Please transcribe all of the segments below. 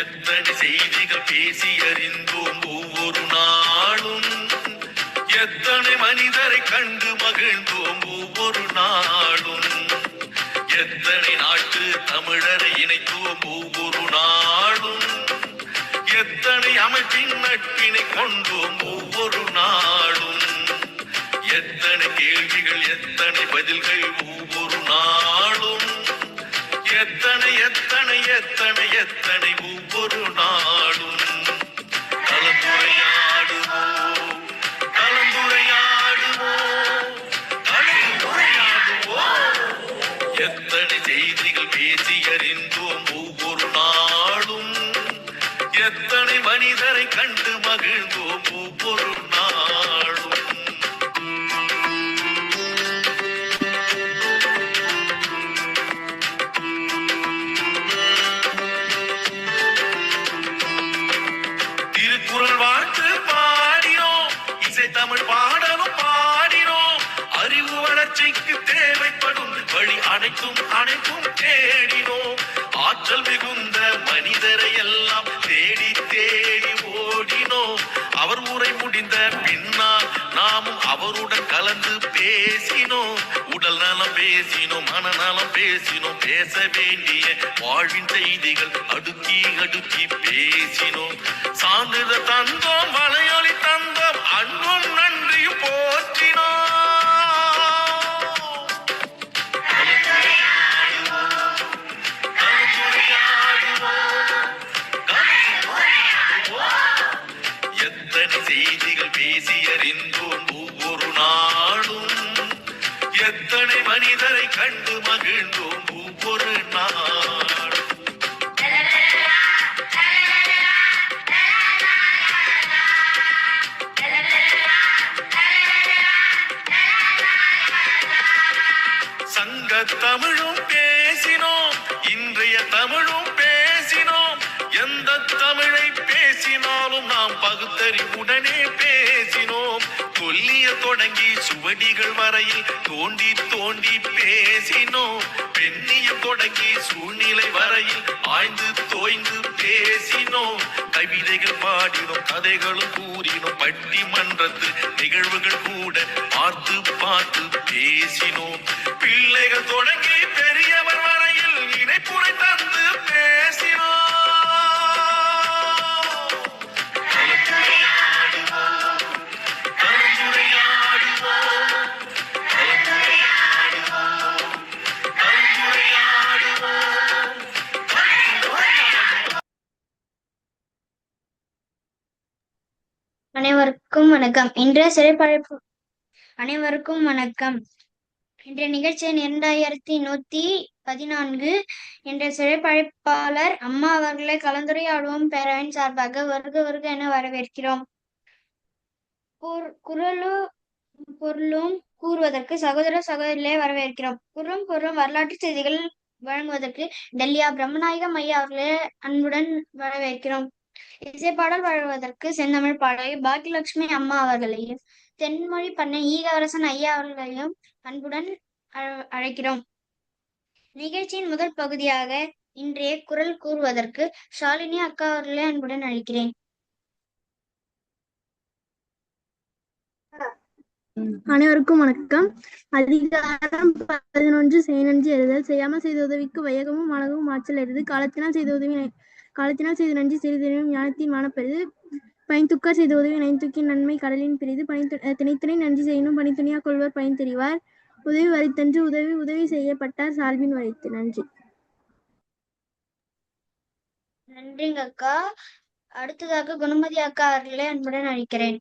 எத்தனை செய்திகள் பேசி அறிந்தோம் ஒவ்வொரு நாளும், எத்தனை மனிதரை கண்டு மகிழ்ந்தோம் ஒவ்வொரு நாளும், எத்தனை நாட்டு தமிழரை இணைத்தோம் ஒவ்வொரு நாளும், எத்தனை அமைப்பின் நட்பினை கொண்டோம் ஒவ்வொரு நாளும், எத்தனை கேள்விகள் எத்தனை பதில்கள் ஒவ்வொரு நாளும், எத்தனை எத்தனை எத்தனை எத்தனை ஒவ்வொரு நாளும். கலந்துரையாடுவோம் கலந்துரையாடுவோம் கலந்துரையாடுவோம். எத்தனை செய்திகள் பேசி அறிந்தோம் ஒவ்வொரு நாளும், எத்தனை மனிதரை கண்டு மகிழ்ந்தோம் ஒவ்வொரு நாளும். திருக்குறள் வாழ்த்து பாடினோம், இசை தமிழ் பாடலும் பாடினோம், அறிவு வளர்ச்சிக்கு தேவைப்படும் வழி அனைத்தும் அனைத்தும் தேடினோம், ஆற்றல் மிகுந்த மனிதரை எல்லாம் தேடி தேடி ஓடினோம், அவர் உரை முடிந்த பின்னால் நாமும் அவருடன் கலந்து பேசினோம், உடல் நலம் பேசினோம் மனநலம் பேசினோம், பேச வேண்டிய வாழ்வின் செய்திகள் அடுக்கி அடுக்கி பேசினோம், சான்றிதழ் தந்தோம் வலையொலி தந்தோம் அன்பும் நன்றியும் போற்றினோம். எத்தனை செய்திகள் பேசி அறிந்தோம் ஒவ்வொரு நாளும், எத்தனை மனிதரை கண்டு மகிழ்ந்தோம் ஒவ்வொரு நாளும். சங்க தமிழும் பேசினோம், இன்றைய தமிழும் பேசினோம், எந்த தமிழை பேசினாலும் நாம் பகுத்தறிவுடனே பேசினோம், சொல்லிய தொடங்கி சுவடிகள் வரையில் தோண்டி தோண்டி பேசினோம், பெண்ணியம் தொடங்கி சூழ்நிலை வரையில் ஆய்ந்து தோய்ந்து பேசினோம், கவிதைகள் பாடினோம் கதைகளும் கூறினோம், பட்டிமன்றத்து நிகழ்வுகள் கூட பார்த்து பார்த்து பேசினோம், பிள்ளைகள் தொடங்கி பெரியவர் வரையில் இணைப்புரை தந்து பேசினோம். அனைவருக்கும் வணக்கம். இன்றைய சிறைப்படைப்பு அனைவருக்கும் வணக்கம். இன்றைய நிகழ்ச்சி 2114 என்ற சிறைப்படைப்பாளர் அம்மா அவர்களை கலந்துரையாடுவோம் பேரவையின் சார்பாக வருக வருக என வரவேற்கிறோம். குரலும் பொருளும் கூறுவதற்கு சகோதர சகோதரிகளை வரவேற்கிறோம். குரலும் பொருளும் வரலாற்று செய்திகள் வழங்குவதற்கு டெல்லியா பிரம்மநாயகம் ஐயா அவர்களை அன்புடன் வரவேற்கிறோம். இசைப்பாடல் வழங்குவதற்கு செந்தமிழ் பாடகி பாக்கியலட்சுமி அம்மா அவர்களையும் தென்மொழி பண்ணை ஈகவரசன் ஐயா அவர்களையும் அன்புடன் அழைக்கிறோம். நிகழ்ச்சியின் முதல் பகுதியாக இன்றைய குரல் கூறுவதற்கு ஷாலினி அக்கா அவர்களை அன்புடன் அழைக்கிறேன். அனைவருக்கும் வணக்கம். அதிகாரம் 11 செய்நன்றி அறிதல். செய்யாமல் செய்த உதவிக்கு வையகமும் அழகும் ஆற்றல் அறிது. காலத்தினால் செய்த நன்றி சிறிதெனும் ஞானத்தின் மானப்பெரிது. பணித்துக்கார் செய்த உதவி நைந்துக்கின் நன்மை கடலின் பிரிது. திணைத்துணை நன்றி செய்யணும் பணித்துணையா கொள்வர் பயன் தெரிவார். உதவி வரித்தன்று உதவி செய்யப்பட்டார் சால்பின் வரித்து. நன்றி. நன்றிங்க அக்கா. அடுத்ததாக குணமதி அக்கா அவர்களை அன்புடன் அழைக்கிறேன்.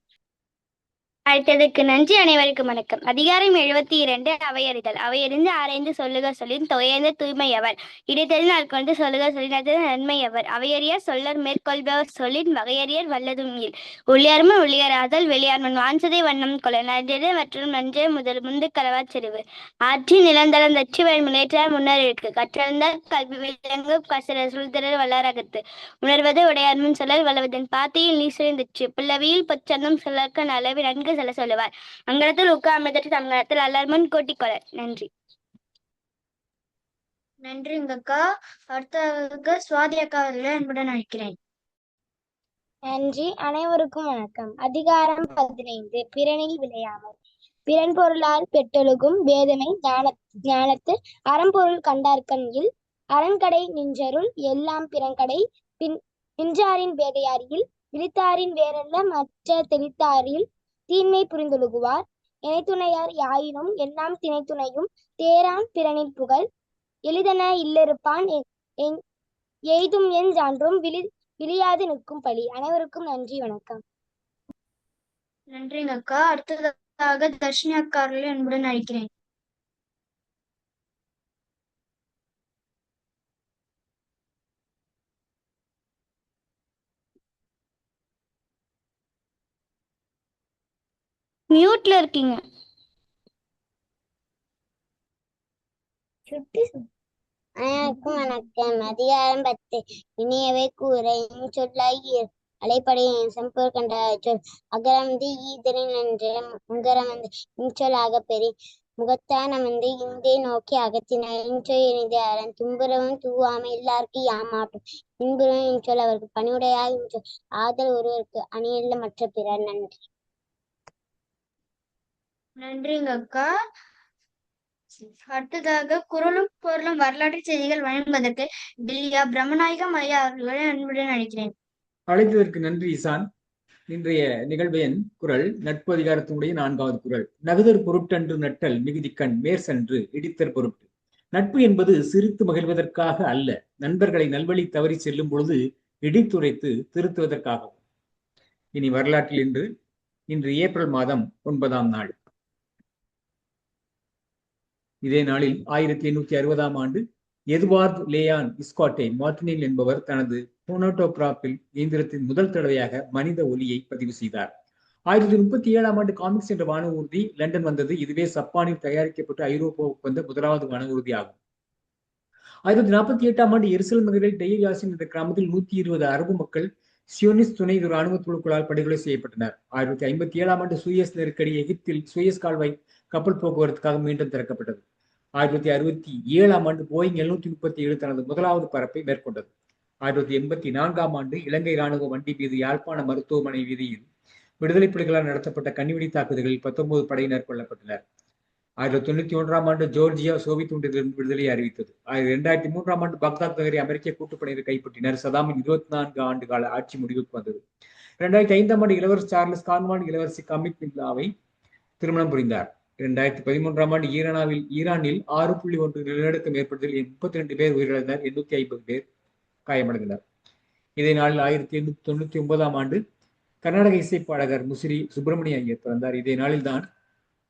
அழைத்ததற்கு நன்றி. அனைவருக்கும் வணக்கம். அதிகாரம் 72 அவையறிதல். அவையறிந்து ஆராய்ந்து சொல்லுக சொல்லின் தொகையந்த தூய்மை அவர். இடைத்தெறிந்து நாட்கொண்டு சொல்லுக சொல்லின் நன்மை அவர். அவையறியார் சொல்லர் மேற்கொள்பவர் சொல்லின் வகையறியர் வல்லதும் இல். உள்ளியார்மன் உள்ளியராதல் வெளியார்மன் வான்சதை வண்ணம் கொள்ள நன்றே மற்றும் நன்றே முந்து கலவா செறிவு. ஆற்றி நிலந்தளந்தற்றி வழி முன்னேற்றார் முன்னர் இருக்கு. கற்றறிந்தார் கல்வி விலங்கு கசர சுழ்திரர் வல்லாரகத்து. உணர்வது உடையார்மன் சொல்லல் வல்லவதன் பாத்தையில் நீ சுழிந்தற்று. புல்லவியில் பொச்சந்தம் சொல்லற்க அளவி நன்கு சொல்ல சொல்லுவார். அங்கனத்தில் உட்கார்ந்தற்று தமிழகத்தில் அல்லர்மன் கோட்டிக்கொளர். நன்றி. நன்றிங்க அக்கா. அடுத்ததாக சுவாதி அக்கா அவர்களை அன்புடன் அழைக்கிறேன். நன்றி. அனைவருக்கும் வணக்கம். அதிகாரம் 15 பிறனில் விளையாமல். பிறன் பொருளால் பெற்றொழுகும் வேதனை ஞானத்து அறம்பொருள் கண்டார்கண்ணில் அரண்கடை நின்றருள் எல்லாம் பிறன்கடை நின்றாரின் வேதையாரியில் விழித்தாரின் வேறல்ல மற்ற தெளித்தாரில் தீன்மை புரிந்தொழுகுவார் இணைத்துணையார் யாயினும் எல்லாம் திணைத்துணையும் தேரான் பிறனில் புகழ் எளிதென இல்லிருப்பான் எய்தும் என் சான்றும் விழியாது நிற்கும் பழி. அனைவருக்கும் நன்றி, வணக்கம். நன்றிங்க அக்கா. அடுத்ததாக தர்ஷினி அக்கா அவர்களை அன்புடன் அழைக்கிறேன். மியூட்ல இருக்கீங்க. அனைவருக்கும் வணக்கம். அதிகாரம் 10 இனியவை கூற சொல்லாகி அலைப்படை செம்பொர் கண்ட சொல் அகரமந்து ஈதரின் என்ற முகரமந்து இன்சொல் பெரி முகத்தான் அமர்ந்து இந்தே நோக்கி அகத்தின இன்சொல் இணைந்து அறன் துன்புறவும் தூவாமை எல்லாருக்கும் யாமாட்டும் இன்புறவும் இன்சொல் அவருக்கு பணிவுடையாக இன்சொல் ஆதல் ஒருவருக்கு அணியல்ல மற்ற பிறர். நன்றி. நன்றிங்க அக்கா. அடுத்ததாக குரலும் பொருளும் வரலாற்று செய்திகள் வழங்குவதற்கு டில்லியா பிரம்மநாயகம் ஐயா அவர்களை அன்புடன் அழைக்கிறேன். அழைத்ததற்கு நன்றி இசான். இன்றைய நிகழ்வின் குரல் நட்பு அதிகாரத்தினுடைய 4வது குரல். நகுதர் பொருட்டன்று நட்டல் மிகுதிக்கண் மேற்சென்று இடித்தற் பொருட்டு. நட்பு என்பது சிரித்து மகிழ்வதற்காக அல்ல, நண்பர்களை நல்வழி தவறி செல்லும் பொழுது இடித்துரைத்து திருத்துவதற்காகவும். இனி வரலாற்றில் இன்று ஏப்ரல் மாதம் 9ஆம் நாள். இதே நாளில் 1860ஆம் ஆண்டு எதுவார்ட் லேயான் இஸ்காட்டே மார்டினில் என்பவர் தனது போனோட்டோகிராஃபில் இயந்திரத்தின் முதல் தடவையாக மனித ஒலியை பதிவு செய்தார். 1937ஆம் ஆண்டு காமிக்ஸ் என்ற வான ஊர்தி லண்டன் வந்தது. இதுவே சப்பானில் தயாரிக்கப்பட்டு ஐரோப்பாவுக்கு வந்த முதலாவது வான ஊர்தி ஆகும். 1948ஆம் ஆண்டு எருசலேம் நகரில் டெய்ர் யாசின் என்ற கிராமத்தில் 120 அரபு மக்கள் சியோனிஸ்ட் துணை ராணுவ குழுக்களால் படுகொலை செய்யப்பட்டனர். 1957ஆம் ஆண்டு சூயஸ் நெருக்கடி எகிப்தில் சூயஸ் கால்வாய் கப்பல் போக்குவரத்துக்காக மீண்டும் திறக்கப்பட்டது. 1967ஆம் ஆண்டு போயிங் 737 தனது முதலாவது பறப்பை மேற்கொண்டது. 1984ஆம் ஆண்டு இலங்கை ராணுவ வண்டி மீது யாழ்ப்பாண மருத்துவமனை வீதியில் விடுதலை புலிகளால் நடத்தப்பட்ட கண்ணிவெடி தாக்குதல்களில் 19 படையினர் கொல்லப்பட்டனர். 1991ஆம் ஆண்டு ஜோர்ஜியா சோவியத் ஒன்றியத்திலிருந்து விடுதலை அறிவித்தது. 2003ஆம் ஆண்டு பாக்தாத் நகரை அமெரிக்க கூட்டுப்படையினர் கைப்பற்றினர். சதாமின் 24 ஆண்டு கால ஆட்சி முடிவுக்கு வந்தது. 2005ஆம் ஆண்டு இளவரசர் சார்லஸ் கான்வான் இளவரசி கமிட்மில்லாவை திருமணம் புரிந்தார். 2013ஆம் ஆண்டு ஈரானில் 6.1 நிலநடுக்கம் ஏற்பட்டதில் 32 பேர் உயிரிழந்தனர், 850 பேர் காயமடைந்தனர். இதே நாளில் 1899ஆம் ஆண்டு கர்நாடக இசைப்பாடகர் முசிறி சுப்பிரமணிய ஐயர் பிறந்தார். இதே நாளில் தான்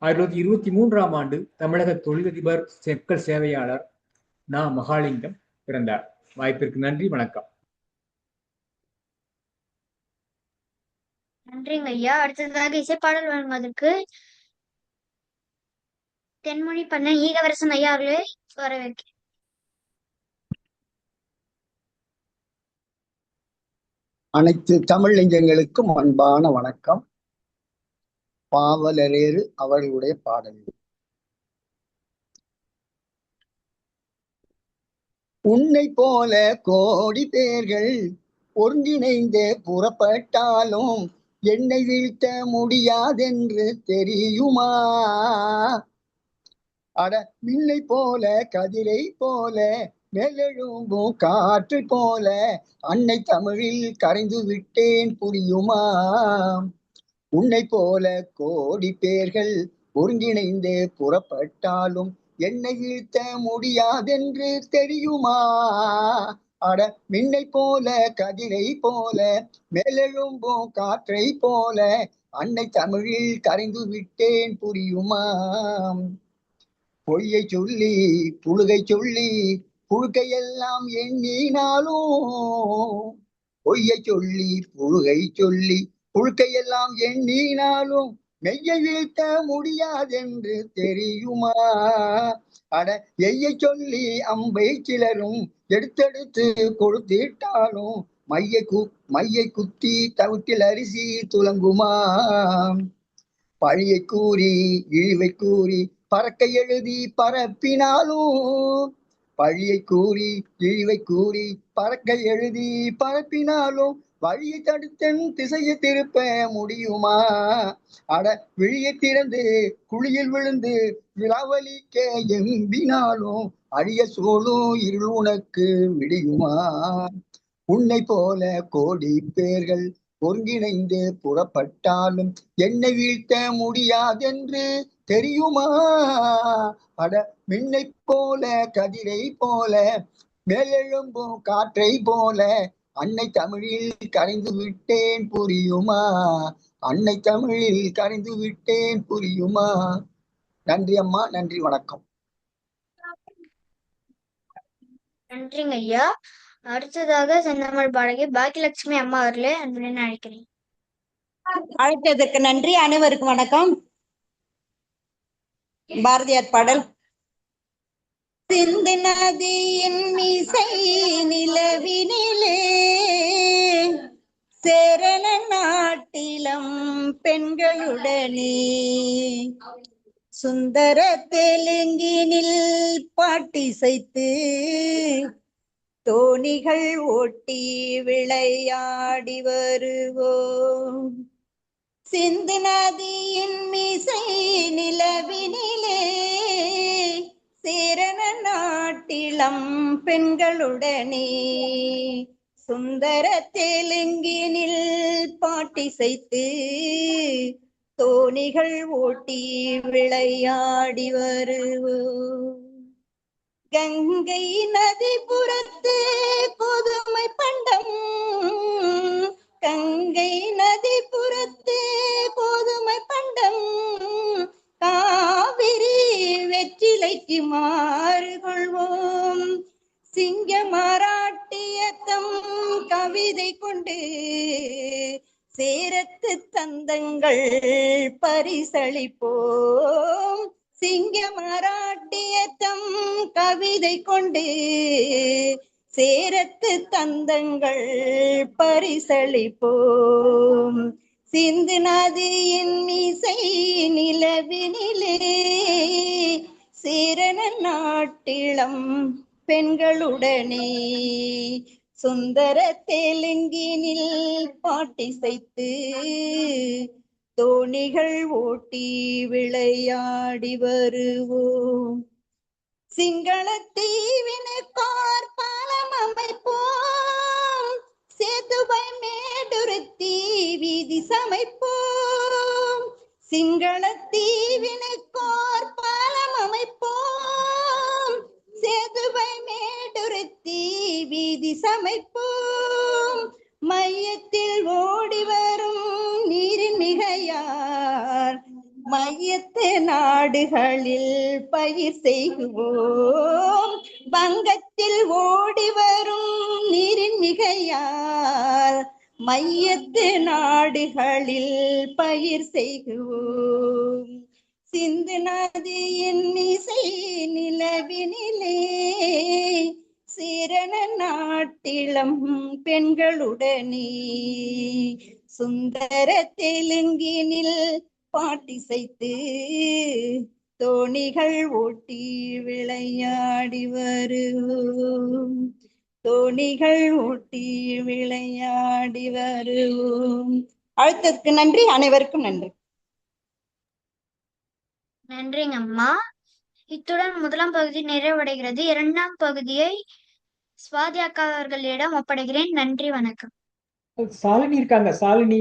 1923ஆம் ஆண்டு தமிழக தொழிலதிபர் செக்கல் சேவையாளர் நா மகாலிங்கம் பிறந்தார். வாய்ப்பிற்கு நன்றி, வணக்கம். நன்றிங்க ஐயா. அடுத்ததாக இசைப்பாடல் வழங்குவதற்கு தென்மொழி பண்ண ஈகவரசன் ஐயா அவர்களை வரவேற்கிறேன். அனைத்து தமிழ் நெஞ்சங்களுக்கும் அன்பான வணக்கம். பாவலரேறு அவர்களுடைய பாடல். உன்னை போல கோடி பேர்கள் ஒருங்கிணைந்து புறப்பட்டாலும் என்னை வீழ்த்த முடியாதென்று தெரியுமா? அட மின்னை போல கதிரை போல மேலெழும்பும் காற்று போல அன்னை தமிழில் கரைந்து விட்டேன் புரியுமா? உன்னை போல கோடி பேர்கள் ஒருங்கிணைந்து புறப்பட்டாலும் என்னை வீழ்த்த முடியாதென்று தெரியுமா? அட மின்னை போல கதிரை போல மேலெழும்பும் காற்றை போல அன்னை தமிழில் கரைந்து விட்டேன் புரியுமா? பொய்யை சொல்லி புழுகை சொல்லி புழுக்கையெல்லாம் எண்ணினாலும், பொய்யை சொல்லி புழுகை சொல்லி புழுக்கையெல்லாம் எண்ணினாலும் மெய்யை வீழ்த்த முடியாதென்று தெரியுமா? அட எய்யை சொல்லி அம்பை சிலரும் எடுத்தெடுத்து கொடுத்திட்டாலும் மையை குத்தி தவிட்டில் அரிசி துலங்குமா? பழியை கூறி இழிவை கூறி பறக்க எழுதி பரப்பினாலும், பழியை கூறி இழிவை கூறி பறக்க எழுதி பரப்பினாலும் வழியை தடுத்தன் திசையை திருப்ப முடியுமா? அட விழியை திறந்து குழியில் விழுந்து விழாவலிக்க எம்பினாலும் அழிய சூழும் இருள் உனக்கு விடியுமா? உன்னை போல கோடி பேர்கள் ஒருங்கிணைந்து புறப்பட்டாலும் என்னை வீழ்த்த முடியாதென்று தெரியுமா? அட மின்னை போல கதிரை போல மேலெழும்பும் காற்றை போல அன்னை தமிழில் கரைந்து விட்டேன் புரியுமா? அன்னை தமிழில் கரைந்து விட்டேன் புரியுமா? நன்றி அம்மா, நன்றி, வணக்கம். நன்றிங்க ஐயா. அடுத்ததாக செந்தமிழ் பாடகி பாக்கியலட்சுமி அம்மா அவர்களே அன்புடன் அழைக்கிறேன். அழைத்ததற்கு நன்றி. அனைவருக்கும் வணக்கம். பாரதியார் பாடல். சிந்து நதியின் மீசை நிலவினிலே சேரண நாட்டிலம் பெண்களுடனே சுந்தர தெலுங்கினில் பாட்டிசைத்து தோணிகள் ஓட்டி விளையாடி வருவோம். சிந்து நதியின் மீசை நிலவினிலே சேரண நாட்டிலம் பெண்களுடனே சுந்தர தெலுங்கினில் பாட்டிசைத்து தோணிகள் ஓட்டி விளையாடி வருவோம். கங்கை நதி புறத்து புதுமை பண்டம், கங்கை நதி புறத்து புதுமை பண்டம், காவிரி வெற்றிலைக்கு மாறு கொள்வோம். சிங்க மராட்டியத்தம் கவிதை கொண்டு சேரத்து தந்தங்கள் பரிசளிப்போம். சிங்க மராட்டியத்தம் கவிதை கொண்டு சேரத்து தந்தங்கள் பரிசளிப்போம். சிந்து நதியின் மீசை நிலவினிலே சேரண நாட்டிலம் பெண்களுடனே சுந்தர தெலுங்கினில் பாட்டிசைத்து தோணிகள் ஓட்டி விளையாடி வருவோம். சிங்களத்தீவினுக்கார் பாலம் அமைப்போம், சேதுவை மேடுருத்தி வீதி சமைப்போம். சிங்களத்தீவினுக்கார் பாலம் அமைப்போம், சேதுவை மேடுருத்தி வீதி சமைப்போம். மையத்தில் ஓடி வரும் நீரின் மிகையார் மையத்து நாடுகளில் பயிர் செய்குவோம். வங்கத்தில் ஓடி வரும் நீரின் மிகையார் மையத்து நாடுகளில் பயிர் செய்குவோம். சிந்து நதியின் மீசை நிலவினிலே சேரண நாட்டிலம் பெண்களுடனே சுந்தர தெலுங்கினில் பாட்டிசைத்து தோணிகள் ஓட்டி விளையாடி வருவோம். தோணிகள் ஓட்டி விளையாடி வருவோம். அழைத்ததற்கு நன்றி. அனைவருக்கும் நன்றி. நன்றிங்க அம்மா. இத்துடன் முதலாம் பகுதி நிறைவடைகிறது. இரண்டாம் பகுதியை சுவாதி அக்கா அவர்களிடம் ஒப்படைக்கிறேன். நன்றி, வணக்கம். சாலினி இருக்காங்க. சாலினி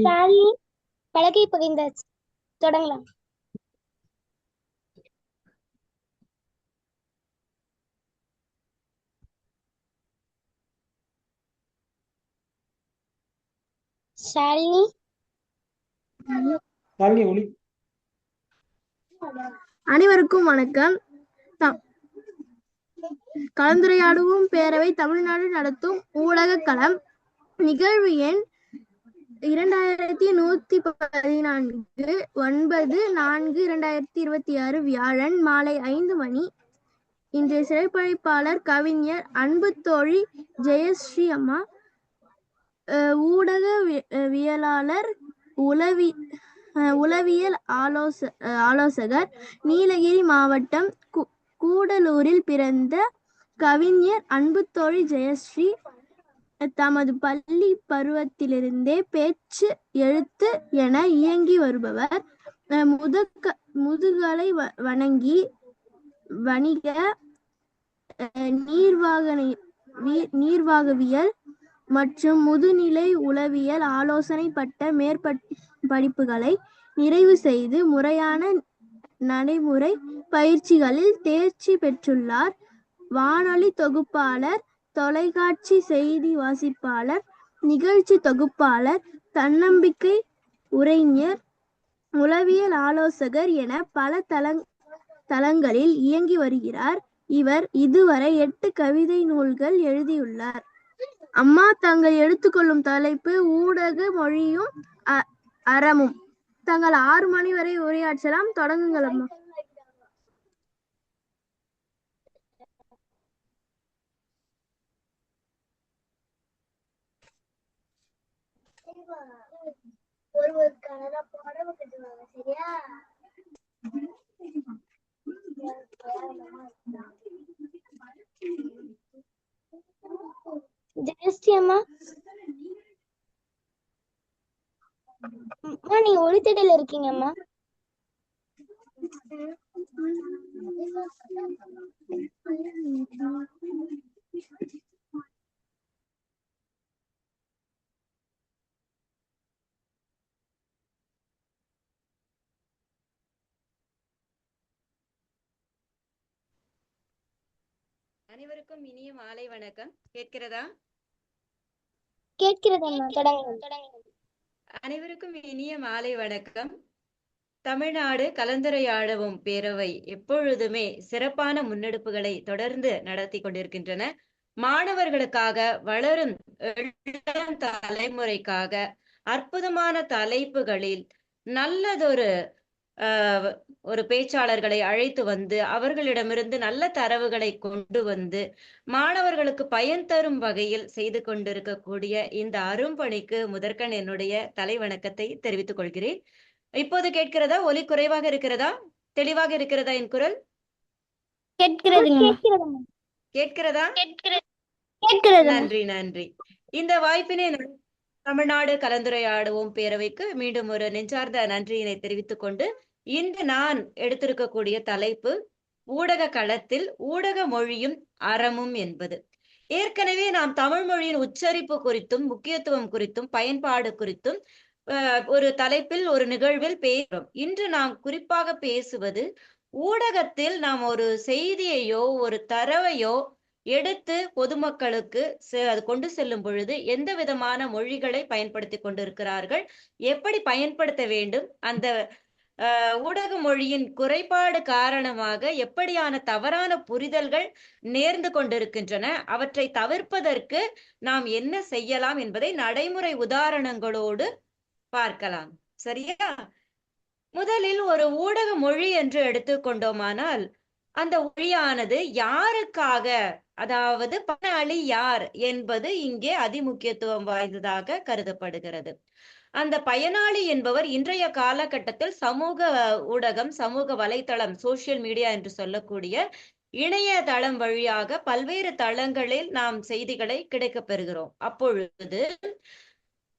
பலகை பகிர்ந்தாச்சு, தொடங்கலாம். சாலினி ஒளி. அனைவருக்கும் வணக்கம். கலந்துரையாடுவோம் பேரவை தமிழ்நாடு நடத்தும் ஊடக களம். நிகழ்வு எண் 2114, 9/4/2026 வியாழன் மாலை 5 மணி. இன்றைய சிறப்பழைப்பாளர் கவிஞர் அன்பு தோழி ஜெயஸ்ரீ அம்மா, ஊடகவியலாளர், உளவியல் ஆலோசகர், நீலகிரி மாவட்டம் கூடலூரில் பிறந்த கவிஞர் அன்புத்தோழி ஜெயஸ்ரீ தமது பள்ளி பருவத்திலிருந்தே பேச்சு, எழுத்து என இயங்கி வருபவர். முதுகலை வணங்கி வணிக, நீர்வாகவியல் மற்றும் முதுநிலை உளவியல் ஆலோசனை பட்ட மேற்படிப்புகளை நிறைவு செய்து முறையான நடைமுறை பயிற்சிகளில் தேர்ச்சி பெற்றுள்ளார். வானொலி தொகுப்பாளர், தொலைக்காட்சி செய்தி வாசிப்பாளர், நிகழ்ச்சி தொகுப்பாளர், தன்னம்பிக்கை உரைஞர், உளவியல் ஆலோசகர் என பல தளங்களில் இயங்கி வருகிறார். இவர் இதுவரை 8 கவிதை நூல்கள் எழுதியுள்ளார். அம்மா தாங்கள் எடுத்துக்கொள்ளும் தலைப்பு ஊடக மொழியும் அறமும். தாங்கள் 6 மணி வரை உரையாற்றலாம். தொடங்குங்கள் அம்மா. ஜெயஸ்ரீ அம்மா, நீங்க ஒளித்தடையில இருக்கீங்க அம்மா. அனைவருக்கும் இனிய மாலை வணக்கம். கேட்கிறதா? கேட்கிறதம்மா, தொடங்குங்க. அனைவருக்கும் இனிய மாலை வணக்கம். தமிழ்நாடு கலந்துரையாடவும் பேரவை எப்பொழுதுமே சிறப்பான முன்னெடுப்புகளை தொடர்ந்து நடத்தி கொண்டிருக்கின்றன. மாணவர்களுக்காக, வளரும் இளம் தலைமுறைக்காக அற்புதமான தலைப்புகளில் நல்லதொரு ஒரு பேச்சாளர்களை அழைத்து வந்து அவர்களிடமிருந்து நல்ல தரவுகளை கொண்டு வந்து மாணவர்களுக்கு பயன் தரும் வகையில் செய்து கொண்டிருக்கக்கூடிய இந்த அரும்பணிக்கு முதற்கண் என்னுடைய தலைவணக்கத்தை தெரிவித்துக் கொள்கிறேன். இப்போது கேட்கிறதா? ஒலி குறைவாக இருக்கிறதா? தெளிவாக இருக்கிறதா என் குரல்? கேட்கிறதா? நன்றி நன்றி. இந்த வாய்ப்பினை தமிழ்நாடு கலந்துரையாடுவோம் பேரவைக்கு மீண்டும் ஒரு நெஞ்சார்ந்த நன்றியினை தெரிவித்துக் கொண்டு, இன்று நான் எடுத்திருக்கக்கூடிய தலைப்பு ஊடக களத்தில் ஊடக மொழியும் அறமும் என்பது. ஏற்கனவே நாம் தமிழ் மொழியின் உச்சரிப்பு குறித்தும் முக்கியத்துவம் குறித்தும் பயன்பாடு குறித்தும் ஒரு தலைப்பில் ஒரு நிகழ்வில் பேசுகிறோம். இன்று நாம் குறிப்பாக பேசுவது ஊடகத்தில் நாம் ஒரு செய்தியையோ ஒரு தரவையோ எடுத்து பொதுமக்களுக்கு அது கொண்டு செல்லும் பொழுது எந்த விதமான மொழிகளை பயன்படுத்தி கொண்டிருக்கிறார்கள், எப்படி பயன்படுத்த வேண்டும், அந்த ஊடக மொழியின் குறைபாடு காரணமாக எப்படியான தவறான புரிதல்கள் நேர்ந்து கொண்டிருக்கின்றன, அவற்றை தவிர்ப்பதற்கு நாம் என்ன செய்யலாம் என்பதை நடைமுறை உதாரணங்களோடு பார்க்கலாம். சரியா? முதலில் ஒரு ஊடக மொழி என்று எடுத்துக்கொண்டோமானால் அந்த மொழியானது யாருக்காக, அதாவது பயனாளி யார் என்பது இங்கே அதிமுக்கியத்துவம் வாய்ந்ததாக கருதப்படுகிறது. அந்த பயனாளி என்பவர் இன்றைய காலகட்டத்தில் சமூக ஊடகம், சமூக வலைத்தளம், சோசியல் மீடியா என்று சொல்லக்கூடிய இணையதளம் வழியாக பல்வேறு தளங்களில் நாம் செய்திகளை கிடைக்கப் பெறுகிறோம். அப்பொழுது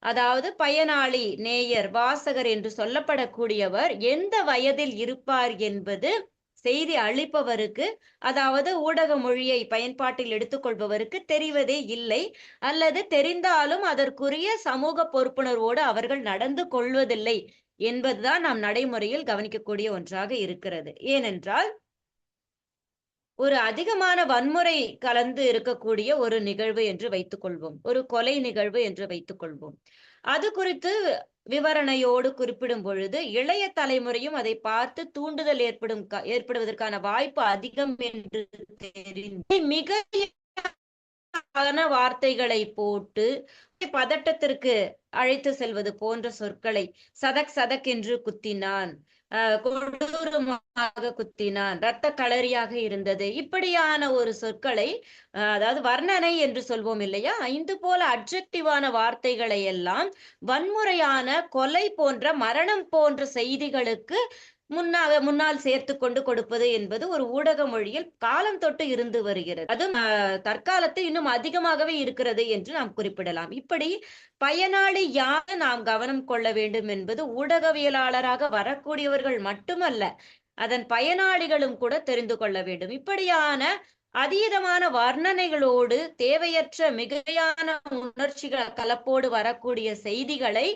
அதாவது பயனாளி, நேயர், வாசகர் என்று சொல்லப்படக்கூடியவர் எந்த வயதில் இருப்பார் என்பது செய்தி அளிப்பவருக்கு, அதாவது ஊடக மொழியை பயன்பாட்டில் எடுத்துக்கொள்பவருக்கு தெரிவதே இல்லை. அல்லது தெரிந்தாலும் அதற்குரிய சமூக பொறுப்புணர்வோடு அவர்கள் நடந்து கொள்வதில்லை என்பதுதான் நாம் நடைமுறையில் கவனிக்கக்கூடிய ஒன்றாக இருக்கிறது. ஏனென்றால் ஒரு அதிகமான வன்முறை கலந்து இருக்கக்கூடிய ஒரு நிகழ்வு என்று வைத்துக் கொள்வோம், ஒரு கொலை நிகழ்வு என்று வைத்துக் கொள்வோம். அது குறித்து விவரணையோடு குறிப்பிடும் பொழுது இளைய தலைமுறையும் அதை பார்த்து தூண்டுதல் ஏற்படுவதற்கான வாய்ப்பு அதிகம் என்று தெரிந்து மிக வார்த்தைகளை போட்டு பதட்டத்திற்கு அழைத்து செல்வது போன்ற சொற்களை, சதக் சதக் என்று குத்தினான், கொடூரமாக குத்தினான், இரத்த களரியாக இருந்தது, இப்படியான ஒரு சொற்களை, அதாவது வர்ணனை என்று சொல்வோம் இல்லையா, இது போல அட்ஜெக்டிவான வார்த்தைகளை எல்லாம் வன்முறையான கொலை போன்ற மரணம் போன்ற செய்திகளுக்கு முன்னால் சேர்த்து கொண்டு கொடுப்பது என்பது ஒரு ஊடக மொழியில் காலம் தொட்டு இருந்து வருகிறது. அதுவும் தற்காலத்தில் இன்னும் அதிகமாகவே இருக்கிறது என்று நாம் குறிப்பிடலாம். இப்படி பயனாளி யார் நாம் கவனம் கொள்ள வேண்டும் என்பது ஊடகவியலாளராக வரக்கூடியவர்கள் மட்டுமல்ல, அதன் பயனாளிகளும் கூட தெரிந்து கொள்ள வேண்டும். இப்படியான அதீதமான வர்ணனைகளோடு தேவையற்ற மிகையான உணர்ச்சிகள் கலப்போடு வரக்கூடிய செய்திகளை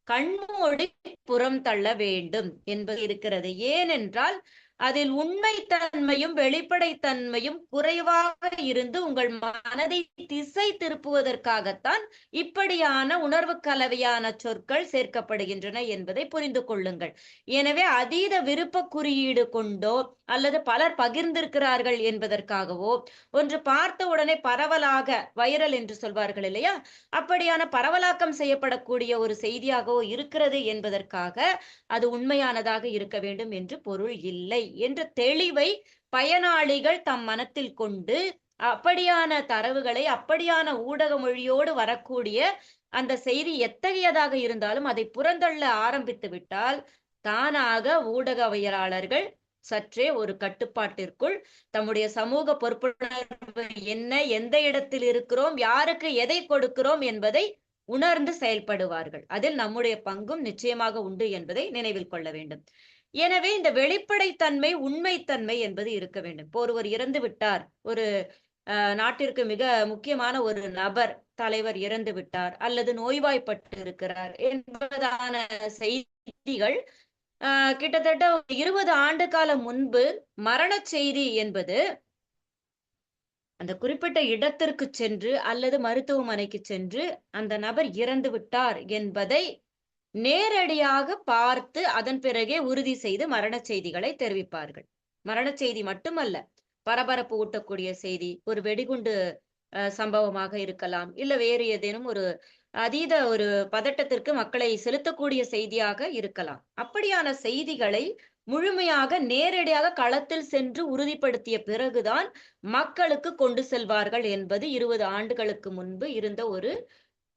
கண்மூடி புறம் தள்ள வேண்டும் என்பது இருக்கிறது. ஏனென்றால் அதில் உண்மைத்தன்மையும் வெளிப்படைத்தன்மையும் குறைவாக இருந்து உங்கள் மனதை திசை திருப்புவதற்காகத்தான் இப்படியான உணர்வு கலவையான சொற்கள் சேர்க்கப்படுகின்றன என்பதை புரிந்து கொள்ளுங்கள். எனவே அதீத விருப்ப குறியீடு கொண்டோ அல்லது பலர் பகிர்ந்திருக்கிறார்கள் என்பதற்காகவோ, ஒன்று பார்த்த உடனே பரவலாக வைரல் என்று சொல்வார்கள் இல்லையா, அப்படியான பரவலாக்கம் செய்யப்படக்கூடிய ஒரு செய்தியாகவோ இருக்கிறது என்பதற்காக அது உண்மையானதாக இருக்க வேண்டும் என்று பொருள் இல்லை என்ற தெளிவை பயனாளிகள் தம் மனத்தில் கொண்டு அப்படியான தரவுகளை அப்படியான ஊடக மொழியோடு வரக்கூடிய அந்த செய்தி எத்தகையதாக இருந்தாலும் அதை புறந்தள்ள ஆரம்பித்து விட்டால் தானாக ஊடகவியலாளர்கள் சற்றே ஒரு கட்டுப்பாட்டிற்குள் தம்முடைய சமூக பொறுப்புணர்வு என்ன, எந்த இடத்தில் இருக்கிறோம், யாருக்கு எதை கொடுக்கிறோம் என்பதை உணர்ந்து செயல்படுவார்கள். அதில் நம்முடைய பங்கும் நிச்சயமாக உண்டு என்பதை நினைவில் கொள்ள வேண்டும். எனவே இந்த வெளிப்படைத்தன்மை உண்மைத்தன்மை என்பது இருக்க வேண்டும். இப்போ ஒருவர் இறந்து விட்டார், ஒரு நாட்டிற்கு மிக முக்கியமான ஒரு நபர் தலைவர் இறந்து விட்டார் அல்லது நோய்வாய்ப்பட்டு இருக்கிறார் என்பதான செய்திகள் கிட்டத்தட்ட 20 ஆண்டு காலம் முன்பு மரண செய்தி என்பது அந்த குறிப்பிட்ட இடத்திற்கு சென்று அல்லது மருத்துவமனைக்கு சென்று அந்த நபர் இறந்து விட்டார் என்பதை நேரடியாக பார்த்து அதன் பிறகே உறுதி செய்து மரண செய்திகளை தெரிவிப்பார்கள். மரண செய்தி மட்டுமல்ல, பரபரப்பு ஊட்டக்கூடிய செய்தி, ஒரு வெடிகுண்டு சம்பவமாக இருக்கலாம், இல்ல வேறு ஏதேனும் ஒரு அதீத ஒரு பதட்டத்திற்கு மக்களை செலுத்தக்கூடிய செய்தியாக இருக்கலாம். அப்படியான செய்திகளை முழுமையாக நேரடியாக களத்தில் சென்று உறுதிப்படுத்திய பிறகுதான் மக்களுக்கு கொண்டு செல்வார்கள் என்பது 20 ஆண்டுகளுக்கு முன்பு இருந்த ஒரு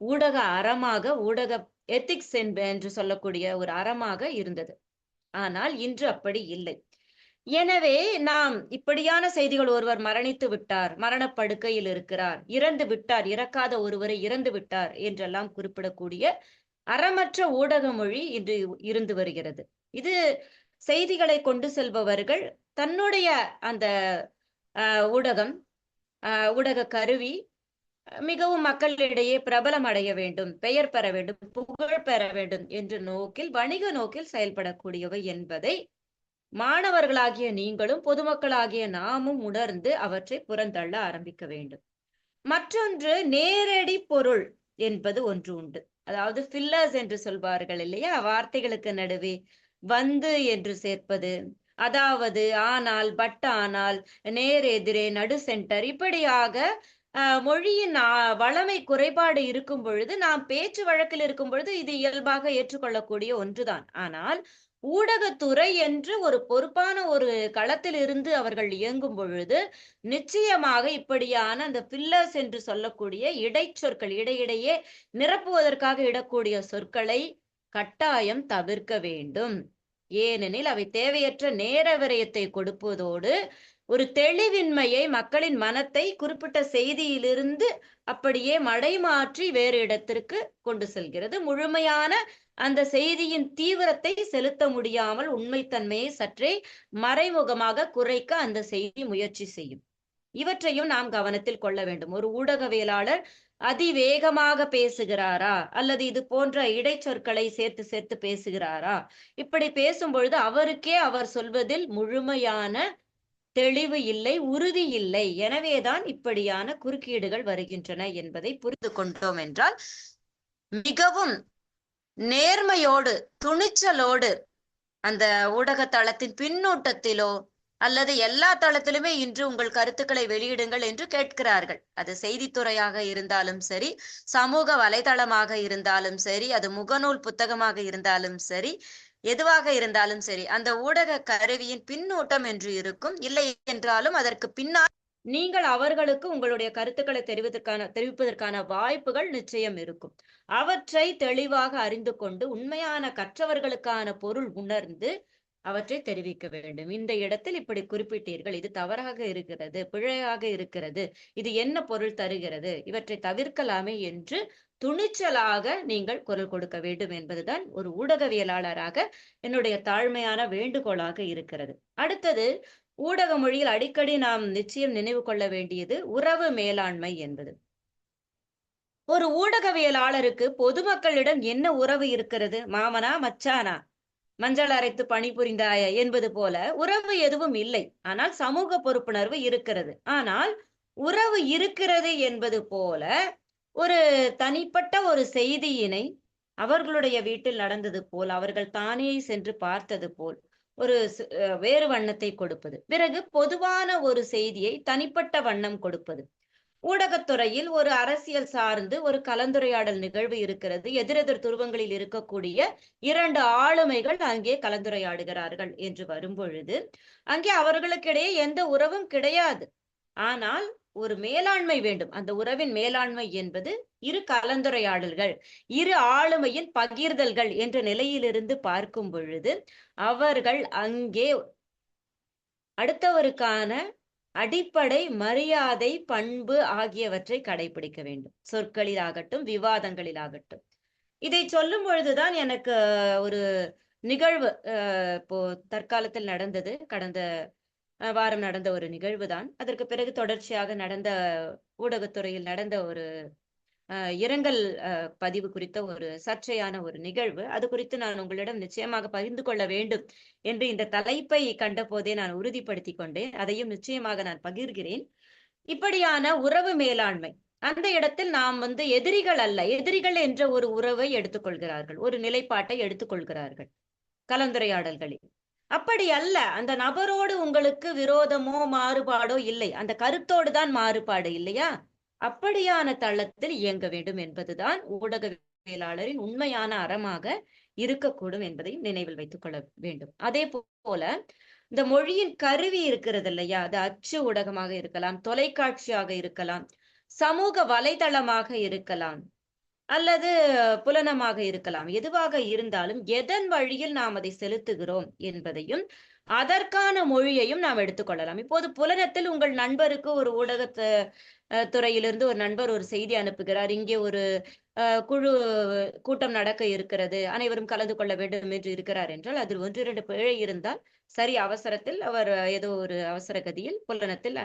ஊடக அறமாக, ஊடக எத்திக்ஸ் என்று சொல்லக்கூடிய ஒரு அறமாக இருந்தது. ஆனால் இன்று அப்படி இல்லை. எனவே நாம் இப்படியான செய்திகள், ஒருவர் மரணித்து விட்டார், மரணப்படுக்கையில் இருக்கிறார், இறந்து விட்டார், இறக்காத ஒருவரை இறந்து விட்டார் என்றெல்லாம் குறிப்பிடக்கூடிய அறமற்ற ஊடக மொழி இன்று இருந்து வருகிறது. இது செய்திகளை கொண்டு செல்பவர்கள் தன்னுடைய அந்த ஊடகம், ஊடக கருவி மிகவும் மக்களிடையே பிரபலம் அடைய வேண்டும், பெயர் பெற வேண்டும், புகழ் பெற வேண்டும் என்ற நோக்கில், வணிக நோக்கில் செயல்படக்கூடியவை என்பதை மாணவர்களாகிய நீங்களும் பொதுமக்களாகிய நாமும் உணர்ந்து அவற்றை புறந்தள்ள ஆரம்பிக்க வேண்டும். மற்றொன்று நேரடி பொருள் என்பது ஒன்று உண்டு. அதாவது ஃபில்லர்ஸ் என்று சொல்வார்கள் இல்லையா, வார்த்தைகளுக்கு நடுவே வந்து என்று சேர்ப்பது, அதாவது ஆனால், பட் ஆனால், நேர் எதிரே, நடு சென்டர், இப்படியாக மொழியின் வளமை குறைபாடு இருக்கும் பொழுது, நாம் பேச்சு வழக்கில் இருக்கும் பொழுது இது இயல்பாக ஏற்றுக்கொள்ளக்கூடிய ஒன்றுதான். ஆனால் ஊடகத்துறை என்று ஒரு பொறுப்பான ஒரு களத்தில் இருந்து அவர்கள் இயங்கும் பொழுது நிச்சயமாக இப்படியான அந்த ஃபில்லர்ஸ் என்று சொல்லக்கூடிய இடைச்சொற்கள், இடையிடையே நிரப்புவதற்காக இடக்கூடிய சொற்களை கட்டாயம் தவிர்க்க வேண்டும். ஏனெனில் அவை தேவையற்ற நேர விரயத்தை கொடுப்பதோடு ஒரு தெளிவின்மையை, மக்களின் மனத்தை குறிப்பிட்ட செய்தியிலிருந்து அப்படியே மடைமாற்றி வேறு இடத்திற்கு கொண்டு செல்கிறது. முழுமையான அந்த செய்தியின் தீவிரத்தை செலுத்த முடியாமல் உண்மைத்தன்மையை சற்றே மறைமுகமாக குறைக்க அந்த செய்தி முயற்சி செய்யும். இவற்றையும் நாம் கவனத்தில் கொள்ள வேண்டும். ஒரு ஊடகவியலாளர் அதிவேகமாக பேசுகிறாரா அல்லது இது போன்ற இடைச்சொற்களை சேர்த்து சேர்த்து பேசுகிறாரா? இப்படி பேசும் பொழுது அவருக்கே அவர் சொல்வதில் முழுமையான தெளிவு இல்லை, உறுதி இல்லை. எனவேதான் இப்படியான குறுக்கீடுகள் வருகின்றன என்பதை புரிந்து கொண்டோம் என்றால் மிகவும் நேர்மையோடு, துணிச்சலோடு அந்த ஊடக தளத்தின் பின்னூட்டத்திலோ அல்லது எல்லா தளத்திலுமே இன்று உங்கள் கருத்துக்களை வெளியிடுங்கள் என்று கேட்கிறார்கள். அது செய்தித்துறையாக இருந்தாலும் சரி, சமூக வலைதளமாக இருந்தாலும் சரி, அது முகநூல் புத்தகமாக இருந்தாலும் சரி, எதுவாக இருந்தாலும் சரி, அந்த ஊடக கருவியின் பின்னூட்டம் என்று இருக்கும். இல்லை என்றாலும் அதற்கு பின்னால் நீங்கள் அவர்களுக்கு உங்களுடைய கருத்துக்களை தெரிவிப்பதற்கான வாய்ப்புகள் நிச்சயம் இருக்கும். அவற்றை தெளிவாக அறிந்து கொண்டு உண்மையான கற்றவர்களுக்கான பொருள் உணர்ந்து அவற்றை தெரிவிக்க வேண்டும். இந்த இடத்தில் இப்படி குறிப்பிட்டீர்கள், இது தவறாக இருக்கிறது, பிழையாக இருக்கிறது, இது என்ன பொருள் தருகிறது, இவற்றை தவிர்க்கலாமே என்று துணிச்சலாக நீங்கள் குரல் கொடுக்க வேண்டும் என்பதுதான் ஒரு ஊடகவியலாளராக என்னுடைய தாழ்மையான வேண்டுகோளாக இருக்கிறது. அடுத்தது, ஊடக மொழியில் அடிக்கடி நாம் நிச்சயம் நினைவு கொள்ள வேண்டியது உறவு மேலாண்மை என்பது. ஒரு ஊடகவியலாளருக்கு பொதுமக்களிடம் என்ன உறவு இருக்கிறது? மாமனா மச்சானா, மஞ்சள் அரைத்து பணிபுரிந்தாய என்பது போல உறவு எதுவும் இல்லை. ஆனால் சமூக பொறுப்புணர்வு இருக்கிறது. ஆனால் உறவு இருக்கிறது என்பது போல ஒரு தனிப்பட்ட ஒரு செய்தியினை அவர்களுடைய வீட்டில் நடந்தது போல், அவர்கள் தானே சென்று பார்த்தது போல் ஒரு வேறு வண்ணத்தை கொடுப்பது, பிறகு பொதுவான ஒரு செய்தியை தனிப்பட்ட வண்ணம் கொடுப்பது. ஊடகத்துறையில் ஒரு அரசியல் சார்ந்து ஒரு கலந்துரையாடல் நிகழ்வு இருக்கிறது. எதிரெதிர் துருவங்களில் இருக்கக்கூடிய இரண்டு ஆளுமைகள் அங்கே கலந்துரையாடுகிறார்கள் என்று வரும்பொழுது அங்கே அவர்களுக்கிடையே எந்த உறவும் கிடையாது. ஆனால் ஒரு மேலாண்மை வேண்டும். அந்த உறவின் மேலாண்மை என்பது இரு கலந்துரையாடல்கள், இரு ஆளுமையின் பகிர்தல்கள் என்ற நிலையிலிருந்து பார்க்கும் பொழுது அவர்கள் அங்கே அடுத்தவருக்கான அடிப்படை மரியாதை, பண்பு ஆகியவற்றை கடைபிடிக்க வேண்டும். சொற்களிலாகட்டும், விவாதங்களிலாகட்டும். இதை சொல்லும் பொழுதுதான் எனக்கு ஒரு நிகழ்வு இப்போ தற்காலத்தில் நடந்தது, கடந்த வாரம் நடந்த ஒரு நிகழ்வு தான். அதற்கு பிறகு தொடர்ச்சியாக நடந்த ஊடகத்துறையில் நடந்த ஒரு இரங்கல் பதிவு குறித்த ஒரு சர்ச்சையான ஒரு நிகழ்வு. அது குறித்து நான் உங்களிடம் நிச்சயமாக பகிர்ந்து கொள்ள வேண்டும் என்று இந்த தலைப்பை கண்ட போதே நான் உறுதிப்படுத்தி கொண்டேன். அதையும் நிச்சயமாக நான் பகிர்கிறேன். இப்படியான உறவு மேலாண்மை, அந்த இடத்தில் நாம் எதிரிகள் அல்ல, எதிரிகள் என்ற ஒரு உறவை எடுத்துக்கொள்கிறார்கள், ஒரு நிலைப்பாட்டை எடுத்துக்கொள்கிறார்கள் கலந்துரையாடல்களில். அப்படி அல்ல, அந்த நபரோடு உங்களுக்கு விரோதமோ மாறுபாடோ இல்லை, அந்த கருத்தோடு தான் மாறுபாடு இல்லையா? அப்படியான தளத்தில் இயங்க வேண்டும் என்பதுதான் ஊடகவியலாளரின் உண்மையான அறமாக இருக்கக்கூடும் என்பதையும் நினைவில் வைத்துக் கொள்ள வேண்டும். அதே போல இந்த மொழியின் கருவி இருக்கிறது இல்லையா, அது அச்சு ஊடகமாக இருக்கலாம், தொலைக்காட்சியாக இருக்கலாம், சமூக வலைதளமாக இருக்கலாம், அல்லது புலனமாக இருக்கலாம். எதுவாக இருந்தாலும் எதன் வழியில் நாம் அதை செலுத்துகிறோம் என்பதையும் அதற்கான மொழியையும் நாம் எடுத்துக்கொள்ளலாம். இப்போது புலனத்தில் உங்கள் நண்பருக்கு ஒரு ஊடக துறையிலிருந்து ஒரு நண்பர் ஒரு செய்தி அனுப்புகிறார், இங்கே ஒரு குழு கூட்டம் நடக்க இருக்கிறது, அனைவரும் கலந்து கொள்ள வேண்டும் என்று இருக்கிறார் என்றால் அதில் 1-2 பிழை இருந்தால் சரி, அவசரத்தில் அவர் ஏதோ ஒரு அவசர கதியில் புலனத்தில்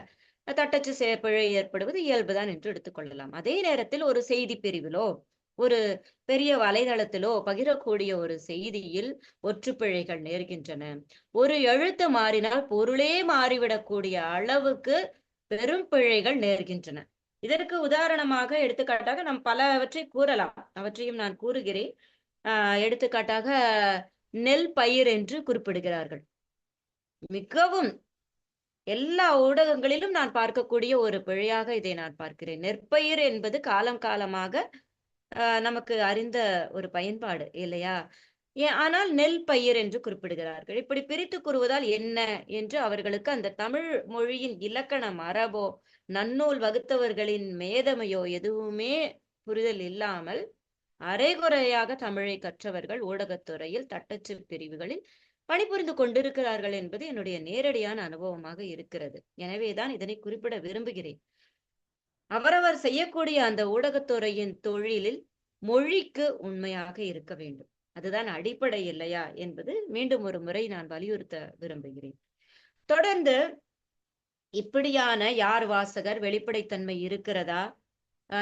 தட்டச்சு பிழை ஏற்படுவது இயல்புதான் என்று எடுத்துக்கொள்ளலாம். அதே நேரத்தில் ஒரு செய்தி பிரிவிலோ ஒரு பெரிய வலைதளத்திலோ பகிரக்கூடிய ஒரு செய்தியில் ஒற்றுப்பிழைகள் நேர்கின்றன. ஒரு எழுத்து மாறினால் பொருளே மாறிவிடக்கூடிய அளவுக்கு பெரும் பிழைகள் நேர்கின்றன. இதற்கு உதாரணமாக எடுத்துக்காட்டாக நாம் பலவற்றை கூறலாம், அவற்றையும் நான் கூறுகிறேன். எடுத்துக்காட்டாக நெல் பயிர் என்று குறிப்பிடுகிறார்கள். மிகவும் எல்லா ஊடகங்களிலும் நான் பார்க்கக்கூடிய ஒரு பிழையாக இதை நான் பார்க்கிறேன். நெற்பயிர் என்பது காலம் காலமாக நமக்கு அறிந்த ஒரு பயன்பாடு இல்லையா? ஆனால் நெல் பயிர் என்று குறிப்பிடுகிறார்கள். இப்படி பிரித்து கூறுவதால் என்ன என்று அவர்களுக்கு அந்த தமிழ் மொழியின் இலக்கண மரபோ நன்னூல் வகுத்தவர்களின் மேதமையோ எதுவுமே புரிதல் இல்லாமல் அரைகுறையாக தமிழை கற்றவர்கள் ஊடகத்துறையில் தட்டச்சு பிரிவுகளில் பணிபுரிந்து கொண்டிருக்கிறார்கள் என்பது என்னுடைய நேரடியான அனுபவமாக இருக்கிறது. எனவேதான் இதனை குறிப்பிட விரும்புகிறேன். அவரவர் செய்யக்கூடிய அந்த ஊடகத்துறையின் தொழிலில் மொழிக்கு உண்மையாக இருக்க வேண்டும். அதுதான் அடிப்படை இல்லையா என்பது மீண்டும் ஒரு முறை நான் வலியுறுத்த விரும்புகிறேன். தொடர்ந்து இப்படியான யார் வாசகர், வெளிப்படைத்தன்மை இருக்கிறதா,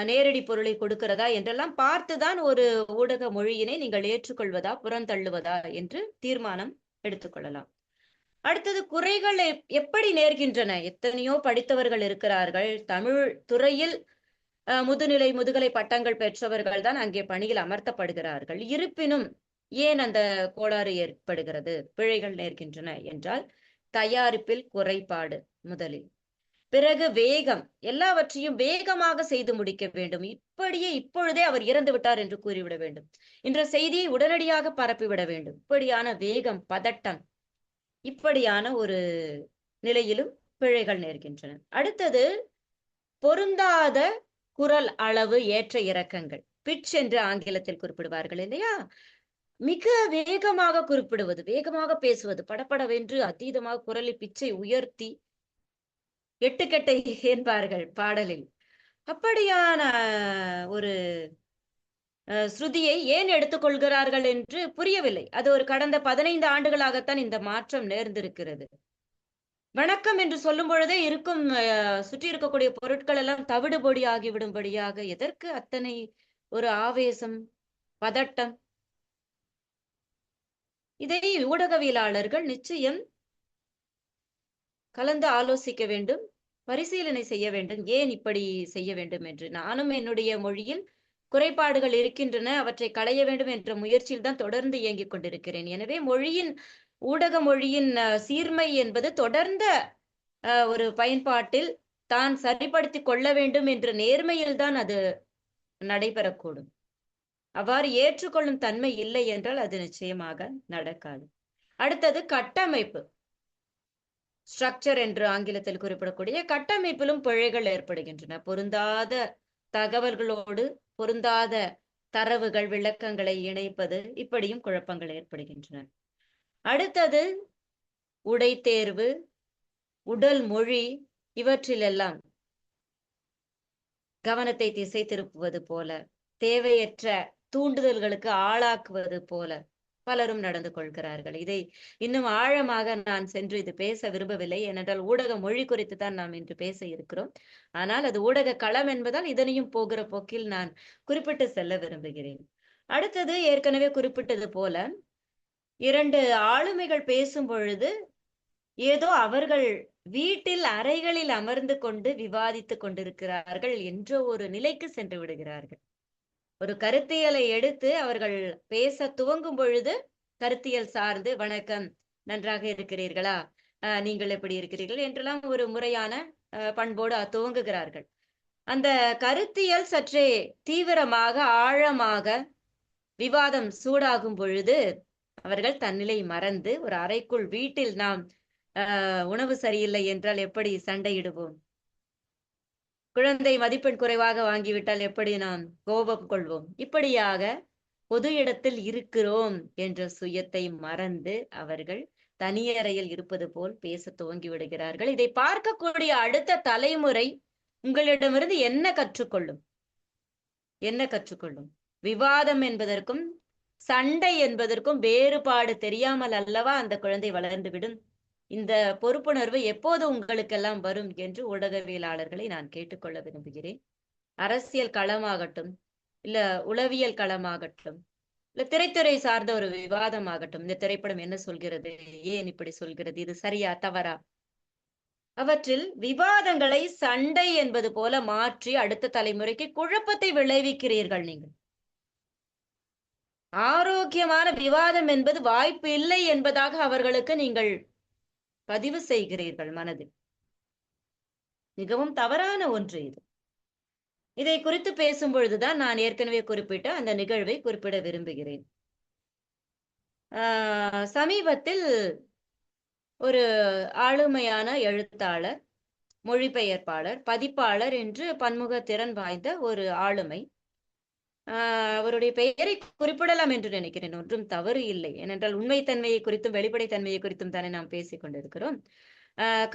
நேரடி பொருளை கொடுக்கிறதா என்றெல்லாம் பார்த்துதான் ஒரு ஊடக மொழியினை நீங்கள் ஏற்றுக்கொள்வதா புறந்தள்ளுவதா என்று தீர்மானம் எடுத்துக்கொள்ளலாம். அடுத்தது, குறைகள் எப்படி நேர்கின்றன? எத்தனையோ படித்தவர்கள் இருக்கிறார்கள், தமிழ் துறையில் முதுநிலை முதுகலை பட்டங்கள் பெற்றவர்கள் தான் அங்கே பணியில் அமர்த்தப்படுகிறார்கள். இருப்பினும் ஏன் அந்த கோளாறு ஏற்படுகிறது, பிழைகள் நேர்கின்றன என்றால் தயாரிப்பில் குறைபாடு முதலில், பிறகு வேகம், எல்லாவற்றையும் வேகமாக செய்து முடிக்க வேண்டும். இப்பொழுதே அவர் இறந்து விட்டார் என்று கூறிவிட வேண்டும், என்ற செய்தியை உடனடியாக பரப்பிவிட வேண்டும். இப்படியான வேகம், பதட்டம், இப்படியான ஒரு நிலையிலும் பிழைகள் நேர்கின்றன. அடுத்தது, பொருந்தாத குரல் அளவு, ஏற்ற இறக்கங்கள், பிட்ச் என்று ஆங்கிலத்தில் குறிப்பிடுவார்கள் இல்லையா? மிக வேகமாக குறிப்பிடுவது, வேகமாக பேசுவது, படபடவென்று அதீதமாக குரலை பிச்சை உயர்த்தி எட்டுக்கெட்டை என்பார்கள் பாடலில். அப்படியான ஒரு ஸ்ருதியை ஏன் எடுத்துக்கொள்கிறார்கள் என்று புரியவில்லை. அது ஒரு கடந்த 15 ஆண்டுகளாகத்தான் இந்த மாற்றம் நேர்ந்திருக்கிறது. வணக்கம் என்று சொல்லும் பொழுதே இருக்கும் சுற்றி இருக்கக்கூடிய பொருட்கள் எல்லாம் தவிடு பொடி ஆகிவிடும்படியாக எதற்கு அத்தனை ஒரு ஆவேசம், பதட்டம்? இதை ஊடகவியலாளர்கள் நிச்சயம் கலந்து ஆலோசிக்க வேண்டும், பரிசீலனை செய்ய வேண்டும், ஏன் இப்படி செய்ய வேண்டும் என்று. நானும் என்னுடைய மொழியில் குறைபாடுகள் இருக்கின்றன, அவற்றை களைய வேண்டும் என்ற முயற்சியில் தான் தொடர்ந்து இயங்கிக் கொண்டிருக்கிறேன். எனவே ஊடக மொழியின் சீர்மை என்பது தொடர்ந்த ஒரு பயன்பாட்டில் தான் சரிப்படுத்தி கொள்ள வேண்டும் என்ற நேர்மையில் தான் அது நடைபெறக்கூடும். அவ்வாறு ஏற்றுக்கொள்ளும் தன்மை இல்லை என்றால் அது நிச்சயமாக நடக்காது. அடுத்தது கட்டமைப்பு, ஸ்ட்ரக்சர் என்று ஆங்கிலத்தில் குறிப்பிடக்கூடிய கட்டமைப்பிலும் பிழைகள் ஏற்படுகின்றன. பொருந்தாத தகவல்களோடு பொருந்தாத தரவுகள், விளக்கங்களை இணைப்பது, இப்படியும் குழப்பங்கள் ஏற்படுகின்றன. அடுத்தது உடை தேர்வு, உடல் மொழி, இவற்றிலெல்லாம் கவனத்தை திசை திருப்புவது போல, தேவையற்ற தூண்டுதல்களுக்கு ஆளாக்குவது போல பலரும் நடந்து கொள்கிறார்கள். இதை இன்னும் ஆழமாக நான் சென்று இது பேச விரும்பவில்லை. ஏனென்றால் ஊடக மொழி குறித்து தான் நாம் இன்று பேச இருக்கிறோம். ஆனால் அது ஊடக களம் என்பதால் இதனையும் போகிற போக்கில் நான் குறிப்பிட்டு செல்ல விரும்புகிறேன். அடுத்தது ஏற்கனவே குறிப்பிட்டது போல 2 ஆளுமைகள் பேசும் பொழுது ஏதோ அவர்கள் வீட்டில் அறைகளில் அமர்ந்து கொண்டு விவாதித்துக் கொண்டிருக்கிறார்கள் என்ற ஒரு நிலைக்கு சென்று விடுகிறார்கள். ஒரு கருத்தியலை எடுத்து அவர்கள் பேச துவங்கும் பொழுது கருத்தியல் சார்ந்து, வணக்கம், நன்றாக இருக்கிறீர்களா, நீங்கள் எப்படி இருக்கிறீர்கள் என்றெல்லாம் ஒரு முறையான பண்போடு துவங்குகிறார்கள். அந்த கருத்தியல் சற்றே தீவிரமாக ஆழமாக விவாதம் சூடாகும் பொழுது அவர்கள் தன்னிலை மறந்து ஒரு அறைக்குள், வீட்டில் நாம் உணவு சரியில்லை என்றால் எப்படி சண்டையிடுவோம், குழந்தை மதிப்பெண் குறைவாக வாங்கிவிட்டால் எப்படி நாம் கோபம் கொள்வோம், இப்படியாக பொது இடத்தில் இருக்கிறோம் என்ற சுயத்தை மறந்து அவர்கள் தனியறையில் இருப்பது போல் பேச துவங்கி விடுகிறார்கள். இதை பார்க்கக்கூடிய அடுத்த தலைமுறை உங்களிடமிருந்து என்ன கற்றுக்கொள்ளும்? விவாதம் என்பதற்கும் சண்டை என்பதற்கும் வேறுபாடு தெரியாமல் அல்லவா அந்த குழந்தை வளர்ந்துவிடும். இந்த பொறுப்புணர்வு எப்போது உங்களுக்கெல்லாம் வரும் என்று ஊடகவியலாளர்களை நான் கேட்டுக்கொள்ள விரும்புகிறேன். அரசியல் களமாகட்டும், இல்ல உளவியல் களமாகட்டும், இல்ல திரைத்துறை சார்ந்த ஒரு விவாதமாகட்டும், இந்த திரைப்படம் என்ன சொல்கிறது, ஏன் இப்படி சொல்கிறது, இது சரியா தவறா, அவற்றில் விவாதங்களை சண்டை என்பது போல மாற்றி அடுத்த தலைமுறைக்கு குழப்பத்தை விளைவிக்கிறீர்கள். நீங்கள் ஆரோக்கியமான விவாதம் என்பது வாய்ப்பு இல்லை என்பதாக அவர்களுக்கு நீங்கள் பதிவு செய்கிறீர்கள் மனதில். மிகவும் தவறான ஒன்று இது. இதை குறித்து பேசும் பொழுதுதான் நான் ஏற்கனவே குறிப்பிட்ட அந்த நிகழ்வை குறிப்பிட விரும்புகிறேன். சமீபத்தில் ஒரு ஆளுமையான எழுத்தாளர், மொழிபெயர்ப்பாளர், பதிப்பாளர் என்று பன்முக திறன் வாய்ந்த ஒரு ஆளுமை, அவருடைய பெயரை குறிப்பிடலாம் என்று நினைக்கிறேன், ஒன்றும் தவறு இல்லை. ஏனென்றால் உண்மைத்தன்மையை குறித்தும் வெளிப்படைத்தன்மையை குறித்தும் தானே நாம் பேசிக் கொண்டிருக்கிறோம்.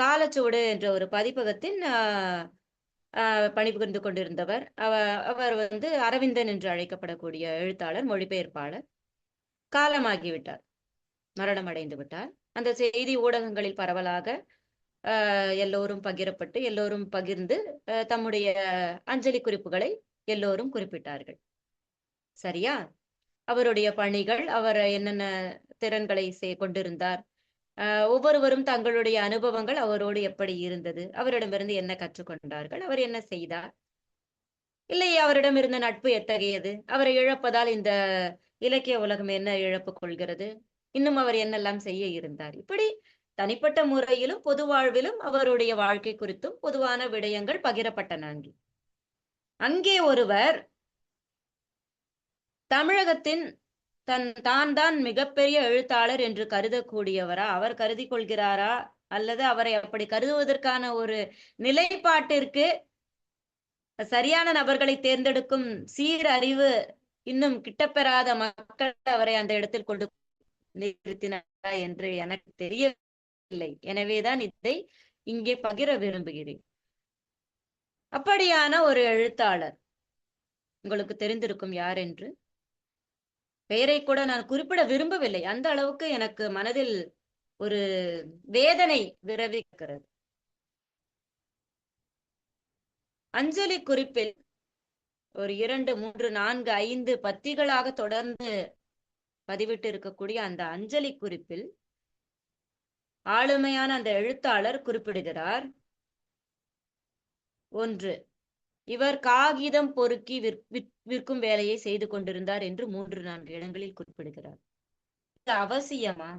காலச்சுவடு என்ற ஒரு பதிப்பகத்தின் பணிபுரிந்து கொண்டிருந்தவர். அவர் அரவிந்தன் என்று அழைக்கப்படக்கூடிய எழுத்தாளர், மொழிபெயர்ப்பாளர். காலமாகிவிட்டார், மரணம் அடைந்து விட்டார். அந்த செய்தி ஊடகங்களில் பரவலாக எல்லோரும் பகிரப்பட்டு எல்லோரும் பகிர்ந்து தம்முடைய அஞ்சலி குறிப்புகளை எல்லோரும் குறிப்பிட்டார்கள். சரியா? அவருடைய பணிகள், அவர் என்னென்ன திறன்களை கொண்டிருந்தார், ஒவ்வொருவரும் தங்களுடைய அனுபவங்கள் அவரோடு எப்படி இருந்தது, அவரிடமிருந்து என்ன கற்றுக்கொண்டார்கள், அவர் என்ன செய்தார், இல்லை அவரிடமிருந்த நட்பு எத்தகையது, அவரை இழப்பதால் இந்த இலக்கிய உலகம் என்ன இழப்பு கொள்கிறது, இன்னும் அவர் என்னெல்லாம் செய்ய இருந்தார், இப்படி தனிப்பட்ட முறையிலும் பொது வாழ்விலும் அவருடைய வாழ்க்கை குறித்தும் பொதுவான விடயங்கள் பகிரப்பட்டன. அங்கே ஒருவர் தமிழகத்தின் தான் மிகப்பெரிய எழுத்தாளர் என்று கருதக்கூடியவரா, அவர் கருதி கொள்கிறாரா, அல்லது அவரை அப்படி கருதுவதற்கான ஒரு நிலைப்பாட்டிற்கு சரியான நபர்களை தேர்ந்தெடுக்கும் சீரறிவு இன்னும் கிட்டப்பெறாத மக்கள் அவரை அந்த இடத்தில் கொண்டு நிறுத்தினாரா என்று எனக்கு தெரியவில்லை. எனவேதான் இதை இங்கே பகிர விரும்புகிறேன். அப்படியான ஒரு எழுத்தாளர் உங்களுக்கு தெரிந்திருக்கும் யார் என்று. பெயரை கூட நான் குறிப்பிட விரும்பவில்லை, அந்த அளவுக்கு எனக்கு மனதில் ஒரு வேதனை விரவிக்கிறது. அஞ்சலி குறிப்பில் ஒரு 2, 3, 4, 5 பத்திகளாக தொடர்ந்து பதிவிட்டு இருக்கக்கூடிய அந்த அஞ்சலி குறிப்பில் ஆளுமையான அந்த எழுத்தாளர் குறிப்பிடுகிறார். 1, இவர் காகிதம் பொறுக்கி விற்கும் வேலையை செய்து கொண்டிருந்தார் என்று 3, 4 இடங்களில் குறிப்பிடுகிறார். இது அவசியமா?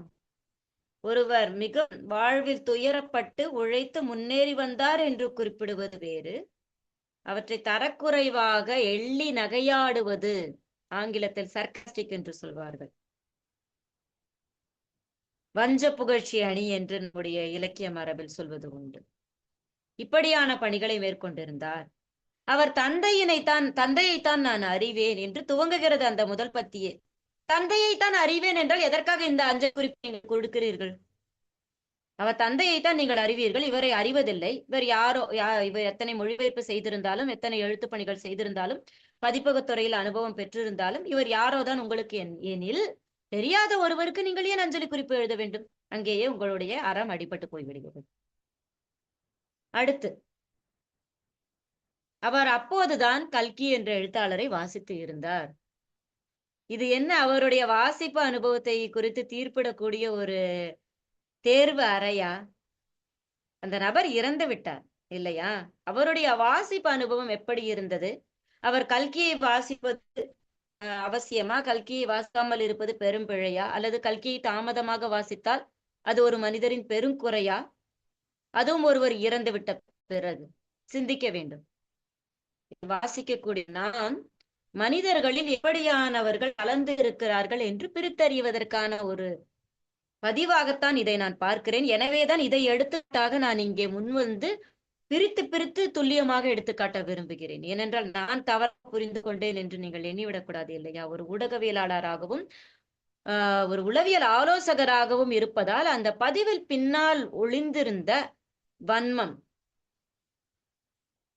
ஒருவர் மிக வாழ்வில் துயரப்பட்டு உழைத்து முன்னேறி வந்தார் என்று குறிப்பிடுவது வேறு, அவற்றை தரக்குறைவாக எள்ளி நகையாடுவது, ஆங்கிலத்தில் சர்க்காஸ்டிக் என்று சொல்வார்கள், வஞ்ச புகழ்ச்சி அணி என்று நம்முடைய இலக்கிய மரபில் சொல்வது உண்டு. இப்படியான பணிகளை மேற்கொண்டிருந்தார். அவர் தந்தையைத்தான் நான் அறிவேன் என்று துவங்குகிறது அந்த முதல் பத்தியே. தந்தையைத்தான் அறிவேன் என்றால் எதற்காக இந்த அஞ்சல் குறிப்பை நீங்கள் கொடுக்கிறீர்கள்? அவர் தந்தையைத்தான் நீங்கள் அறிவீர்கள், இவரை அறிவதில்லை. இவர் யாரோ, இவர் எத்தனை மொழிபெயர்ப்பு செய்திருந்தாலும், எத்தனை எழுத்து பணிகள் செய்திருந்தாலும், பதிப்பகத்துறையில் அனுபவம் பெற்றிருந்தாலும், இவர் யாரோதான் உங்களுக்கு எனில், தெரியாத ஒருவருக்கு நீங்கள் ஏன் அஞ்சலி குறிப்பு எழுத வேண்டும்? அங்கேயே உங்களுடைய அறம் அடிபட்டு போய்விடுகிறது. அடுத்து, அவர் அப்போதுதான் கல்கி என்ற எழுத்தாளரை வாசித்து இருந்தார். இது என்ன, அவருடைய வாசிப்பு அனுபவத்தை குறித்து தீர்ப்பிடக்கூடிய ஒரு தேர்வு அறையா? அந்த நபர் இறந்து விட்டார் இல்லையா? அவருடைய வாசிப்பு அனுபவம் எப்படி இருந்தது? அவர் கல்கியை வாசிப்பது அவசியமா? கல்கியை வாசிக்காமல் இருப்பது பெரும் பிழையா? அல்லது கல்கியை தாமதமாக வாசித்தால் அது ஒரு மனிதரின் பெருங்குறையா? அதுவும் ஒருவர் இறந்து விட்ட பிறகு சிந்திக்க வேண்டும். வாசிக்கக்கூடிய நாம் மனிதர்களில் எப்படியானவர்கள் கலந்து இருக்கிறார்கள் என்று பிரித்தறிவதற்கான ஒரு பதிவாகத்தான் இதை நான் பார்க்கிறேன். எனவேதான் இதை எடுத்துக்காட்டாக நான் இங்கே முன்வந்து பிரித்து துல்லியமாக எடுத்துக்காட்ட விரும்புகிறேன். ஏனென்றால் நான் தவறாக புரிந்து கொண்டேன் என்று நீங்கள் எண்ணிவிடக்கூடாது இல்லையா? ஒரு ஊடகவியலாளராகவும் ஒரு உளவியல் ஆலோசகராகவும் இருப்பதால் அந்த பதிவில் பின்னால் ஒளிந்திருந்த வன்மம்,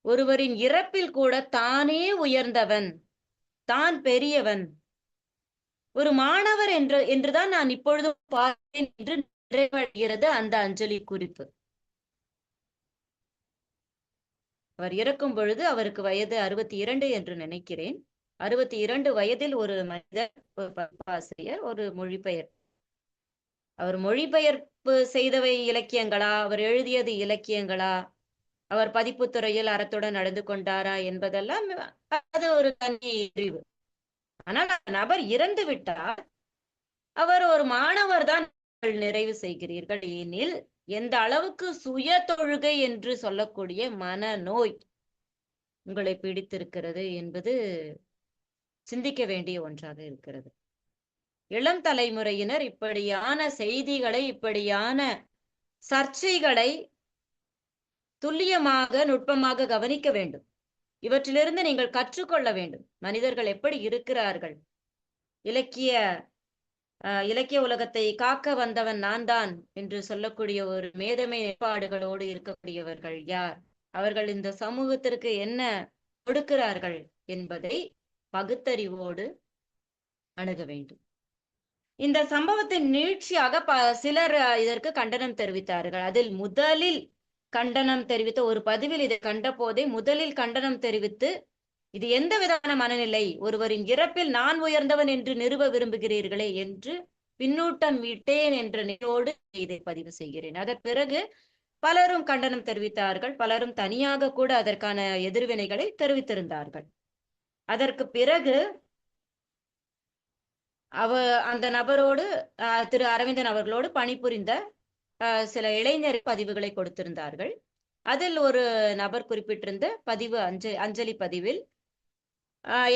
ஒருவரின் இறப்பில் கூட தானே உயர்ந்தவன், தான் பெரியவன், ஒரு மாணவர் என்றுதான் நான் இப்பொழுதும் பார்த்தேன் என்று நிறைவடைகிறது அந்த அஞ்சலி குறிப்பு. அவர் இறக்கும் பொழுது அவருக்கு வயது 62 என்று நினைக்கிறேன். 62 வயதில் ஒரு மனிதர், ஒரு ஆசிரியர், ஒரு அவர் மொழிபெயர்ப்பு செய்தவை இலக்கியங்களா, அவர் எழுதியது இலக்கியங்களா, அவர் பதிப்புத்துறையில் அறத்துடன் நடந்து கொண்டாரா என்பதெல்லாம் அது ஒரு தனி பிரிவு. ஆனால் நபர் இறந்து விட்டார், அவர் ஒரு மாணவர் தான் நிறைவு செய்கிறீர்கள் எனில் எந்த அளவுக்கு சுய தொழுகை என்று சொல்லக்கூடிய மனநோய் உங்களை பிடித்திருக்கிறது என்பது சிந்திக்க வேண்டிய ஒன்றாக இருக்கிறது. இளம் தலைமுறையினர் இப்படியான செய்திகளை, இப்படியான சர்ச்சைகளை துல்லியமாக நுட்பமாக கவனிக்க வேண்டும். இவற்றிலிருந்து நீங்கள் கற்றுக்கொள்ள வேண்டும். மனிதர்கள் எப்படி இருக்கிறார்கள்? இலக்கிய உலகத்தை காக்க வந்தவன் நான் தான் என்று சொல்லக்கூடிய ஒரு மேதமை நிலைப்பாடுகளோடு இருக்கக்கூடியவர்கள் யார்? அவர்கள் இந்த சமூகத்திற்கு என்ன கொடுக்கிறார்கள் என்பதை பகுத்தறிவோடு அணுக வேண்டும். இந்த சம்பவத்தின் நீட்சியாக சிலர் இதற்கு கண்டனம் தெரிவித்தார்கள். அதில் முதலில் கண்டனம் தெரிவித்த ஒரு பதிவில் இதை கண்ட போதே முதலில் கண்டனம் தெரிவித்து, இது எந்த விதமான மனநிலை? ஒருவரின் இறப்பில் நான் உயர்ந்தவன் என்று நிறுவ விரும்புகிறீர்களே என்று பின்னூட்டம் விட்டேன் என்ற நிலையோடு இதை பதிவு செய்கிறேன். அதன் பிறகு பலரும் கண்டனம் தெரிவித்தார்கள். பலரும் தனியாக கூட அதற்கான எதிர்வினைகளை தெரிவித்திருந்தார்கள். அதற்கு பிறகு அந்த நபரோடு, திரு அரவிந்தன் அவர்களோடு பணிபுரிந்த சில இளைஞர் பதிவுகளை கொடுத்திருந்தார்கள். அதில் ஒரு நபர் குறிப்பிட்டிருந்த பதிவு, அஞ்சலி பதிவில்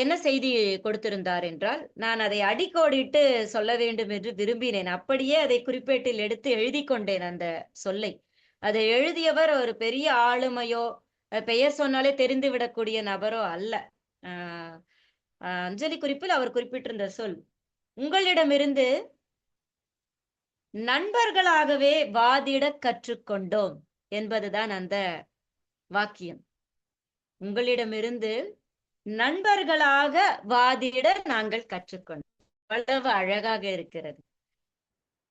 என்ன செய்தி கொடுத்திருந்தார் என்றால், நான் அதை அடிக்கோடிட்டு சொல்ல வேண்டும் என்று விரும்பினேன். அப்படியே அதை குறிப்பேட்டில் எடுத்து எழுதி கொண்டேன் அந்த சொல்லை. அதை எழுதியவர் ஒரு பெரிய ஆளுமையோ, பெயர் சொன்னாலே தெரிந்து விடக்கூடிய நபரோ அல்ல. அஞ்சலி குறிப்பில் அவர் குறிப்பிட்டிருந்த சொல், உங்களிடமிருந்து நண்பர்களாகவே வாதிட கற்றுக்கொண்டோம் என்பதுதான் அந்த வாக்கியம். உங்களிடமிருந்து நண்பர்களாக வாதிட நாங்கள் கற்றுக்கொண்டோம். அவ்வளவு அழகாக இருக்கிறது.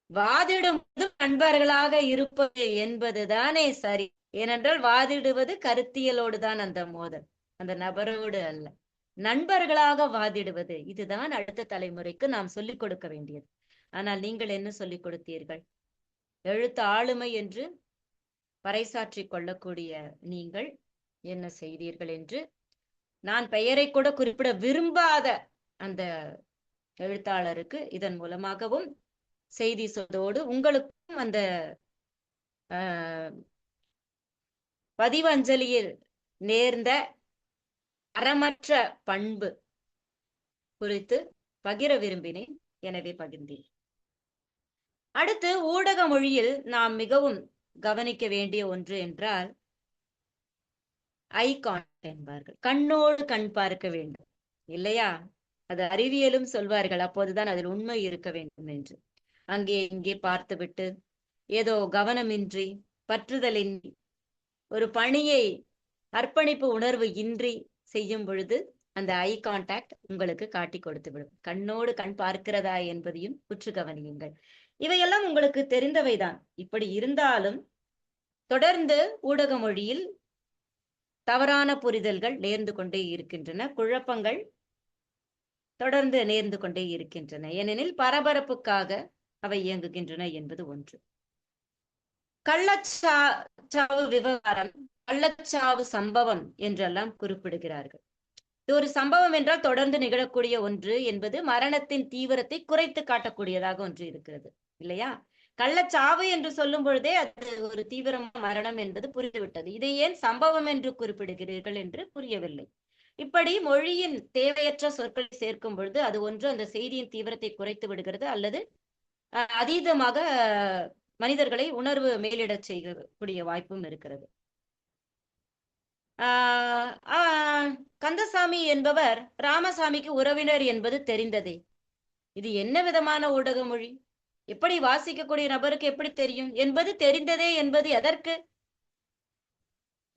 வாதிடும் நண்பர்களாக இருப்பது என்பதுதானே சரி. ஏனென்றால் வாதிடுவது கருத்தியலோடு தான் அந்த மோதல், அந்த நபரோடு அல்ல. நண்பர்களாக வாதிடுவது, இதுதான் அடுத்த தலைமுறைக்கு நாம் சொல்லிக் கொடுக்க வேண்டியது. ஆனால் நீங்கள் என்ன சொல்லிக் கொடுத்தீர்கள்? எழுத்து ஆளுமை என்று பறைசாற்றி கொள்ளக்கூடிய நீங்கள் என்ன செய்தீர்கள் என்று நான் பெயரை கூட குறிப்பிட விரும்பாத அந்த எழுத்தாளருக்கு இதன் மூலமாகவும் செய்தி சொல்வதோடு உங்களுக்கும் அந்த பதிவு அஞ்சலியில் நேர்ந்த அறமற்ற பண்பு குறித்து பகிர விரும்பினேன். எனவே பகிர்ந்தேன். அடுத்து, ஊடக மொழியில் நாம் மிகவும் கவனிக்க வேண்டிய ஒன்று என்றால் ஐ கான்டாக்ட் என்பார்கள். கண்ணோடு கண் பார்க்க வேண்டும் இல்லையா? அது அறிவியலும் சொல்வார்கள், அப்போதுதான் அதில் உண்மை இருக்க வேண்டும் என்று. அங்கே இங்கே பார்த்துவிட்டு ஏதோ கவனமின்றி, பற்றுதலின்றி, ஒரு பணியை அர்ப்பணிப்பு உணர்வு இன்றி செய்யும் பொழுது அந்த ஐ கான்டாக்ட் உங்களுக்கு காட்டி கொடுத்து விடும். கண்ணோடு கண் பார்க்கிறதா என்பதையும் உற்று கவனியுங்கள். இவையெல்லாம் உங்களுக்கு தெரிந்தவைதான். இப்படி இருந்தாலும் தொடர்ந்து ஊடக மொழியில் தவறான புரிதல்கள் நேர்ந்து கொண்டே இருக்கின்றன, குழப்பங்கள் தொடர்ந்து நேர்ந்து கொண்டே இருக்கின்றன. ஏனெனில் பரபரப்புக்காக அவை இயங்குகின்றன என்பது ஒன்று. கள்ளச்சாவு விவகாரம், கள்ளச்சாவு சம்பவம் என்றெல்லாம் குறிப்பிடுகிறார்கள். இது ஒரு சம்பவம் என்றால் தொடர்ந்து நிகழக்கூடிய ஒன்று என்பது மரணத்தின் தீவிரத்தை குறைத்து காட்டக்கூடியதாக ஒன்று இருக்கிறது இல்லையா? கள்ளச்சாவு என்று சொல்லும் பொழுதே அது ஒரு தீவிரமான மரணம் என்பது புரிந்துவிட்டது. இதை ஏன் சம்பவம் என்று குறிப்பிடுகிறீர்கள் என்று புரியவில்லை. இப்படி மொழியின் தேவையற்ற சொற்களை சேர்க்கும் பொழுது அது ஒன்று அந்த செய்தியின் தீவிரத்தை குறைத்து விடுகிறது, அல்லது அதீதமாக மனிதர்களை உணர்வு மேலிடச் செய்யக்கூடிய வாய்ப்பும் இருக்கிறது. கந்தசாமி என்பவர் ராமசாமிக்கு உறவினர் என்பது தெரிந்ததே. இது என்ன விதமான ஊடக மொழி? எப்படி வாசிக்கக்கூடிய நபருக்கு எப்படி தெரியும்? என்பது தெரிந்ததே என்பது எதற்கு?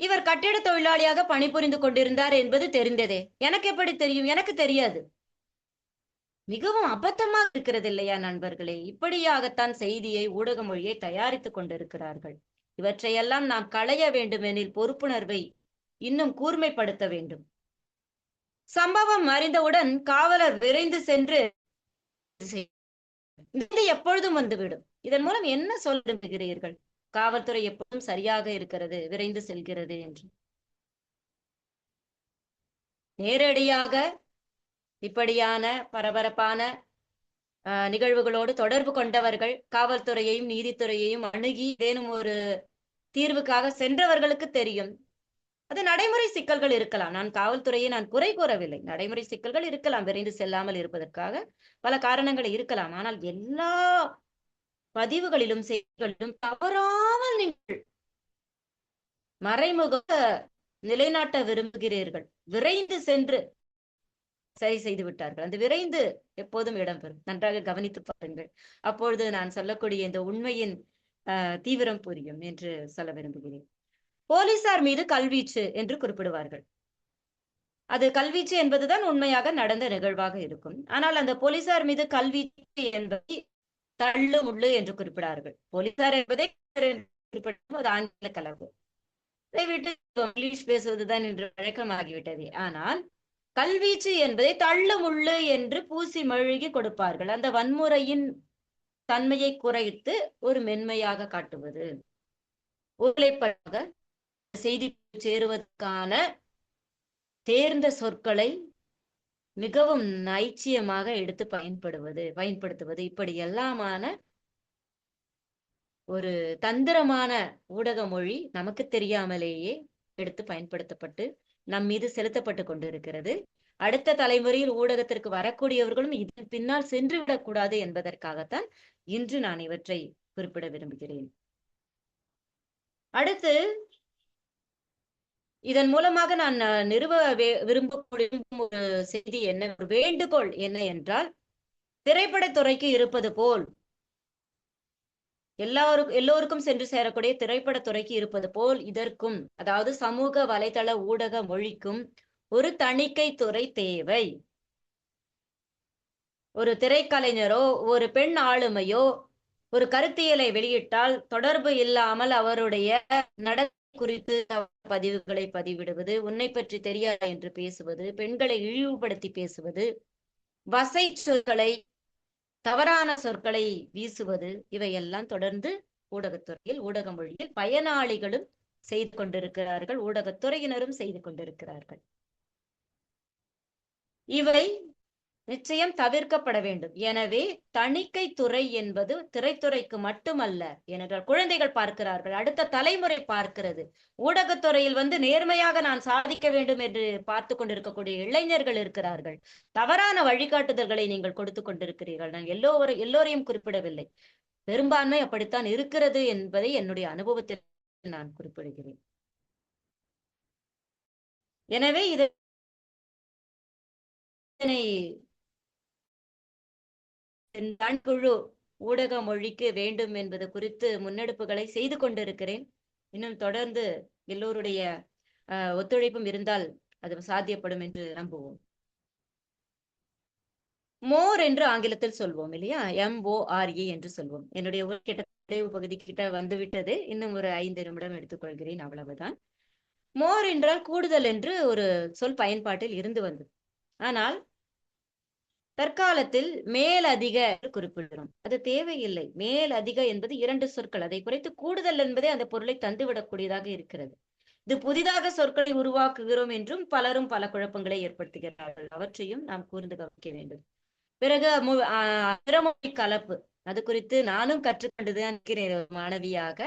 இவர் கட்டிட தொழிலாளியாக பணிபுரிந்து கொண்டிருந்தார் என்பது தெரிந்ததே. எனக்கு எப்படி தெரியும்? எனக்கு தெரியாது. மிகவும் அபத்தமாக இருக்கிறது இல்லையா நண்பர்களே? இப்படியாகத்தான் செய்தியை, ஊடக மொழியை தயாரித்துக் கொண்டிருக்கிறார்கள். இவற்றையெல்லாம் நாம் களைய வேண்டுமெனில் பொறுப்புணர்வை இன்னும் கூர்மைப்படுத்த வேண்டும். சம்பவம் அறிந்தவுடன் காவலர் விரைந்து சென்று எப்பொழுதும் வந்துவிடும். இதன் மூலம் என்ன சொல்ல விரும்புகிறீர்கள்? காவல்துறை எப்பொழுதும் சரியாக இருக்கிறது, விரைந்து செல்கிறது என்று. நேரடியாக இப்படியான பரபரப்பான நிகழ்வுகளோடு தொடர்பு கொண்டவர்கள் காவல்துறையையும் நீதித்துறையையும் அணுகி ஏதேனும் ஒரு தீர்வுக்காக சென்றவர்களுக்கு தெரியும். அது நடைமுறை சிக்கல்கள் இருக்கலாம். நான் காவல்துறையை நான் குறை கூறவில்லை. நடைமுறை சிக்கல்கள் இருக்கலாம், விரைந்து செல்லாமல் இருப்பதற்காக பல காரணங்கள் இருக்கலாம். ஆனால் எல்லா பதிவுகளிலும் செய்திகளிலும் தவறாமல் நீங்கள் மறைமுக நிலைநாட்ட விரும்புகிறீர்கள். விரைந்து சென்று சரி செய்து விட்டார்கள். அந்த விரைந்து எப்போதும் இடம்பெறும். நன்றாக கவனித்து பாருங்கள். அப்பொழுது நான் சொல்லக்கூடிய இந்த உண்மையின் தீவிரம் புரியும் என்று சொல்ல விரும்புகிறேன். போலீசார் மீது கல்வீச்சு என்று குறிப்பிடுவார்கள். அது கல்வீச்சு என்பதுதான் உண்மையாக நடந்த நிகழ்வாக இருக்கும். ஆனால் அந்த போலீசார் மீது கல்வீச்சு என்பதை தள்ளு முள்ளு என்று குறிப்பிடார்கள். போலீசார் என்பதை குறிப்பிடும் ஆங்கில கலவு. இதை விட்டு இங்கிலீஷ் பேசுவதுதான் என்று வழக்கமாகிவிட்டது. ஆனால் கல்வீச்சு என்பதை தள்ளு முள்ளு என்று பூசி மழுகி கொடுப்பார்கள். அந்த வன்முறையின் தன்மையை குறைத்து ஒரு மென்மையாக காட்டுவது, ஒருளைப்படாக செய்தி சேருவதற்கான தேர்ந்த சொற்களை மிகவும் நைச்சியமாக எடுத்து பயன்படுத்துவது இப்படி எல்லாமான ஒரு தந்திரமான ஊடக மொழி நமக்கு தெரியாமலேயே எடுத்து பயன்படுத்தப்பட்டு நம் மீது செலுத்தப்பட்டு கொண்டிருக்கிறது. அடுத்த தலைமுறையில் ஊடகத்திற்கு வரக்கூடியவர்களும் இதன் பின்னால் சென்று விடக்கூடாது என்பதற்காகத்தான் இன்று நான் இவற்றை குறிப்பிட விரும்புகிறேன். அடுத்து, இதன் மூலமாக நான் நிறுவ விரும்பக்கூடிய ஒரு செய்தி என்ன, ஒரு வேண்டுகோள் என்ன என்றால், திரைப்படத்துறைக்கு இருப்பது போல் எல்லோருக்கும் சென்று சேரக்கூடிய திரைப்படத்துறைக்கு இருப்பது போல் இதற்கும், அதாவது சமூக வலைதள ஊடக மொழிக்கும் ஒரு தணிக்கை துறை தேவை. ஒரு திரைக்கலைஞரோ ஒரு பெண் ஆளுமையோ ஒரு கருத்தியலை வெளியிட்டால் தொடர்பு இல்லாமல் அவருடைய நடத்தை குறித்து பதிவுகளை பதிவிடுவது, உன்னை பற்றி தெரியாது என்று பேசுவது, பெண்களை இழிவுபடுத்தி பேசுவது, வசை சொற்களை, தவறான சொற்களை வீசுவது, இவையெல்லாம் தொடர்ந்து ஊடகத்துறையில் ஊடக மொழியில் பயனாளிகளும் செய்து கொண்டிருக்கிறார்கள், ஊடகத்துறையினரும் செய்து கொண்டிருக்கிறார்கள். இவை நிச்சயம் தவிர்க்கப்பட வேண்டும். எனவே தணிக்கை துறை என்பது திரைத்துறைக்கு மட்டுமல்ல, ஏனென்றால் குழந்தைகள் பார்க்கிறார்கள், அடுத்த தலைமுறை பார்க்கிறது. ஊடகத்துறையில் நேர்மையாக நான் சாதிக்க வேண்டும் என்று பார்த்து கொண்டிருக்கக்கூடிய இளைஞர்கள் இருக்கிறார்கள். தவறான வழிகாட்டுதல்களை நீங்கள் கொடுத்து கொண்டிருக்கிறீர்கள். நான் எல்லோரையும் குறிப்பிடவில்லை, பெரும்பான்மை அப்படித்தான் இருக்கிறது என்பதை என்னுடைய அனுபவத்தில் நான் குறிப்பிடுகிறேன். எனவே இதனை குழு ஊடக மொழிக்கு வேண்டும் என்பது குறித்து முன்னெடுப்புகளை செய்து கொண்டிருக்கிறேன். இன்னும் தொடர்ந்து எல்லோருடைய ஒத்துழைப்பும் இருந்தால் அது சாத்தியப்படும் என்று நம்புவோம். மோர் என்று ஆங்கிலத்தில் சொல்வோம் இல்லையா, MORE என்று சொல்வோம். என்னுடைய நிறைவு பகுதி கிட்ட வந்துவிட்டது. இன்னும் ஒரு 5 நிமிடம் எடுத்துக்கொள்கிறேன், அவ்வளவுதான். மோர் என்றால் கூடுதல் என்று ஒரு சொல் பயன்பாட்டில் இருந்து வந்தது. ஆனால் தற்காலத்தில் மேலதிக குறிப்பிடுகிறோம். அது தேவையில்லை. மேலதிக என்பது 2 சொற்கள், அதை குறைத்து கூடுதல் என்பதே அந்த பொருளை தந்துவிடக்கூடியதாக இருக்கிறது. இது புதிதாக சொற்களை உருவாக்குகிறோம் என்றும் பலரும் பல குழப்பங்களை ஏற்படுத்துகிறார்கள். அவற்றையும் நாம் கூர்ந்து கவனிக்க வேண்டும். பிறகு பிறமொழி கலப்பு, அது குறித்து நானும் கற்றுக்கொண்டுதான் இருக்கிறேன். மாணவியாக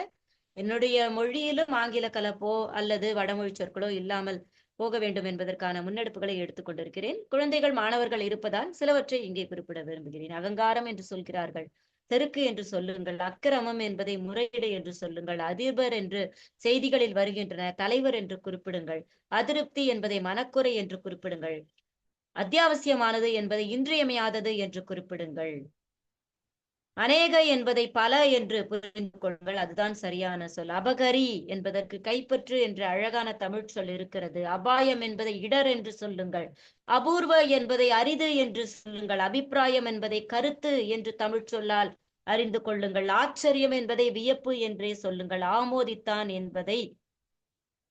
என்னுடைய மொழியிலும் ஆங்கில கலப்போ அல்லது வடமொழி சொற்களோ இல்லாமல் போக வேண்டும் என்பதற்கான முன்னெடுப்புகளை எடுத்துக்கொண்டிருக்கிறேன். குழந்தைகள் மாணவர்கள் இருப்பதால் சிலவற்றை இங்கே குறிப்பிட விரும்புகிறேன். அகங்காரம் என்று சொல்கிறார்கள், செருக்கு என்று சொல்லுங்கள், அக்கிரமம் என்பதை முறையீடு என்று சொல்லுங்கள், அதிபர் என்று செய்திகளில் வருகின்றன, தலைவர் என்று குறிப்பிடுங்கள், அதிருப்தி என்பதை மனக்குறை என்று குறிப்பிடுங்கள், அத்தியாவசியமானது என்பதை இன்றியமையாதது என்று குறிப்பிடுங்கள், அநேக என்பதை பல என்று புரிந்து கொள்ளுங்கள், அதுதான் சரியான சொல். அபகரி என்பதற்கு கைப்பற்று என்ற அழகான தமிழ் சொல் இருக்கிறது. அபாயம் என்பதை இடர் என்று சொல்லுங்கள், அபூர்வ என்பதை அரிது என்று சொல்லுங்கள், அபிப்பிராயம் என்பதை கருத்து என்று தமிழ் சொல்லால் அறிந்து கொள்ளுங்கள், ஆச்சரியம் என்பதை வியப்பு என்றே சொல்லுங்கள், ஆமோதித்தான் என்பதை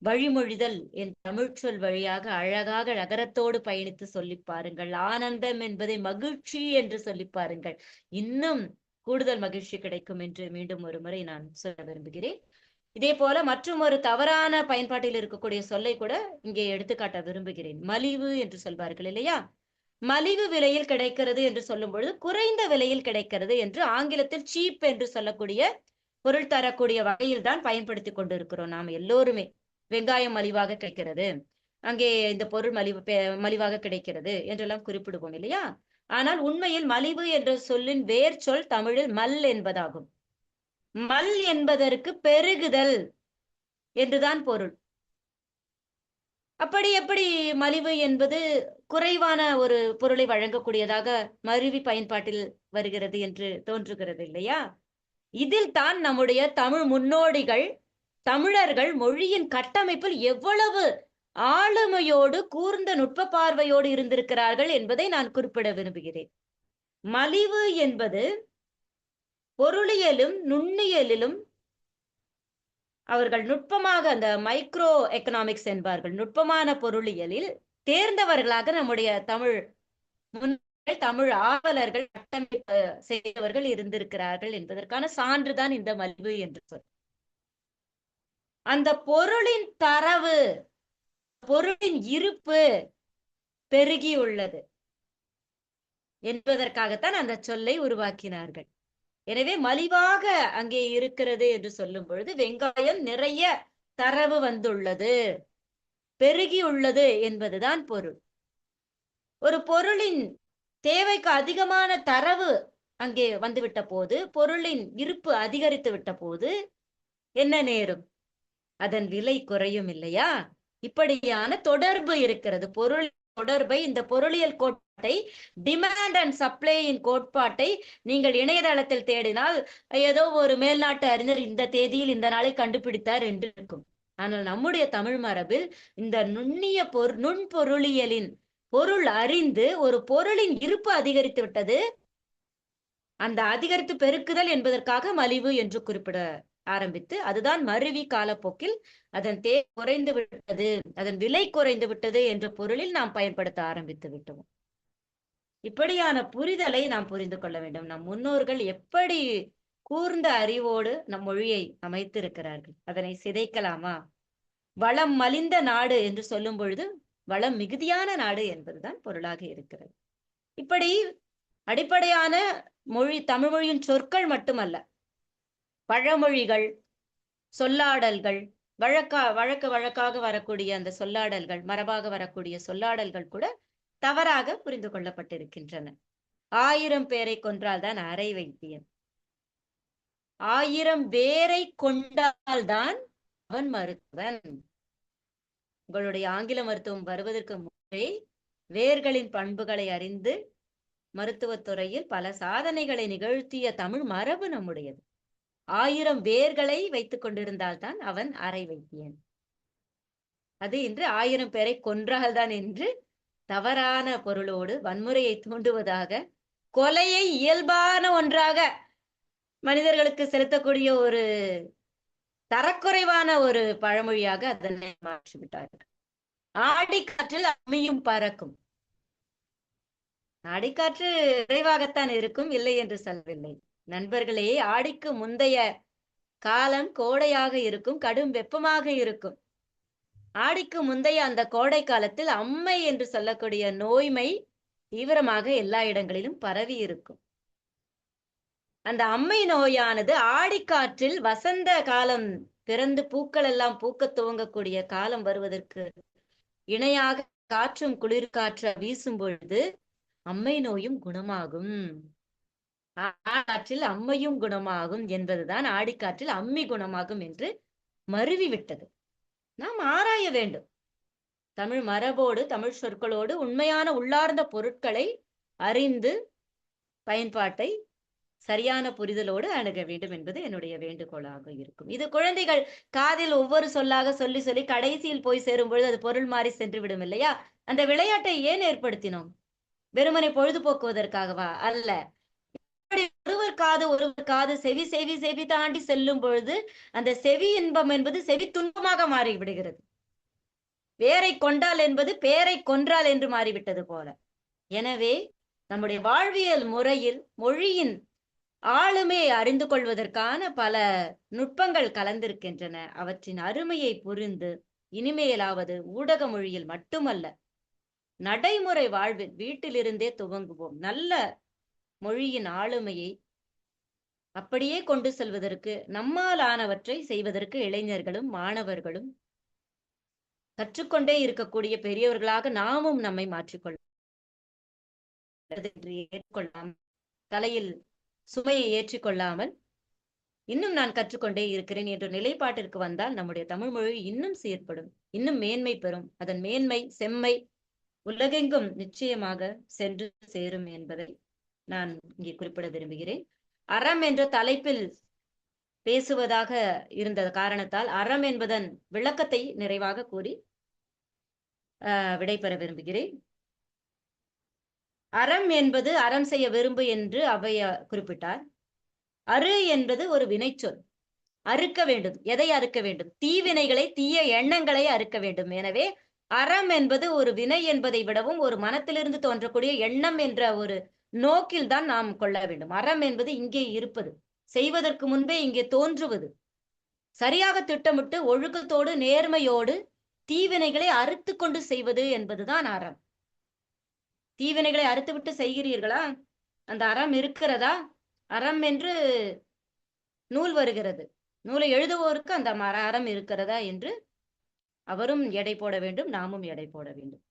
வழிமொழிதல் என் தமிழ் சொல் வழியாக அழகாக நகரத்தோடு பயணித்து சொல்லி பாருங்கள், ஆனந்தம் என்பதை மகிழ்ச்சி என்று சொல்லி பாருங்கள். இன்னும் கூடுதல் மகிழ்ச்சி கிடைக்கும் என்று மீண்டும் ஒரு முறை நான் சொல்ல விரும்புகிறேன். இதே போல மற்றும் ஒரு தவறான பயன்பாட்டில் இருக்கக்கூடிய சொல்லை கூட இங்கே எடுத்துக்காட்ட விரும்புகிறேன். மலிவு என்று சொல்வார்கள் இல்லையா, மலிவு விலையில் கிடைக்கிறது என்று சொல்லும் பொழுது குறைந்த விலையில் கிடைக்கிறது என்று ஆங்கிலத்தில் சீப் என்று சொல்லக்கூடிய பொருள் தரக்கூடிய வகையில் தான் பயன்படுத்தி கொண்டிருக்கிறோம் நாம் எல்லோருமே. வெங்காயம் மலிவாக கிடைக்கிறது, அங்கே இந்த பொருள் மலிவாக கிடைக்கிறது என்றெல்லாம் குறிப்பிடுவோம் இல்லையா. ஆனால் உண்மையில் மலிவு என்ற சொல்லின் வேர் சொல் தமிழில் மல் என்பதாகும். மல் என்பதற்கு பெருகுதல் என்றுதான் பொருள். அப்படி எப்படி மலிவு என்பது குறைவான ஒரு பொருளை வழங்கக்கூடியதாக மருவி பயன்பாட்டில் வருகிறது என்று தோன்றுகிறது இல்லையா. இதில் தான் நம்முடைய தமிழ் முன்னோடிகள், தமிழர்கள் மொழியின் கட்டமைப்பில் எவ்வளவு ஆளுமையோடு கூர்ந்த நுட்ப பார்வையோடு இருந்திருக்கிறார்கள் என்பதை நான் குறிப்பிட விரும்புகிறேன். மலிவு என்பது பொருளியலும் நுண்ணியலிலும் அவர்கள் நுட்பமாக, அந்த மைக்ரோ எக்கனாமிக்ஸ் என்பார்கள், நுட்பமான பொருளியலில் தேர்ந்தவர்களாக நம்முடைய தமிழ் ஆவலர்கள், கட்டமைப்பு செய்தவர்கள் இருந்திருக்கிறார்கள் என்பதற்கான சான்றுதான் இந்த மலிவு என்று சொல். அந்த பொருளின் தரவு, பொருளின் இருப்பு பெருகியுள்ளது என்பதற்காகத்தான் அந்த சொல்லை உருவாக்கினார்கள். எனவே மலிவாக அங்கே இருக்கிறது என்று சொல்லும் பொழுது வெங்காயம் நிறைய தரவு வந்துள்ளது, பெருகியுள்ளது என்பதுதான் பொருள். ஒரு பொருளின் தேவைக்கு அதிகமான தரவு அங்கே வந்துவிட்ட போது, பொருளின் இருப்பு அதிகரித்து விட்ட போது என்ன நேரும்? அதன் விலை குறையும் இல்லையா? இப்படியான தொடர்பு இருக்கிறது. பொருள் தொடர்பை, இந்த பொருளியல் கோட்பாட்டை, டிமாண்ட் அண்ட் சப்ளையின் கோட்பாட்டை நீங்கள் இணையதளத்தில் தேடினால் ஏதோ ஒரு மேல்நாட்டு அறிஞர் இந்த தேதியில் இந்த நாளை கண்டுபிடித்தார் என்று இருக்கும். ஆனால் நம்முடைய தமிழ் மரபில் இந்த நுண்ணிய நுண்பொருளியலின் பொருள் அறிந்து ஒரு பொருளின் இருப்பு அதிகரித்து விட்டது. அந்த அதிகரித்து பெருக்குதல் என்பதற்காக மலிவு என்று குறிப்பிட ஆரம்பித்து, அதுதான் மருவி காலப்போக்கில் அதன் குறைந்து விட்டது, அதன் விலை குறைந்து விட்டது என்ற பொருளில் நாம் பயன்படுத்த ஆரம்பித்து விட்டோம். இப்படியான புரிதலை நாம் புரிந்து கொள்ள வேண்டும். நம் முன்னோர்கள் எப்படி கூர்ந்த அறிவோடு நம் மொழியை அமைத்திருக்கிறார்கள். அதனை சிதைக்கலாமா? வளம் மலிந்த நாடு என்று சொல்லும் பொழுது வளம் மிகுதியான நாடு என்பதுதான் பொருளாக இருக்கிறது. இப்படி அடிப்படையான மொழி, தமிழ் மொழியின் சொற்கள் மட்டுமல்ல, பழமொழிகள், சொல்லாடல்கள், வழக்காக வரக்கூடிய அந்த சொல்லாடல்கள், மரபாக வரக்கூடிய சொல்லாடல்கள் கூட தவறாக புரிந்து கொள்ளப்பட்டிருக்கின்றன. 1000 பேரை கொன்றால்தான் அரை வைத்தியன், 1000 வேரை கொண்டால்தான் அவன் மருத்துவன். உங்களுடைய ஆங்கில மருத்துவம் வருவதற்கு முன்பே வேர்களின் பண்புகளை அறிந்து மருத்துவத்துறையில் பல சாதனைகளை நிகழ்த்திய தமிழ் மரபு நம்முடையது. 1000 வேர்களை வைத்துக் கொண்டிருந்தால்தான் அவன் அரை வைத்தியன். அது இன்று 1000 பேரை கொன்றால்தான் என்று தவறான பொருளோடு வன்முறையை தூண்டுவதாக, கொலையை இயல்பான ஒன்றாக மனிதர்களுக்கு செலுத்தக்கூடிய ஒரு தரக்குறைவான ஒரு பழமொழியாக அதனை மாற்றிவிட்டார்கள். ஆடிக்காற்றில் அம்மியும் பறக்கும். ஆடிக்காற்று விரைவாகத்தான் இருக்கும், இல்லை என்று சொல்லவில்லை. நண்பர்களே, ஆடிக்கு முந்தைய காலம் கோடையாக இருக்கும், கடும் வெப்பமாக இருக்கும். ஆடிக்கு முந்தைய அந்த கோடை காலத்தில் அம்மை என்று சொல்லக்கூடிய நோய்மை தீவிரமாக எல்லா இடங்களிலும் பரவி இருக்கும். அந்த அம்மை நோயானது ஆடிக்காற்றில் வசந்த காலம் பிறந்து பூக்கள் எல்லாம் பூக்க துவங்கக்கூடிய காலம் வருவதற்கு இணையாக காற்றும் குளிர் காற்று வீசும் பொழுது அம்மை நோயும் குணமாகும். ஆடிக்காற்றில் அம்மையும் குணமாகும் என்பதுதான் ஆடிக்காற்றில் அம்மி குணமாகும் என்று மருவி விட்டது. நாம் ஆராய வேண்டும். தமிழ் மரபோடு, தமிழ் சொற்களோடு உண்மையான உள்ளார்ந்த பொருட்களை அறிந்து பயன்பாட்டை சரியான புரிதலோடு அணுக வேண்டும் என்பது என்னுடைய வேண்டுகோளாக இருக்கும். இது குழந்தைகள் காதில் ஒவ்வொரு சொல்லாக சொல்லி சொல்லி கடைசியில் போய் சேரும் பொழுது அது பொருள் மாறி சென்று விடும் இல்லையா? அந்த விளையாட்டை ஏன் ஏற்படுத்தினோம்? வெறுமனை பொழுதுபோக்குவதற்காகவா? அல்ல. ஒருவர் காது செவி செவி செவி தாண்டி செல்லும் பொழுது அந்த செவி இன்பம் என்பது செவி துன்பமாக மாறிவிடுகிறது. வேரை கொண்டால் என்பது பேரை கொன்றால் என்று மாறிவிட்டது போல. எனவே நம்முடைய வாழ்வியல் முறையில் மொழியின் ஆளுமையை அறிந்து கொள்வதற்கான பல நுட்பங்கள் கலந்திருக்கின்றன. அவற்றின் அருமையை புரிந்து இனிமேலாவது ஊடக மொழியில் மட்டுமல்ல, நடைமுறை வாழ்வில் வீட்டிலிருந்தே துவங்குவோம். நல்ல மொழியின் ஆளுமையை அப்படியே கொண்டு செல்வதற்கு, நம்மால் ஆனவற்றை செய்வதற்கு இளைஞர்களும் மாணவர்களும் கற்றுக்கொண்டே இருக்கக்கூடிய பெரியவர்களாக நாமும் நம்மை மாற்றிக்கொள்ள ஏற்றுக்கொள்ளாமல், தலையில் சுமையை ஏற்றிக்கொள்ளாமல் இன்னும் நான் கற்றுக்கொண்டே இருக்கிறேன் என்ற நிலைப்பாட்டிற்கு வந்தால் நம்முடைய தமிழ் மொழி இன்னும் சீர்படும், இன்னும் மேன்மை பெறும். அதன் மேன்மை, செம்மை உலகெங்கும் நிச்சயமாக சென்று சேரும் என்பதை நான் இங்கே குறிப்பிட விரும்புகிறேன். அறம் என்ற தலைப்பில் பேசுவதாக இருந்த காரணத்தால் அறம் என்பதன் விளக்கத்தை நிறைவாக கூறி விடைபெற விரும்புகிறேன். அறம் என்பது அறம் செய்ய விரும்பு என்று அவைய குறிப்பிட்டார். அறு என்பது ஒரு வினைச்சொல். அறுக்க வேண்டும். எதை அறுக்க வேண்டும்? தீவினைகளை, தீய எண்ணங்களை அறுக்க வேண்டும். எனவே அறம் என்பது ஒரு வினை என்பதை விடவும் ஒரு மனத்திலிருந்து தோன்றக்கூடிய எண்ணம் என்ற ஒரு நோக்கில் தான் நாம் கொள்ள வேண்டும். அறம் என்பது இங்கே இருப்பது, செய்வதற்கு முன்பே இங்கே தோன்றுவது, சரியாக திட்டமிட்டு ஒழுக்கத்தோடு நேர்மையோடு தீவினைகளை அறுத்து கொண்டு செய்வது என்பதுதான் அறம். தீவினைகளை அறுத்துவிட்டு செய்கிறீர்களா? அந்த அறம் இருக்கிறதா? அறம் என்று நூல் வருகிறது. நூலை எழுதுவோருக்கு அந்த அறம் இருக்கிறதா என்று அவரும் எடை போட வேண்டும், நாமும் எடை போட வேண்டும்.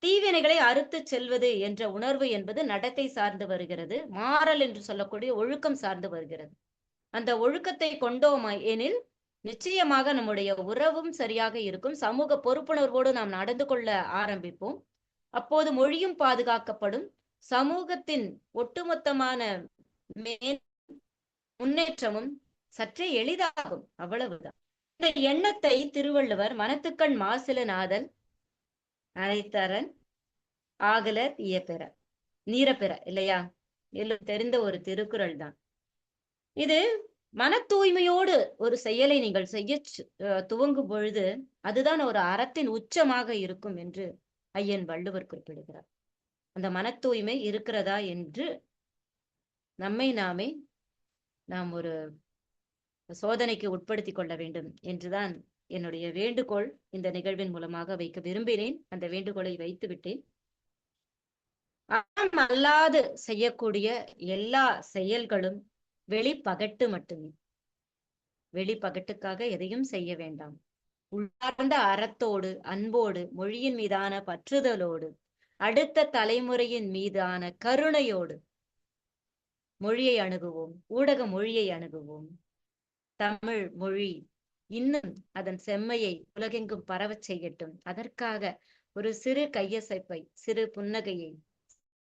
தீவினைகளை அறுத்து செல்வது என்ற உணர்வு என்பது நடத்தை சார்ந்து வருகிறது. மாறல் என்று சொல்லக்கூடிய ஒழுக்கம் சார்ந்து வருகிறது. அந்த ஒழுக்கத்தை கொண்டோம் எனில் நிச்சயமாக நம்முடைய உறவும் சரியாக இருக்கும். சமூக பொறுப்புணர்வோடு நாம் நடந்து கொள்ள ஆரம்பிப்போம். அப்போது மொழியும் பாதுகாக்கப்படும். சமூகத்தின் ஒட்டுமொத்தமான முன்னேற்றமும் சற்றே எளிதாகும். அவ்வளவுதான். இந்த எண்ணத்தை திருவள்ளுவர் மனத்துக்கண் மாசிலனாதல் அனைத்தரன் ஆகலர் இயப்பெற நீரப்பெற இல்லையா? எல்லாம் தெரிந்த ஒரு திருக்குறள் தான் இது. மன தூய்மையோடு ஒரு செயலை நீங்கள் செய்ய துவங்கும் பொழுது அதுதான் ஒரு அறத்தின் உச்சமாக இருக்கும் என்று ஐயன் வள்ளுவர் குறிப்பிடுகிறார். அந்த மன தூய்மை இருக்கிறதா என்று நம்மை நாம் ஒரு சோதனைக்கு உட்படுத்தி கொள்ள வேண்டும் என்றுதான் என்னுடைய வேண்டுகோள் இந்த நிகழ்வின் மூலமாக வைக்க விரும்பினேன். அந்த வேண்டுகோளை வைத்து விட்டேன். அறம் அல்லாது செய்யக்கூடிய எல்லா செயல்களும் வெளிப்பகட்டு மட்டுமே. வெளிப்பகட்டுக்காக எதையும் செய்ய வேண்டாம். உள்ளார்ந்த அறத்தோடு, அன்போடு, மொழியின் மீதான பற்றுதலோடு, அடுத்த தலைமுறையின் மீதான கருணையோடு மொழியை அணுகுவோம். ஊடக மொழியை அணுகுவோம். தமிழ் மொழி இன்னும் அதன் செம்மையை உலகெங்கும் பரவச் செய்யட்டும். அதற்காக ஒரு சிறு கையசைப்பை, சிறு புன்னகையை,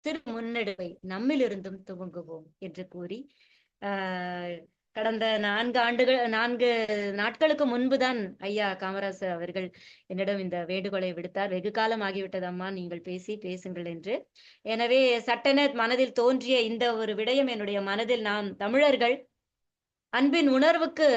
சிறு முன்னெடுப்பை நம்மிலிருந்தும் துவங்குவோம் என்று கூறி கடந்த 4 நாட்களுக்கு முன்புதான் ஐயா காமராஜ் அவர்கள் என்னிடம் இந்த வேண்டுகோளை விடுத்தார். வெகு காலம் ஆகிவிட்டது அம்மா, நீங்கள் பேசுங்கள் என்று. எனவே சட்டென மனதில் தோன்றிய இந்த ஒரு விடயம் என்னுடைய மனதில், நாம் தமிழர்கள் அன்பின் உணர்வுக்கு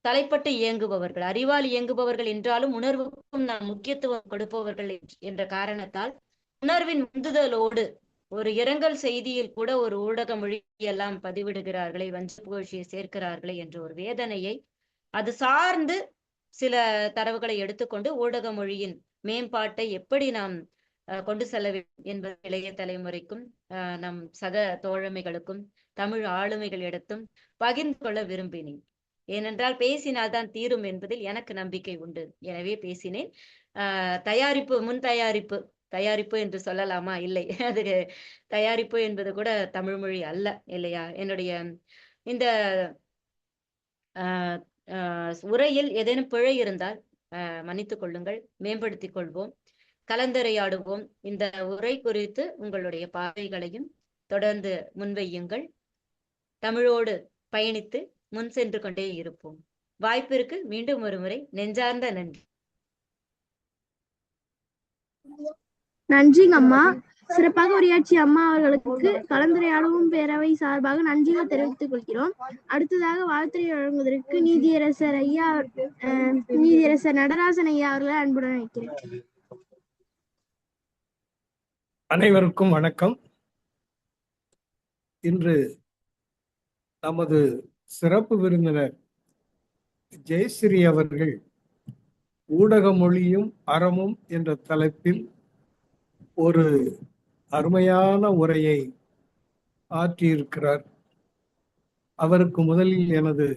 தலைப்பட்டு இயங்குபவர்கள், அறிவால் இயங்குபவர்கள் என்றாலும் உணர்வுக்கும் நாம் முக்கியத்துவம் கொடுப்பவர்கள் என்ற காரணத்தால் உணர்வின் உந்துதலோடு ஒரு இரங்கல் செய்தியில் கூட ஒரு ஊடக மொழியெல்லாம் பதிவிடுகிறார்களே, வஞ்ச புகழ்ச்சியை சேர்க்கிறார்களே என்ற ஒரு வேதனையை அது சார்ந்து சில தரவுகளை எடுத்துக்கொண்டு ஊடக மொழியின் மேம்பாட்டை எப்படி நாம் கொண்டு செல்ல வேண்டும் என்பது இளைய தலைமுறைக்கும் நம் சக தோழமைகளுக்கும் தமிழ் ஆளுமைகளிடத்தும் பகிர்ந்து கொள்ள விரும்பினேன். ஏனென்றால் பேசினால்தான் தீரும் என்பதில் எனக்கு நம்பிக்கை உண்டு. எனவே பேசினேன். முன் தயாரிப்பு என்று சொல்லலாமா? இல்லை, அது தயாரிப்பு என்பது கூட தமிழ் மொழி அல்ல இல்லையா? என்னுடைய இந்த உரையில் ஏதேனும் பிழை இருந்தால் மன்னித்துக் கொள்ளுங்கள், மேம்படுத்திக் கொள்வோம், கலந்துரையாடுவோம். இந்த உரை குறித்து உங்களுடைய பார்வைகளையும் தொடர்ந்து முன்வையுங்கள். தமிழோடு பயணித்து முன் சென்று கொண்டே இருப்போம். வாய்ப்பிற்கு மீண்டும் ஒரு முறை நெஞ்சார்ந்த நன்றி. நன்றிங்க அம்மா. சிறப்பாக உரையாற்றிய அம்மா அவர்களுக்கு கலந்துரையாடவும் பேரவை சார்பாக நன்றிகள் தெரிவித்துக் கொள்கிறோம். அடுத்ததாக வாழ்த்துறை வழங்குவதற்கு நீதியரசர் நடராசன் ஐயா அவர்களை அன்புடன் வைக்கிறேன். அனைவருக்கும் வணக்கம். இன்று நமது சிறப்பு விருந்தினர் ஜெயஸ்ரீ அவர்கள் ஊடக மொழியும் அறமும் என்ற தலைப்பில் ஒரு அருமையான உரையை ஆற்றியிருக்கிறார். அவருக்கு முதலில் எனது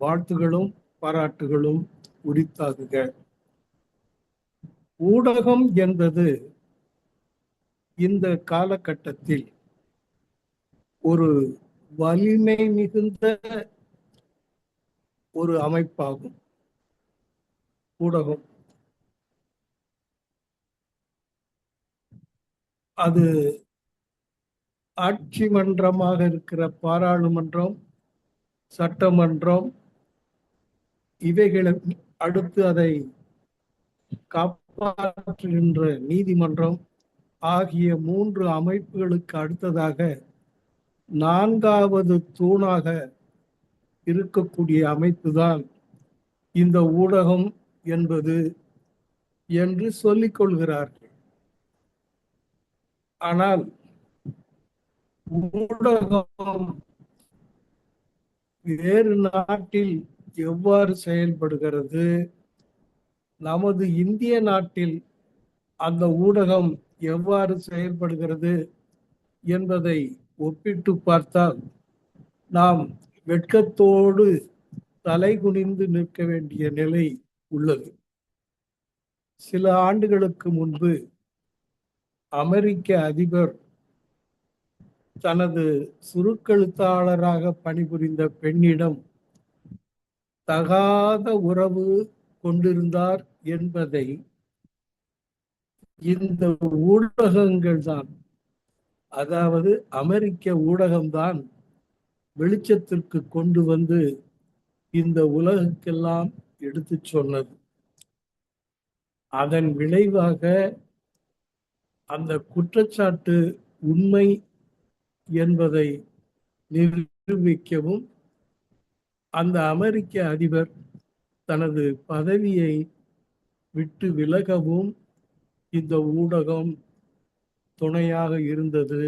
வாழ்த்துகளும் பாராட்டுகளும் உரித்தாகுக. ஊடகம் என்பது இந்த காலகட்டத்தில் ஒரு வலிமை மிகுந்த ஒரு அமைப்பாகும். ஊடகம் அது ஆட்சி மன்றமாக இருக்கிற பாராளுமன்றம், சட்டமன்றம், இவைகளை அடுத்து அதை காப்பாற்றுகின்ற நீதிமன்றம் ஆகிய 3 அமைப்புகளுக்கு அடுத்ததாக 4வது தூணாக இருக்கக்கூடிய அமைப்புதான் இந்த ஊடகம் என்பது என்று சொல்லிக் கொள்கிறார்கள். ஆனால் ஊடகம் வேறு நாட்டில் எவ்வாறு செயல்படுகிறது, நமது இந்திய நாட்டில் அந்த ஊடகம் எவ்வாறு செயல்படுகிறது என்பதை ஒப்பிட்டு பார்த்தால் நாம் வெட்கத்தோடு தலை குனிந்து நிற்க வேண்டிய நிலை உள்ளது. சில ஆண்டுகளுக்கு முன்பு அமெரிக்க அதிபர் தனது சுருக்கெழுத்தாளராக பணிபுரிந்த பெண்ணிடம் தகாத உறவு கொண்டிருந்தார் என்பதை இந்த ஊடகங்கள் தான், அதாவது அமெரிக்க ஊடகம்தான் வெளிச்சத்திற்கு கொண்டு வந்து இந்த உலகுக்கெல்லாம் எடுத்து சொன்னது. அதன் விளைவாக அந்த குற்றச்சாட்டு உண்மை என்பதை நிரூபிக்கவும் அந்த அமெரிக்க அதிபர் தனது பதவியை விட்டு விலகவும் இந்த ஊடகம் துணையாக இருந்தது.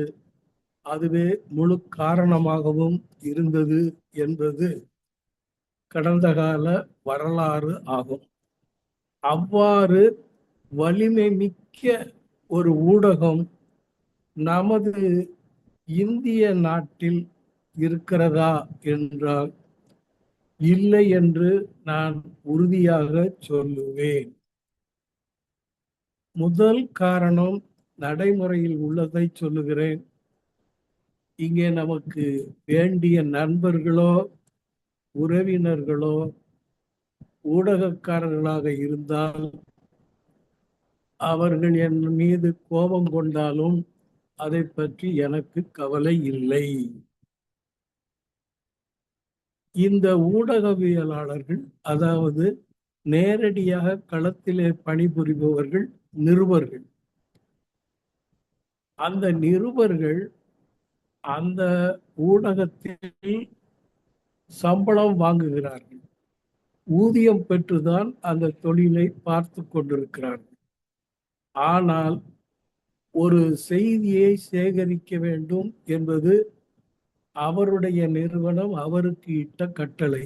அதுவே முழு காரணமாகவும் இருந்தது என்பது கடந்த கால வரலாறு ஆகும். அவ்வாறு வலிமை மிக்க ஒரு ஊடகம் நமது இந்திய நாட்டில் இருக்கிறதா என்றால் இல்லை என்று நான் உறுதியாக சொல்லுவேன். முதல் காரணம் நடைமுறையில் உள்ளதை சொல்லுகிறேன். இங்கே நமக்கு வேண்டிய நண்பர்களோ உறவினர்களோ ஊடகக்காரர்களாக இருந்தால் அவர்கள் என் மீது கோபம் கொண்டாலும் அதை பற்றி எனக்கு கவலை இல்லை. இந்த ஊடகவியலாளர்கள், அதாவது நேரடியாக களத்திலே பணிபுரிபவர்கள் நிருபர்கள். அந்த நிருபர்கள் அந்த ஊடகத்தில் சம்பளம் வாங்குகிறார்கள், ஊதியம் பெற்றுதான் அந்த தொழிலை பார்த்து கொண்டிருக்கிறார்கள். ஆனால் ஒரு செய்தியை சேகரிக்க வேண்டும் என்பது அவருடைய நிறுவனம் அவருக்கு இட்ட கட்டளை.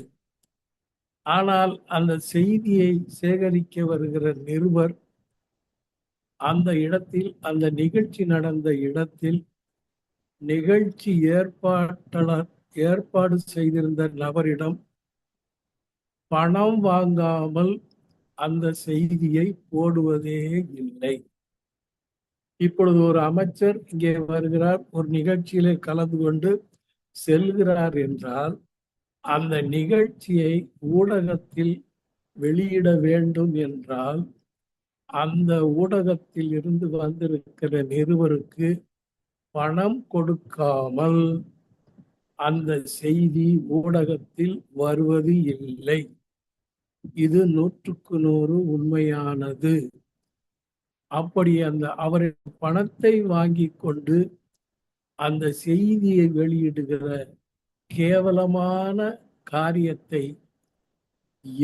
ஆனால் அந்த செய்தியை சேகரிக்க வருகிற நிருபர் அந்த இடத்தில், அந்த நிகழ்ச்சி நடந்த இடத்தில் நிகழ்ச்சி ஏற்பாடு செய்திருந்த நபரிடம் பணம் வாங்காமல் அந்த செய்தியை போடுவதே இல்லை. இப்பொழுது ஒரு அமைச்சர் இங்கே வருகிறார், ஒரு நிகழ்ச்சியிலே கலந்து கொண்டு செல்கிறார் என்றால் அந்த நிகழ்ச்சியை ஊடகத்தில் வெளியிட வேண்டும் என்றால் அந்த ஊடகத்தில் இருந்து வந்திருக்கிற நிருபருக்கு பணம் கொடுக்காமல் அந்த செய்தி ஊடகத்தில் வருவது இல்லை. இது 100க்கு 100 உண்மையானது. அப்படி அவரின் பணத்தை வாங்கி கொண்டு அந்த செய்தியை வெளியிடுகிற கேவலமான காரியத்தை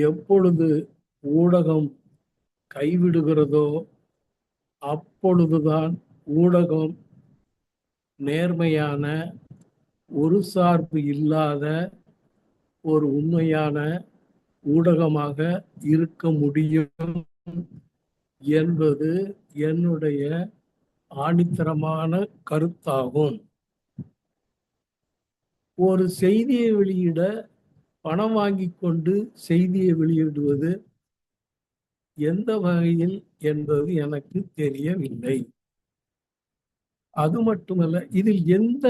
எப்பொழுது ஊடகம் கைவிடுகிறதோ அப்பொழுதுதான் ஊடகம் நேர்மையான, ஒரு சார்பு இல்லாத ஒரு உண்மையான ஊடகமாக இருக்க முடியும் என்பது என்னுடைய ஆணித்தரமான கருத்தாகும். ஒரு செய்தியை வெளியிட பணம் வாங்கி கொண்டு செய்தியை வெளியிடுவது எந்த வகையில் என்பது எனக்கு தெரியவில்லை. அது மட்டுமல்ல, இதில் எந்த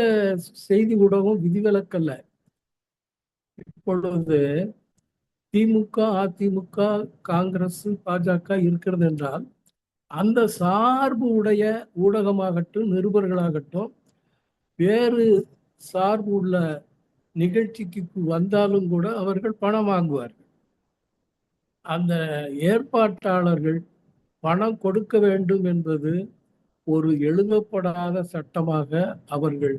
செய்தி ஊடகம் விதிவிலக்கல்ல. இப்பொழுது திமுக, அதிமுக, காங்கிரஸ், பாஜக இருக்கிறது என்றால் அந்த சார்பு உடைய ஊடகமாகட்டும் நிருபர்களாகட்டும் வேறு சார்பு உள்ள நிகழ்ச்சிக்கு வந்தாலும் கூட அவர்கள் பணம் வாங்குவார்கள். அந்த ஏற்பாட்டாளர்கள் பணம் கொடுக்க வேண்டும் என்பது ஒரு எழுதப்படாத சட்டமாக அவர்கள்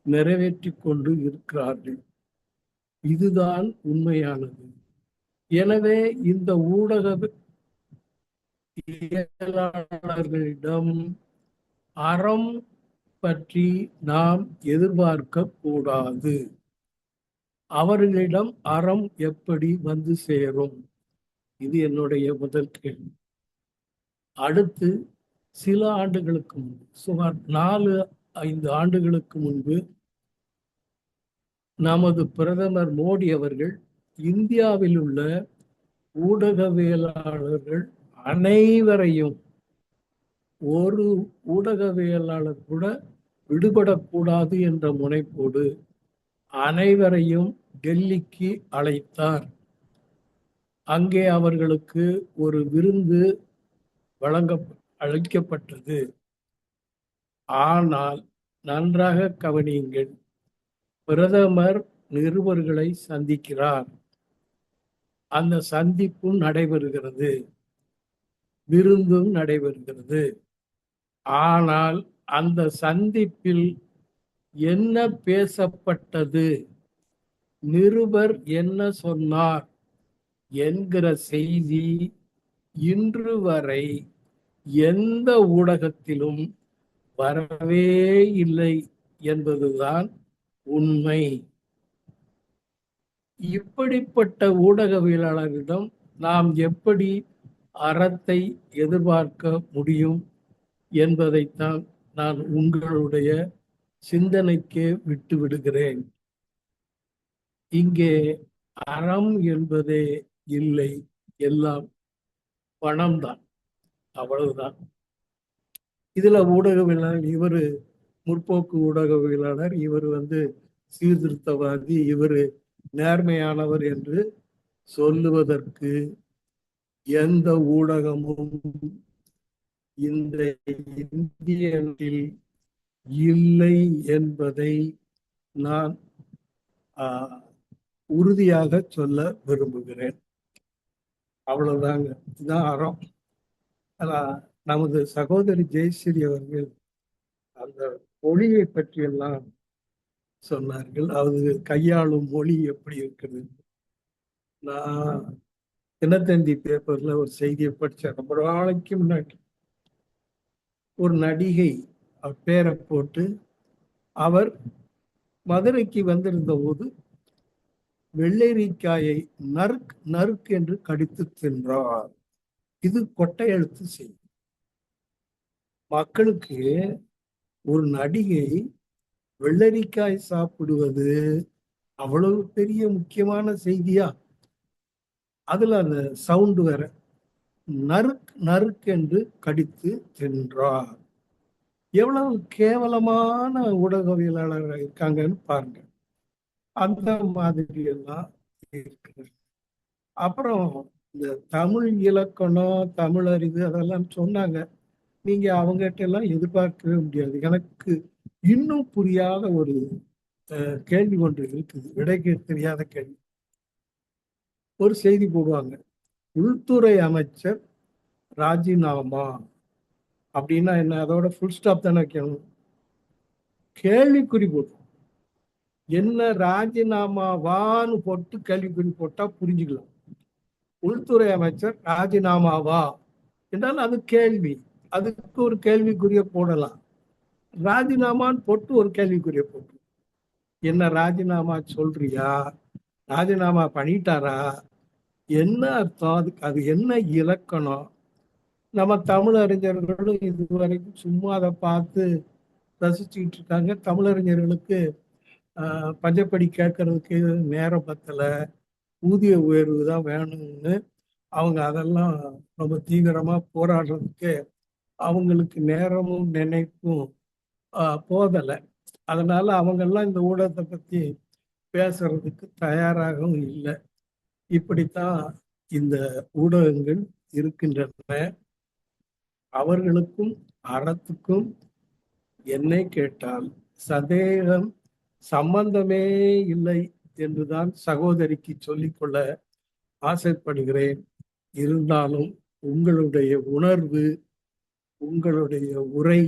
நிறைவேற்றி கொண்டு இருக்கிறார்கள். இதுதான் உண்மையானது. எனவே இந்த ஊடகவியலாளர்களிடம் அறம் பற்றி நாம் எதிர்பார்க்க கூடாது. அவர்களிடம் அறம் எப்படி வந்து சேரும்? இது என்னுடைய முதல் கேள்வி. அடுத்து, சில ஆண்டுகளுக்கு முன்பு, சுமார் 4-5 ஆண்டுகளுக்கு முன்பு நமது பிரதமர் மோடி அவர்கள் இந்தியாவில் உள்ள ஊடகவியலாளர்கள் அனைவரையும், ஒரு ஊடகவியலாளர் கூட விடுபடக்கூடாது என்ற முனைப்போடு அனைவரையும் டெல்லிக்கு அழைத்தார். அங்கே அவர்களுக்கு ஒரு விருந்து அளிக்கப்பட்டது. ஆனால் நன்றாக கவனியுங்கள், பிரதமர் நிருபர்களை சந்திக்கிறார். அந்த சந்திப்பும் நடைபெறுகிறது, விருந்தும் நடைபெறுகிறது. ஆனால் அந்த சந்திப்பில் என்ன பேசப்பட்டது, நிருபர் என்ன சொன்னார் என்கிற செய்தி இன்று வரை எந்த ஊடகத்திலும் வரவே இல்லை என்பதுதான் உண்மை. இப்படிப்பட்ட ஊடகவியலாளர்களிடம் நாம் எப்படி அறத்தை எதிர்பார்க்க முடியும் என்பதைத்தான் நான் உங்களுடைய சிந்தனைக்கே விட்டு விடுகிறேன். இங்கே அறம் என்பதே இல்லை, எல்லாம் பணம்தான், அவ்வளவுதான். இதுல ஊடகவியலாளர் இவரு முற்போக்கு ஊடகவியலாளர், இவர் சீர்திருத்தவாதி, இவர் நேர்மையானவர் என்று சொல்லுவதற்கு எந்த ஊடகமும் இந்த இந்தியத்தில் இல்லை என்பதை நான் உறுதியாக சொல்ல விரும்புகிறேன். அவ்வளவுதாங்க, இதுதான் அறம். நமது சகோதரி ஜெயஸ்ரீ அவர்கள் அந்த மொழியை பற்றியெல்லாம் சொன்னார்கள். அது கையாளும் மொழி எப்படி இருக்கிறது. நான் தினத்தந்தி பேப்பர்ல ஒரு செய்தியை படித்தேன் ரொம்ப நாளைக்கு முன்னாடி. ஒரு நடிகை அவர் பேரை போட்டு அவர் மதுரைக்கு வந்திருந்த போது வெள்ளரிக்காயை நறுக்கு என்று கடித்து தின்றார். இது கொட்டை எழுத்து செய்தி. மக்களுக்கு ஒரு நடிகை வெள்ளரிக்காய் சாப்பிடுவது அவ்வளவு பெரிய முக்கியமான செய்தியா? அதுல அந்த சவுண்டு வேற, நறுக்கு என்று கடித்து தின்றார். எவ்வளவு கேவலமான ஊடகவியலாளர்கள் இருக்காங்கன்னு பாருங்க. அந்த மாதிரி எல்லாம் இருக்கு. அப்புறம் இந்த தமிழ் இலக்கணம், தமிழ் அறிவு அதெல்லாம் சொன்னாங்க. நீங்க அவங்ககிட்ட எல்லாம் எதிர்பார்க்கவே முடியாது. எனக்கு இன்னும் புரியாத ஒரு கேள்வி ஒன்று இருக்குது, விடைக்கு தெரியாத கேள்வி. ஒரு செய்தி போடுவாங்க, உள்துறை அமைச்சர் ராஜினாமா அப்படின்னா என்ன? அதோட ஃபுல் ஸ்டாப் தானே வைக்கணும், கேள்விக்குறி போடும். என்ன ராஜினாமாவான்னு போட்டு கேள்விக்குறி போட்டா புரிஞ்சுக்கலாம். உள்துறை அமைச்சர் ராஜினாமாவா என்றால் அது கேள்வி, அதுக்கு ஒரு கேள்விக்குரிய போடலாம். ராஜினாமான்னு போட்டு ஒரு கேள்விக்குரிய போட்டு, என்ன ராஜினாமா சொல்றியா, ராஜினாமா பண்ணிட்டாரா, என்ன அர்த்தம், அதுக்கு அது என்ன இலக்கணம்? நம்ம தமிழ் அறிஞர்களும் இதுவரைக்கும் சும்மா அதை பார்த்து ரசிச்சுக்கிட்டு இருக்காங்க. தமிழறிஞர்களுக்கு பஞ்சப்படி கேட்கறதுக்கு நேரம் பத்தல, ஊதிய உயர்வு தான் வேணும்னு அவங்க அதெல்லாம் ரொம்ப தீவிரமா போராடுறதுக்கு அவங்களுக்கு நேரமும் நினைப்பும் போதலை. அதனால அவங்கெல்லாம் இந்த ஊடகத்தை பத்தி பேசுறதுக்கு தயாராகவும் இல்லை. இப்படித்தான் இந்த ஊடகங்கள் இருக்கின்றன. அவர்களுக்கும் அறத்துக்கும் என்னை கேட்டால் சந்தேகம் சம்பந்தமே இல்லை என்றுதான் சகோதரிக்கு சொல்லிக்கொள்ள ஆசைப்படுகிறேன். இருந்தாலும் உங்களுடைய உணர்வு, உங்களுடைய உரை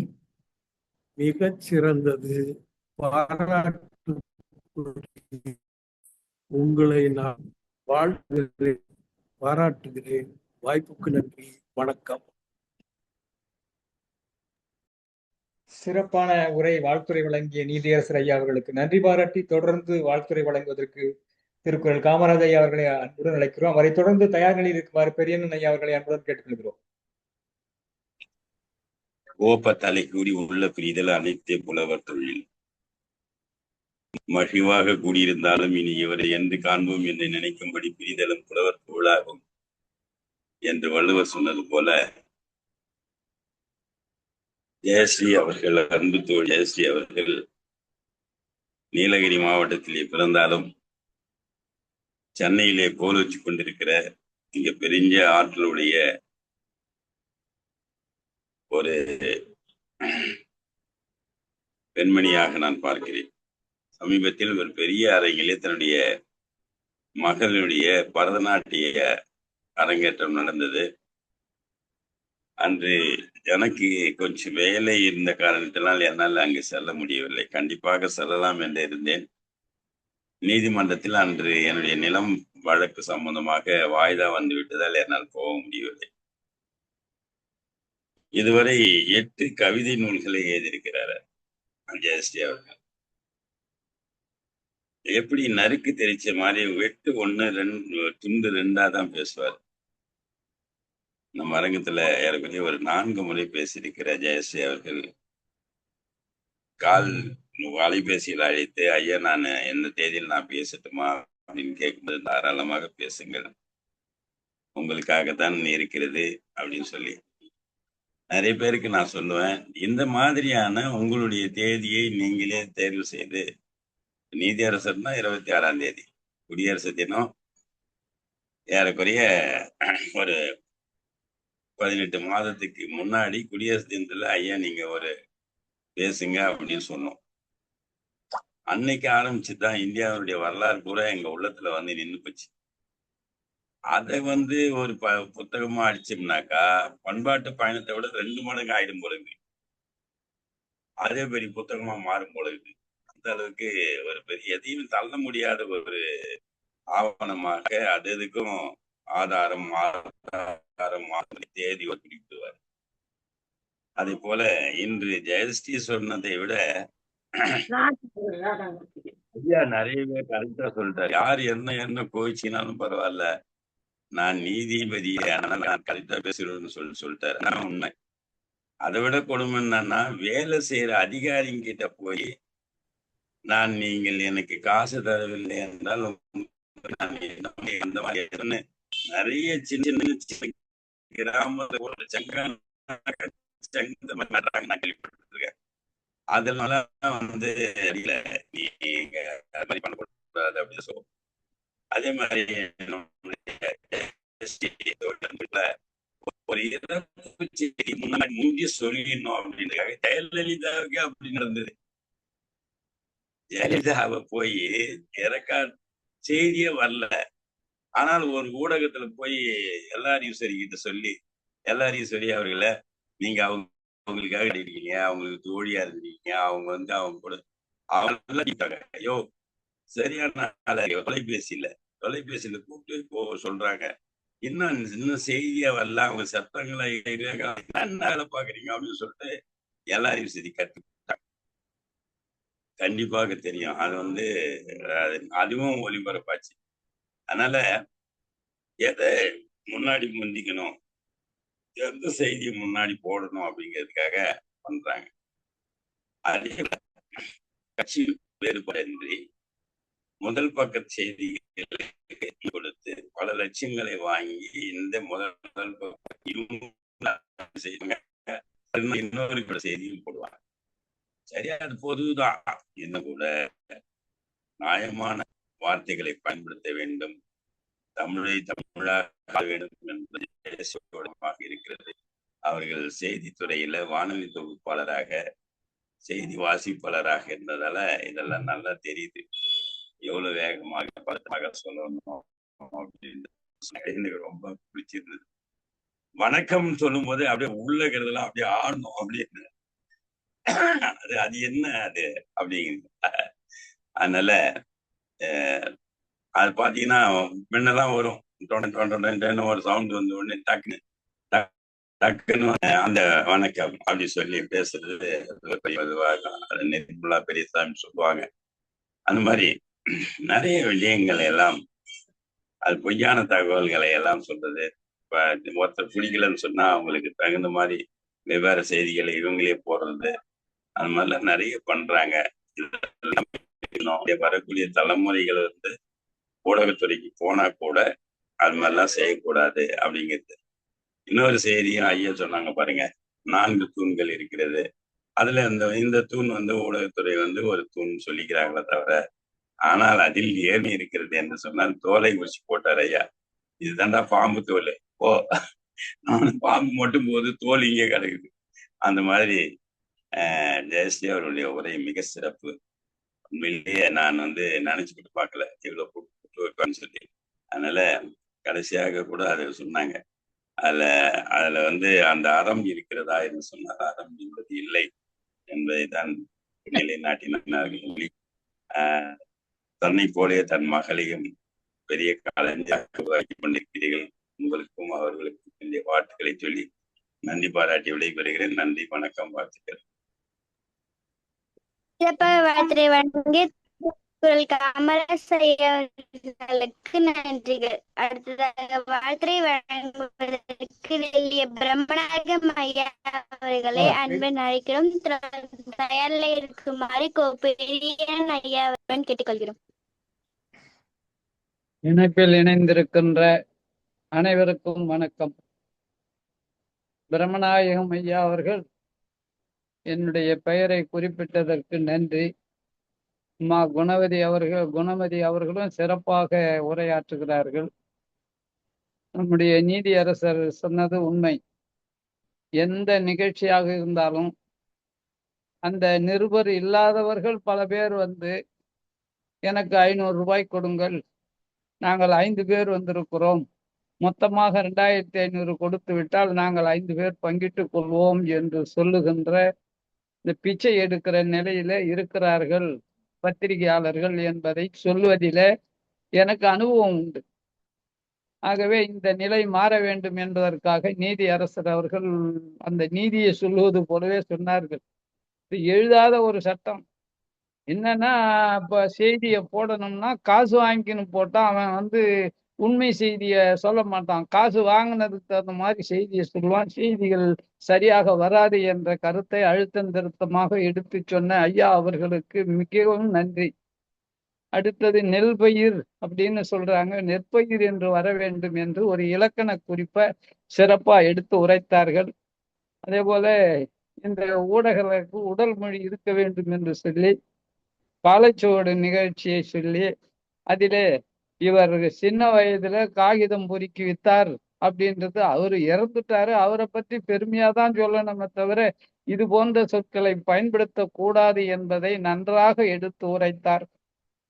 மிகச் சிறந்தது, பாராட்டு. உங்களை நான் வாழ்த்துகிறேன், பாராட்டுகிறேன். வாய்ப்புக்கு நன்றி, வணக்கம். சிறப்பான உரை, வாழ்த்துறை வழங்கிய நீதியரசர் ஐயா அவர்களுக்கு நன்றி பாராட்டி தொடர்ந்து வாழ்த்துறை வழங்குவதற்கு திருக்குறள் காமராஜ் ஐயா அவர்களை அன்புடன் அழைக்கிறோம். அவரை தொடர்ந்து தயார் நிலையில் இருக்குமாறு பெரியண்ணன் ஐயா அவர்களை அன்புடன் கேட்டுக்கொள்கிறோம். ஓப்ப தலை கூடி உள்ள புரிதல் அனைத்தே புலவர் தொழில். மகிழ்வாக கூடியிருந்தாலும் இனி இவரை என்று காண்போம் என்று நினைக்கும்படி பிரிதலும் புலவர் தொழிலாகும் என்று வள்ளுவர் சொன்னது போல, ஜெயஸ்ரீ அவர்கள், அன்பு தோழி ஜெயஸ்ரீ அவர்கள் நீலகிரி மாவட்டத்திலே பிறந்தாலும் சென்னையிலே போர் வச்சு கொண்டிருக்கிற இங்க பெரிய ஆற்றலுடைய ஒரு பெண்மணியாக நான் பார்க்கிறேன். சமீபத்தில் ஒரு பெரிய அரங்கிலே தன்னுடைய மகளுடைய பரதநாட்டிய அரங்கேற்றம் நடந்தது. அன்று எனக்கு கொஞ்சம் வேலை இருந்த காரணத்தினால் என்னால் அங்கு செல்ல முடியவில்லை. கண்டிப்பாக செல்லலாம் என்று இருந்தேன். நீதிமன்றத்தில் அன்று என்னுடைய நிலம் வழக்கு சம்பந்தமாக வாய்தா வந்து விட்டதால் என்னால் போக முடியவில்லை. இதுவரை 8 கவிதை நூல்களை எழுதியிருக்கிறார் ஜெயஸ்ரீ அவர்கள். எப்படி நறுக்கு தெரிச்ச மாதிரி வெட்டு 1 2 துண்டு 2 தான் பேசுவார். நம்ம அரங்கத்துல ஏறக்குறைய ஒரு 4 முறை பேசியிருக்கிற ஜெயஸ்ரீ அவர்கள் அலைபேசியில் அழைத்து, ஐயா நான் எந்த தேதியில் நான் பேசட்டுமா அப்படின்னு கேட்கும்போது, தாராளமாக பேசுங்கள், உங்களுக்காகத்தான் இருக்கிறது அப்படின்னு சொல்லி நிறைய பேருக்கு நான் சொல்லுவேன், இந்த மாதிரியான உங்களுடைய தேதியை நீங்களே தேர்வு செய்து, நீதியரசர்னா 26ஆம் தேதி, குடியரசு தினம் ஏறக்குறைய ஒரு 18 மாதத்துக்கு முன்னாடி குடியரசு தினத்துல ஐயா நீங்க ஒரு பேசுங்க அப்படின்னு சொன்னோம். அன்னைக்கு ஆரம்பிச்சுதான் இந்தியாவுடைய வரலாறு பூரா எங்க உள்ளத்துல வந்து நின்று போச்சு. அதை ஒரு புத்தகமா அடிச்சோம்னாக்கா பண்பாட்டு பயணத்தை விட 2 மடங்கு ஆயிடும் பொழுது, அதே பெரிய புத்தகமா மாறும் பொழுது, அந்த அளவுக்கு ஒரு பெரிய எதையும் தள்ள முடியாத ஒரு ஆவணமாக அதுக்கும் ஆதாரம் தேதி குறிப்பிடுவார். அதே போல இன்று ஜெயஸ்ரீ சொன்னதை விட ஐயா நிறைய பேர் கரெக்டா சொல்லிட்டாரு. யார் என்ன கோவிச்சினாலும் பரவாயில்ல, நான் நீதிபதி, நான் கரெக்டா பேசுறேன்னு சொல்லிட்டாரு. நான் உண்மை. அதை விட கொடுமை என்னன்னா, வேலை செய்யற அதிகாரிங்கிட்ட போய் நீங்கள் எனக்கு காசு தரவில்லை என்றால் இந்த மாதிரி நிறைய சின்ன சின்ன கிராம நான் கேள்விப்பட்டிருக்கேன். அதனால நீங்க அது மாதிரி பண்ணக்கூடாது அப்படின்னு சொல்லுவோம். அதே மாதிரி ஒரு இறப்பு செய்தி முன்னாடி முந்தி சொல்லிடணும் அப்படின்றதுக்காக ஜெயலலிதாவுக்கு அப்படி நடந்தது. ஜெயலலிதாவை போய் இறக்கா செய்தியே வரல, ஆனால் ஒரு ஊடகத்துல போய் எல்லாரையும் கிட்ட சொல்லி அவர்களை நீங்க அவங்களுக்காக இருக்கீங்க, அவங்களுக்கு தோழியா இருக்கீங்க, அவங்க அவங்க கூட அவங்க ஐயோ சரியான தொலைபேசியில கூப்பிட்டு சொல்றாங்க, இன்னும் செய்தியா வரல, அவங்க சத்தங்களை என்ன வேலை பாக்குறீங்க அப்படின்னு சொல்லிட்டு எல்லாரையும் சரி கற்றுக்கிட்டாங்க. கண்டிப்பாக தெரியும். அது அதுவும் ஒளிபரப்பாச்சு. அதனால எதை முன்னாடி முந்திக்கணும், எந்த செய்தியை முன்னாடி போடணும் அப்படிங்கிறதுக்காக பண்றாங்க. அதே கட்சி வேறுபாடின்றி முதல் பக்க செய்திகளை கொடுத்து பல லட்சங்களை வாங்கி இந்த முதல் இன்னொரு செய்தியும் போடுவாங்க. சரியா, அது பொதுதான். இன்னும் கூட நியாயமான வார்த்தைகளை பயன்படுத்த வேண்டும், தமிழை தமிழாக வேண்டும் என்பது இருக்கிறது. அவர்கள் செய்தித்துறையில வானொலி தொகுப்பாளராக, செய்தி வாசிப்பாளராக இருந்ததால இதெல்லாம் நல்லா தெரியுது, எவ்வளவு வேகமாக பதமாக சொல்லணும் அப்படின்னு எனக்கு ரொம்ப பிடிச்சிருந்தது. வணக்கம் சொல்லும் போது அப்படியே உள்ளங்கிறதுலாம் அப்படியே ஆடணும் அப்படின்னு, அது என்ன அது அப்படிங்கிறது. அதனால அது பாத்தீங்கன்னா முன்னெல்லாம் வரும் ஒரு சவுண்ட் வந்து உடனே டக்குன்னு அந்த வணக்கம் அப்படி சொல்லி பேசுறது நிர்மலா பெரியசாமி சொல்லுவாங்க. அந்த மாதிரி நிறைய விஷயங்களை எல்லாம், அது பொய்யான தகவல்களை எல்லாம் சொல்றது. இப்ப ஒருத்தர் பிடிக்கலன்னு சொன்னா அவங்களுக்கு தகுந்த மாதிரி வெவ்வேறு செய்திகளை இவங்களே போடுறது, அது மாதிரிலாம் நிறைய பண்றாங்க. வரக்கூடிய தலைமுறைகள் ஊடகத்துறைக்கு போனா கூட அது மாதிரிலாம் செய்யக்கூடாது அப்படிங்கிறது. இன்னொரு செய்தியும் ஐயா சொன்னாங்க பாருங்க, 4 தூண்கள் இருக்கிறது. அதுல இந்த தூண் ஊடகத்துறை ஒரு தூண் சொல்லிக்கிறாங்களே தவிர, ஆனால் அதில் ஏன் இருக்கிறது என்று சொன்னால் தோலை உரிச்சு போட்டார் ஐயா. இதுதான்டா பாம்பு தோல். ஓ, பாம்பு மட்டும் போது தோல் இங்கே கிடக்குது. அந்த மாதிரி ஜெயஸ்ரீ அவருடைய உரை மிக சிறப்பு. உண்மையிலேயே நான் நினைச்சுக்கிட்டு பார்க்கல இவ்வளவு கூப்பிட்டு வைப்பான்னு சொல்லி. அதனால கடைசியாக கூட அதை சொன்னாங்க. அதுல அந்த அறம் இருக்கிறதா என்று சொன்னார். அறம் என்பது இல்லை என்பதை தான் நிலைநாட்டினார்கள். தன்னை போலே தன் மகளையும் பெரிய கலைஞராக உருவாக்கி கொண்டிருக்கிறீர்கள். உங்களுக்கும் அவர்களுக்கும் வேண்டிய வாழ்த்துக்களை சொல்லி நன்றி பாராட்டி விடைபெறுகிறேன். நன்றி, வணக்கம், வாழ்த்துக்கள். சிறப்பாக வாழ்த்துறை வழங்கிய குரல் காமராசர்களுக்கு நன்றிகள். அடுத்ததாக வாழ்த்துறை வழங்குவதற்கு டெல்லி பிரம்மநாயகம் ஐயா அவர்களை அன்புடன் அழைக்கிறோம். தயாரில் இருக்குமாறு கோப்பெரியன் ஐயா அவர்களுடன் கேட்டுக்கொள்கிறோம். இணைப்பில் இணைந்திருக்கின்ற அனைவருக்கும் வணக்கம். பிரம்மநாயகம் ஐயா அவர்கள் என்னுடைய பெயரை குறிப்பிட்டதற்கு நன்றி. குணவதி அவர்களும் சிறப்பாக உரையாற்றுகிறார்கள். நம்முடைய நீதியரசர் சொன்னது உண்மை. எந்த நிகழ்ச்சியாக இருந்தாலும் அந்த நிருபர் இல்லாதவர்கள் பல பேர் எனக்கு 500 ரூபாய் கொடுங்கள், நாங்கள் 5 பேர் வந்திருக்கிறோம், மொத்தமாக 2500 கொடுத்து விட்டால் நாங்கள் 5 பேர் பங்கிட்டுக் கொள்வோம் என்று சொல்லுகின்ற இந்த பிச்சை எடுக்கிற நிலையில இருக்கிறார்கள் பத்திரிகையாளர்கள் என்பதை சொல்வதில எனக்கு அனுபவம் உண்டு. ஆகவே இந்த நிலை மாற வேண்டும் என்பதற்காக நீதி அரசர் அவர்கள் அந்த நீதியை சொல்லுவது போலவே சொன்னார்கள். எழுதாத ஒரு சட்டம் என்னன்னா, இப்ப செய்தியை போடணும்னா காசு வாங்கின்னு போட்டா அவன் உண்மை செய்தியை சொல்ல மாட்டான், காசு வாங்கினதுக்கு தகுந்த மாதிரி செய்தியை சொல்லுவான், செய்திகள் சரியாக வராது என்ற கருத்தை அழுத்தம் திருத்தமாக எடுத்து சொன்ன ஐயா அவர்களுக்கு மிகவும் நன்றி. அடுத்தது நெல்பயிர் அப்படின்னு சொல்றாங்க, நெற்பயிர் என்று வர வேண்டும் என்று ஒரு இலக்கண குறிப்பை சிறப்பா எடுத்து உரைத்தார்கள். அதே போல இந்த ஊடகங்களுக்கு உடல் மொழி இருக்க வேண்டும் என்று சொல்லி பாலச்சுவடு நிகழ்ச்சியை சொல்லி அதிலே இவர் சின்ன வயதுல காகிதம் பொறுக்கி வித்தார் அப்படின்றது, அவரு இறந்துட்டாரு, அவரை பற்றி பெருமையா தான் சொல்லணுமே தவிர இது போன்ற சொற்களை பயன்படுத்த கூடாது என்பதை நன்றாக எடுத்து உரைத்தார்.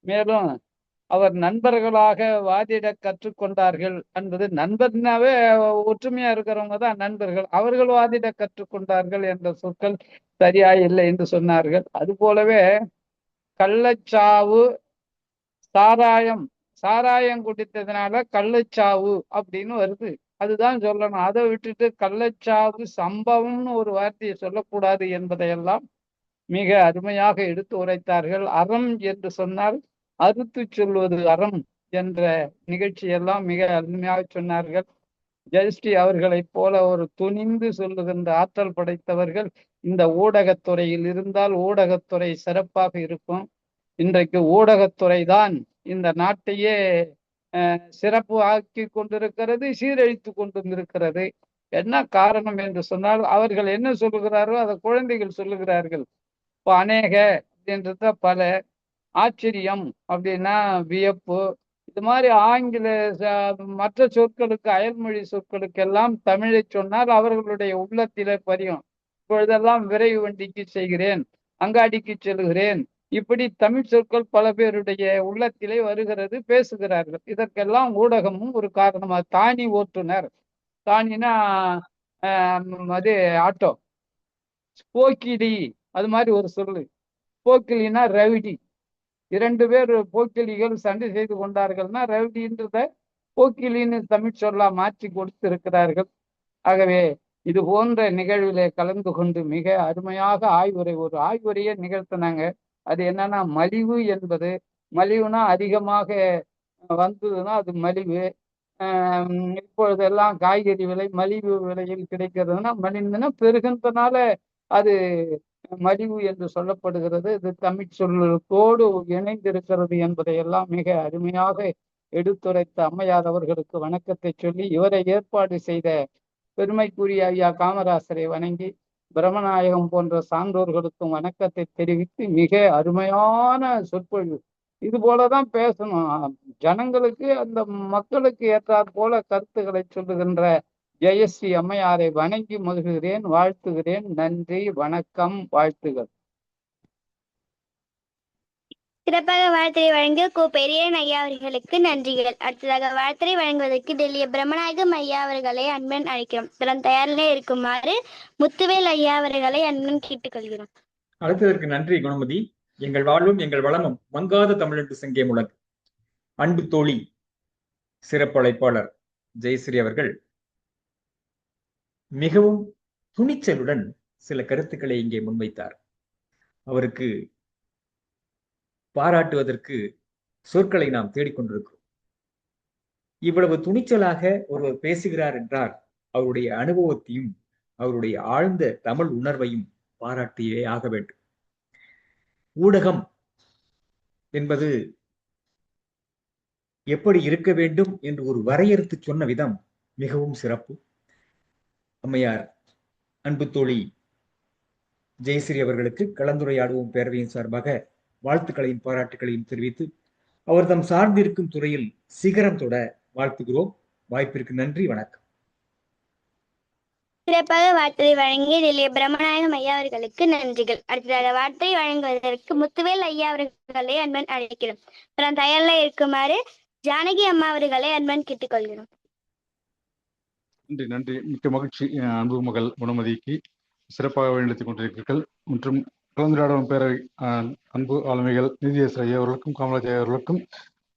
மேலும் அவர் நண்பர்களாக வாதிட கற்றுக்கொண்டார்கள் என்பது, நண்பர்னாவே ஒற்றுமையா இருக்கிறவங்க தான் நண்பர்கள், அவர்கள் வாதிட கற்றுக்கொண்டார்கள் என்ற சொற்கள் சரியா இல்லை என்று சொன்னார்கள். அது போலவே கள்ளச்சாவு, சாராயம் குடித்ததுனால கள்ளச்சாவு அப்படின்னு வருது, அதுதான் சொல்லணும். அதை விட்டுட்டு கள்ளச்சாவு சம்பவம்னு ஒரு வார்த்தையை சொல்லக்கூடாது என்பதையெல்லாம் மிக அருமையாக எடுத்து உரைத்தார்கள். அறம் என்று சொன்னால் அறுத்து சொல்வது அறம் என்ற நிகழ்ச்சியெல்லாம் மிக அருமையாக சொன்னார்கள். ஜெயஸ்ரீ அவர்களைப் போல ஒரு துணிந்து சொல்லுகின்ற ஆற்றல் படைத்தவர்கள் இந்த ஊடகத்துறையில் இருந்தால் ஊடகத்துறை சிறப்பாக இருக்கும். இன்றைக்கு ஊடகத்துறை தான் இந்த நாட்டையே சிறப்பு ஆக்கி கொண்டிருக்கிறது, சீரழித்து கொண்டிருக்கிறது. என்ன காரணம் என்று சொன்னால், அவர்கள் என்ன சொல்லுகிறாரோ அதை குழந்தைகள் சொல்லுகிறார்கள். இப்போ அநேக அப்படின்றத பல, ஆச்சரியம் அப்படின்னா வியப்பு, இது மாதிரி ஆங்கில மற்ற சொற்களுக்கு அயல்மொழி சொற்களுக்கெல்லாம் தமிழை சொன்னால் அவர்களுடைய உள்ளத்திலே பதியும். இப்பொழுதெல்லாம் விரைவு வண்டிக்கு செய்கிறேன், அங்காடிக்கு செல்கிறேன், இப்படி தமிழ் சொற்கள் பல பேருடைய உள்ளத்திலே வருகிறது, பேசுகிறார்கள். இதற்கெல்லாம் ஊடகமும் ஒரு காரணமா. தானி ஓட்டுநர், தானினா அது ஆட்டோ, போக்கிலி அது மாதிரி ஒரு சொல்லு, போக்கிலினா ரவுடி. 2 பேர் போக்கிலிகள் சண்டை செய்து கொண்டார்கள்னா ரவுடின்றத போக்கிலின்னு தமிழ் சொல்லா மாற்றி கொடுத்திருக்கிறார்கள். ஆகவே இது போன்ற நிகழ்விலே கலந்து கொண்டு மிக அருமையாக ஒரு ஆய்வுரையை நிகழ்த்தினாங்க. அது என்னன்னா, மலிவு என்பது, மலிவுனா அதிகமாக வந்ததுன்னா அது மலிவு. இப்பொழுதெல்லாம் காய்கறி விலை மலிவு விலையில் கிடைக்கிறதுனா மலிவுனா பெருகின்றனால அது மலிவு என்று சொல்லப்படுகிறது. இது தமிழ் சொல்லோடு இணைந்திருக்கிறது என்பதையெல்லாம் மிக அருமையாக எடுத்துரைத்த அம்மையார் அவர்களுக்கு வணக்கத்தை சொல்லி, இவரை ஏற்பாடு செய்த பெருமைக்குரிய ஐயா காமராசரை வணங்கி, பிரம்மநாயகம் போன்ற சான்றோர்களுக்கும் வணக்கத்தை தெரிவித்து, மிக அருமையான சொற்பொழிவு, இது போலதான் பேசணும். ஜனங்களுக்கு அந்த மக்களுக்கு ஏற்றாற் போல கருத்துக்களை சொல்லுகின்ற ஜெயஸ்ரீ அம்மையாரை வணங்கி மகிழ்கிறேன், வாழ்த்துகிறேன். நன்றி, வணக்கம், வாழ்த்துகள். சிறப்பாக வாழ்த்துறை வழங்கிய கோ பெரியன் ஐயா அவர்களுக்கு நன்றிகள். அடுத்ததாக வாழ்த்துறை வழங்குவதற்கு டெல்லி பிரம்மநாயகம் ஐயா அவர்களை அன்பன் அழைக்கிறோம். இதெல்லாம் தயாரிலே இருக்குமாறு முத்துவேல் ஐயா அவர்களை அன்பன் கேட்டுக்கொள்கிறோம். அழைத்ததற்கு நன்றி குணமதி. எங்கள் வாழ்வும் எங்கள் வளமும் மங்காத தமிழென்று சங்கே முழங்கு. அன்பு தோழி சிறப்பு அழைப்பாளர் ஜெயஸ்ரீ அவர்கள் மிகவும் துணிச்சலுடன் சில கருத்துக்களை இங்கே முன்வைத்தார். அவருக்கு பாராட்டுவதற்கு சொற்களை நாம் தேடிக்கொண்டிருக்கிறோம். இவ்வளவு துணிச்சலாக ஒருவர் பேசுகிறார் என்றால் அவருடைய அனுபவத்தையும் அவருடைய ஆழ்ந்த தமிழ் உணர்வையும் பாராட்டியே ஆக வேண்டும். ஊடகம் என்பது எப்படி இருக்க வேண்டும் என்று ஒரு வரையறுத்து சொன்ன விதம் மிகவும் சிறப்பு. அம்மையார் அன்பு தோழி ஜெயஸ்ரீ அவர்களுக்கு கலந்துரையாடுவோம் பேரவையின் சார்பாக வாழ்த்துக்களையும் பாராட்டுகளையும் தெரிவித்து அவர் தம் சார்ந்திருக்கும் துறையில் சிகரம் தொட வாழ்த்துகிறோம். வாய்ப்பிற்கு நன்றி, வணக்கம். சிறப்பாக வாழ்த்துறை வழங்கிய டெல்லி பிரம்மநாயகம் ஐயா அவர்களுக்கு நன்றிகள். அடுத்ததாக வாழ்த்துறை வழங்குவதற்கு முத்துவேல் ஐயா அவர்களை அன்பன் அழைக்கிறோம். அப்புறம் தயாரில் இருக்குமாறு ஜானகி அம்மா அவர்களை அன்பன் கேட்டுக்கொள்கிறோம். நன்றி நன்றி. மிக்க மகிழ்ச்சி. அன்பு மகள் குணமதிக்கு சிறப்பாக வழிநடத்திக் கொண்டிருக்கிறீர்கள். மற்றும் கலந்துரையாடும் பேரவை அன்பு ஆளுமைகள் நீதியரசர் ஐயா அவர்களுக்கும் காமராஜ் அவர்களுக்கும்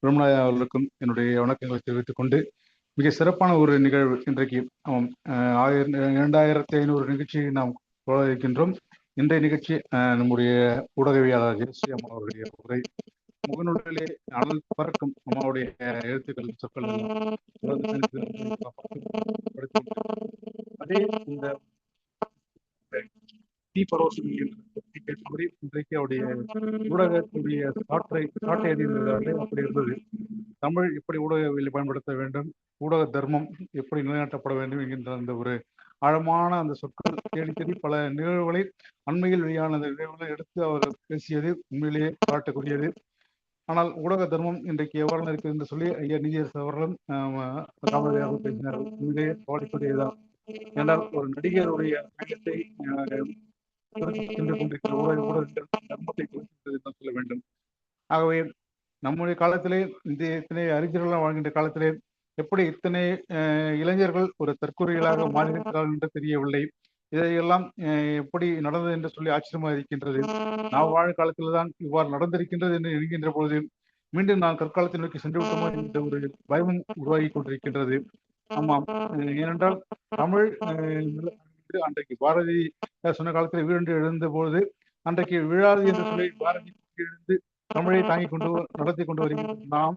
பிரம்மநாய அவர்களுக்கும் என்னுடைய வணக்கங்களை தெரிவித்துக் கொண்டு மிக சிறப்பான ஒரு நிகழ்வு இன்றைக்கு 2500 நிகழ்ச்சியை நாம் தொடர இருக்கின்றோம். இன்றைய நிகழ்ச்சி நம்முடைய ஊடகவியலாளர் ஜெயஸ்ரீ அம்மா அவருடைய உரை முகநூலிலே அனல் பறக்கும் அம்மாவுடைய எழுத்துக்கள் சொற்கள் அதே இந்த இன்றைக்கு அவருடைய ஊடகத்துடைய சாட்டை அறிந்தது அப்படி இருந்தது. தமிழ் எப்படி ஊடகவியலை பயன்படுத்த வேண்டும், ஊடக தர்மம் எப்படி நிலைநாட்டப்பட வேண்டும் என்கின்ற அந்த ஒரு ஆழமான அந்த சொற்கள் தேடி பல நிகழ்வுகளை அண்மையில் வெளியான அந்த நிகழ்வுகளை எடுத்து அவர் பேசியது உண்மையிலேயே பாராட்டக்கூடியது. ஆனால் ஊடக தர்மம் இன்றைக்கு எவ்வாறு இருக்குது என்று சொல்லி ஐயா நீதியரசர் அவர்களும் காமராஜாவும் பேசினார்கள். உண்மையிலேயே பாடிக்கூடியதுதான். என்றால் ஒரு நடிகருடைய பயணத்தை சென்று கொண்டிருக்கிற ஊடகங்கள் தர்மத்தை குறிப்பிட்டது தான் சொல்ல வேண்டும். ஆகவே நம்முடைய காலத்திலே இத்தனை அறிஞர்கள் வாழ்கின்ற காலத்திலே எப்படி இத்தனை இளைஞர்கள் ஒரு தற்கொலைகளாக மாறியிருக்கிறார்கள் என்று தெரியவில்லை. இதையெல்லாம் எப்படி நடந்தது என்று சொல்லி ஆச்சரியமாக இருக்கின்றது. நான் வாழும் காலத்தில் தான் இவ்வாறு நடந்திருக்கின்றது என்று எண்கின்ற பொழுது மீண்டும் நான் கற்காலத்தை நோக்கி சென்று விட்டோமோ என்ற ஒரு பயமும் உருவாகி கொண்டிருக்கின்றது. ஆமாம், ஏனென்றால் தமிழ் அன்றைக்கு பாரதி சொன்ன காலத்தில் வீடு எழுந்த பொழுது அன்றைக்கு விழாது என்று சொல்லி பாரதி எழுந்து தமிழை தாங்கிக் கொண்டு நடத்தி கொண்டு வருகின்றோம். நாம்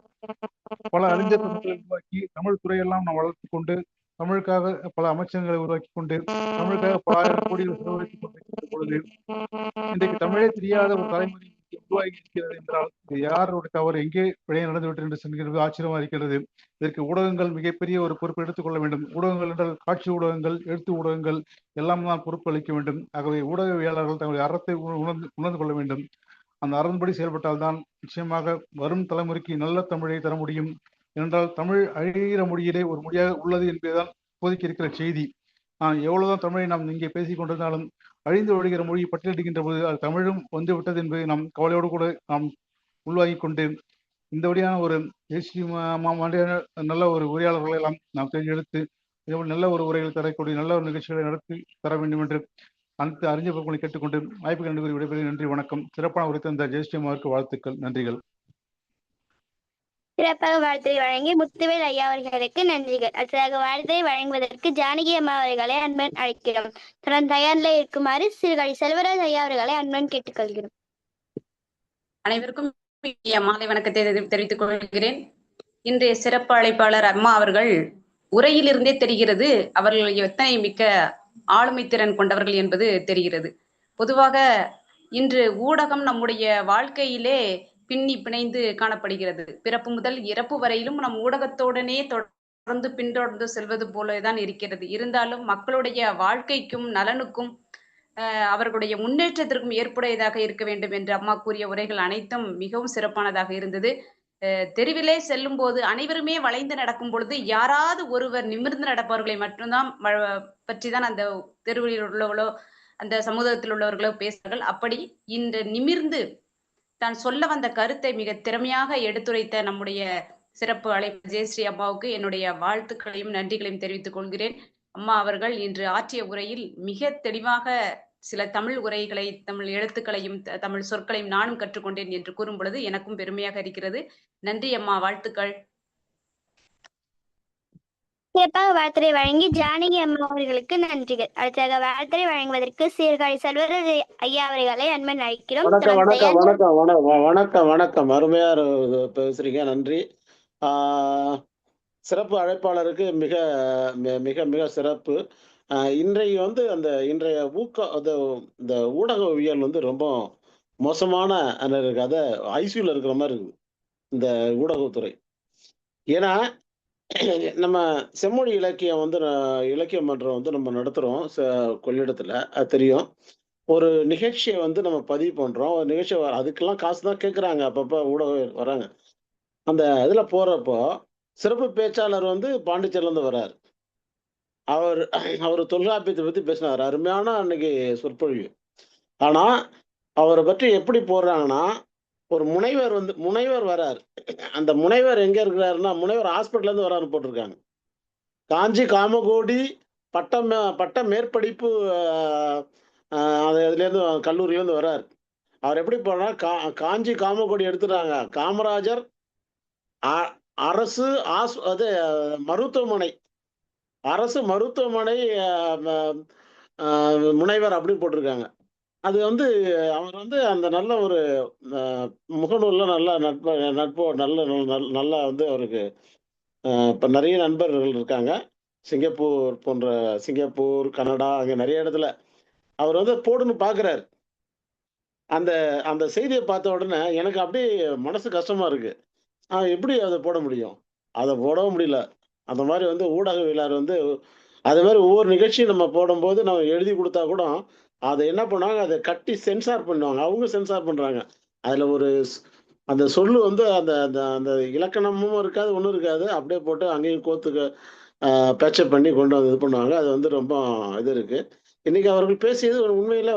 பல அறிஞர்களை உருவாக்கி தமிழ் துறையெல்லாம் நாம் வளர்த்து கொண்டு தமிழுக்காக பல அமைச்சகங்களை உருவாக்கி கொண்டு தமிழுக்காக பல ஆயிரம் கோடிகளை செலவழித்துக் கொண்டிருக்கின்ற பொழுது இன்றைக்கு தமிழே தெரியாத ஒரு தலைமுறை உருவாகி இருக்கிறது என்றால் யாருடைய தவறு, எங்கே விளைய நடந்துவிட்டது என்று சொல்கிறது ஆச்சரியமா இருக்கிறது. இதற்கு ஊடகங்கள் மிகப்பெரிய ஒரு பொறுப்பு எடுத்துக்கொள்ள வேண்டும். ஊடகங்கள் என்றால் காட்சி ஊடகங்கள், எழுத்து ஊடகங்கள் எல்லாம் தான் பொறுப்பு அளிக்க வேண்டும். ஆகவே ஊடகவியலாளர்கள் தங்களுடைய அறத்தை உணர்ந்து கொள்ள வேண்டும். அந்த அறன்படி செயல்பட்டால்தான் நிச்சயமாக வரும் தலைமுறைக்கு நல்ல தமிழை தர முடியும். என்றால் தமிழ் அழிகிற மொழியிலே ஒரு மொழியாக உள்ளது என்பதுதான் இப்போதைக்கு இருக்கிற செய்தி. எவ்வளவுதான் தமிழை நாம் இங்கே பேசிக் கொண்டிருந்தாலும் அழிந்து ஒழிகிற மொழி பட்டியலிடுகின்ற போது அது தமிழும் வந்து விட்டது என்பதை நாம் கவலையோடு கூட நாம் உள்வாங்கி கொண்டு இந்த வழியான ஒரு தேசிய நல்ல ஒரு உரையாளர்களை எல்லாம் நாம் தேர்ந்தெடுத்து நல்ல ஒரு உரைகளை தரக்கூடிய நல்ல ஒரு நிகழ்ச்சிகளை நடத்தி தர வேண்டும் என்று அனைத்து அறிஞர்களை கேட்டுக்கொண்டு வாய்ப்புகள் நன்றி விடைபெறுகிறேன். நன்றி, வணக்கம். சிறப்பான உரை தந்த ஜெயஸ்ரீ அம்மாவுக்கு வாழ்த்துக்கள், நன்றிகள். சிறப்பாக வாழ்த்துறை வழங்கி முத்துவேல் ஐயா அவர்களுக்கு நன்றிகள். அடுத்ததாக வாழ்த்துறை வழங்குவதற்கு ஜானகி அம்மா அவர்களை அன்பன் அழைக்கிறோம். தொடர்ந்து தயாரில் இருக்குமாறு சிறுகாழி செல்வராஜ் ஐயா அவர்களை அன்பன் கேட்டுக்கொள்கிறோம். அனைவருக்கும் மாலை வணக்கத்தை தெரிவித்துக் கொள்கிறேன். இன்றைய சிறப்பு அழைப்பாளர் அம்மா அவர்கள் உரையிலிருந்தே தெரிகிறது அவர்கள் எத்தனை மிக்க ஆளுமை திறன் கொண்டவர்கள் என்பது தெரிகிறது. பொதுவாக இன்று ஊடகம் நம்முடைய வாழ்க்கையிலே பின்னி பிணைந்து காணப்படுகிறது. பிறப்பு முதல் இறப்பு வரையிலும் நம் ஊடகத்தோடனே தொடர்ந்து பின்தொடர்ந்து செல்வது போலதான் இருக்கிறது. இருந்தாலும் மக்களுடைய வாழ்க்கைக்கும் நலனுக்கும் அவர்களுடைய முன்னேற்றத்திற்கும் ஏற்புடையதாக இருக்க வேண்டும் என்று அம்மா கூறிய உரைகள் அனைத்தும் மிகவும் சிறப்பானதாக இருந்தது. தெருவிலே செல்லும் போது அனைவருமே வளைந்து நடக்கும் பொழுது யாராவது ஒருவர் நிமிர்ந்து நடப்பவர்களை மட்டும்தான் பற்றி தான் அந்த தெருவில் உள்ளவர்களோ அந்த சமூகத்தில் உள்ளவர்களோ பேசுகிறார்கள். அப்படி இன்று நிமிர்ந்து தான் சொல்ல வந்த கருத்தை மிக திறமையாக எடுத்துரைத்த நம்முடைய சிறப்பு அழைப்பு ஜெயஸ்ரீ அம்மாவுக்கு என்னுடைய வாழ்த்துக்களையும் நன்றிகளையும் தெரிவித்துக் கொள்கிறேன். அம்மா அவர்கள் இன்று ஆற்றிய உரையில் மிக தெளிவாக சில தமிழ் உரைகளை, தமிழ் எழுத்துக்களையும் தமிழ் சொற்களையும் நானும் கற்றுக்கொண்டேன் என்று கூறும் பொழுது எனக்கும் பெருமையாக இருக்கிறது. நன்றி அம்மா, வாழ்த்துக்கள். சிறப்பாக வாழ்த்துறை வழங்கி ஜானகி அம்மா அவர்களுக்கு நன்றிகள். அடுத்ததாக வாழ்த்துறை வழங்குவதற்கு சீர்காழி செல்வராஜ் ஐயா அவர்களை அன்பன் அழைக்கிறோம். வணக்கம். அருமையா பேசுறீங்க, நன்றி. சிறப்பு அழைப்பாளருக்கு மிக மிக மிக சிறப்பு. இன்றைய இன்றைய இந்த ஊடகவியல் ரொம்ப மோசமான இருக்கு. அதை ஐசியூல இருக்கிற மாதிரி இருக்குது இந்த ஊடகத்துறை. ஏன்னா நம்ம செம்மொழி இலக்கியம் இலக்கிய மன்றம் நம்ம நடத்துறோம் கொள்ளிடத்துல, அது தெரியும். ஒரு நிகழ்ச்சியை நம்ம பதிவு பண்றோம். ஒரு நிகழ்ச்சி அதுக்கெல்லாம் காசு தான் கேட்குறாங்க. அப்பப்போ ஊடகம் வராங்க. அந்த இதுல போறப்போ சிறப்பு பேச்சாளர் பாண்டிச்சேரியில இருந்து வர்றாரு. அவர் தொல்காப்பியத்தை பத்தி பேசினார். அருமையான அன்னைக்கு சொற்பொழிவு. ஆனா அவரை பற்றி எப்படி போடுறாங்கன்னா, ஒரு முனைவர் வராரு. அந்த முனைவர் எங்க இருக்கிறாருன்னா, முனைவர் ஹாஸ்பிட்டல்ல இருந்து வராரு போட்டிருக்காங்க. காஞ்சி காமகோடி பட்ட மேற்படிப்பு அதுல இருந்து கல்லூரியில இருந்து வர்றாரு. அவர் எப்படி போனா காஞ்சி காமகோடி எடுத்துட்டாங்க. காமராஜர் அரசு மருத்துவமனை முனைவர் அப்படி போட்டிருக்காங்க. அது அவர் அந்த நல்ல ஒரு முகநூல்ல நல்ல நட்பு நல்லா அவருக்கு இப்ப நிறைய நண்பர்கள் இருக்காங்க. சிங்கப்பூர், கனடா, அங்க நிறைய இடத்துல அவர் போடுன்னு பாக்குறாரு. அந்த செய்தியை பார்த்த உடனே எனக்கு அப்படியே மனசு கஷ்டமா இருக்கு. எப்படி அதை போட முடியும்? அதை போடவும் முடியல. அந்த மாதிரி ஊடகவியலாளர் அது மாதிரி ஒவ்வொரு நிகழ்ச்சியும் நம்ம போடும்போது நம்ம எழுதி கொடுத்தா கூட அதை என்ன பண்ணுவாங்க, அதை கட்டி சென்சார் பண்ணுவாங்க. அவங்க சென்சார் பண்றாங்க. அதுல அந்த சொல்லு அந்த அந்த இலக்கணமும் இருக்காது, ஒன்றும் இருக்காது. அப்படியே போட்டு அங்கேயும் கோத்துக்கு பேச்சப் பண்ணி கொண்டு இது பண்ணுவாங்க. அது ரொம்ப இது இருக்கு. இன்னைக்கு அவர்கள் பேசியது உண்மையில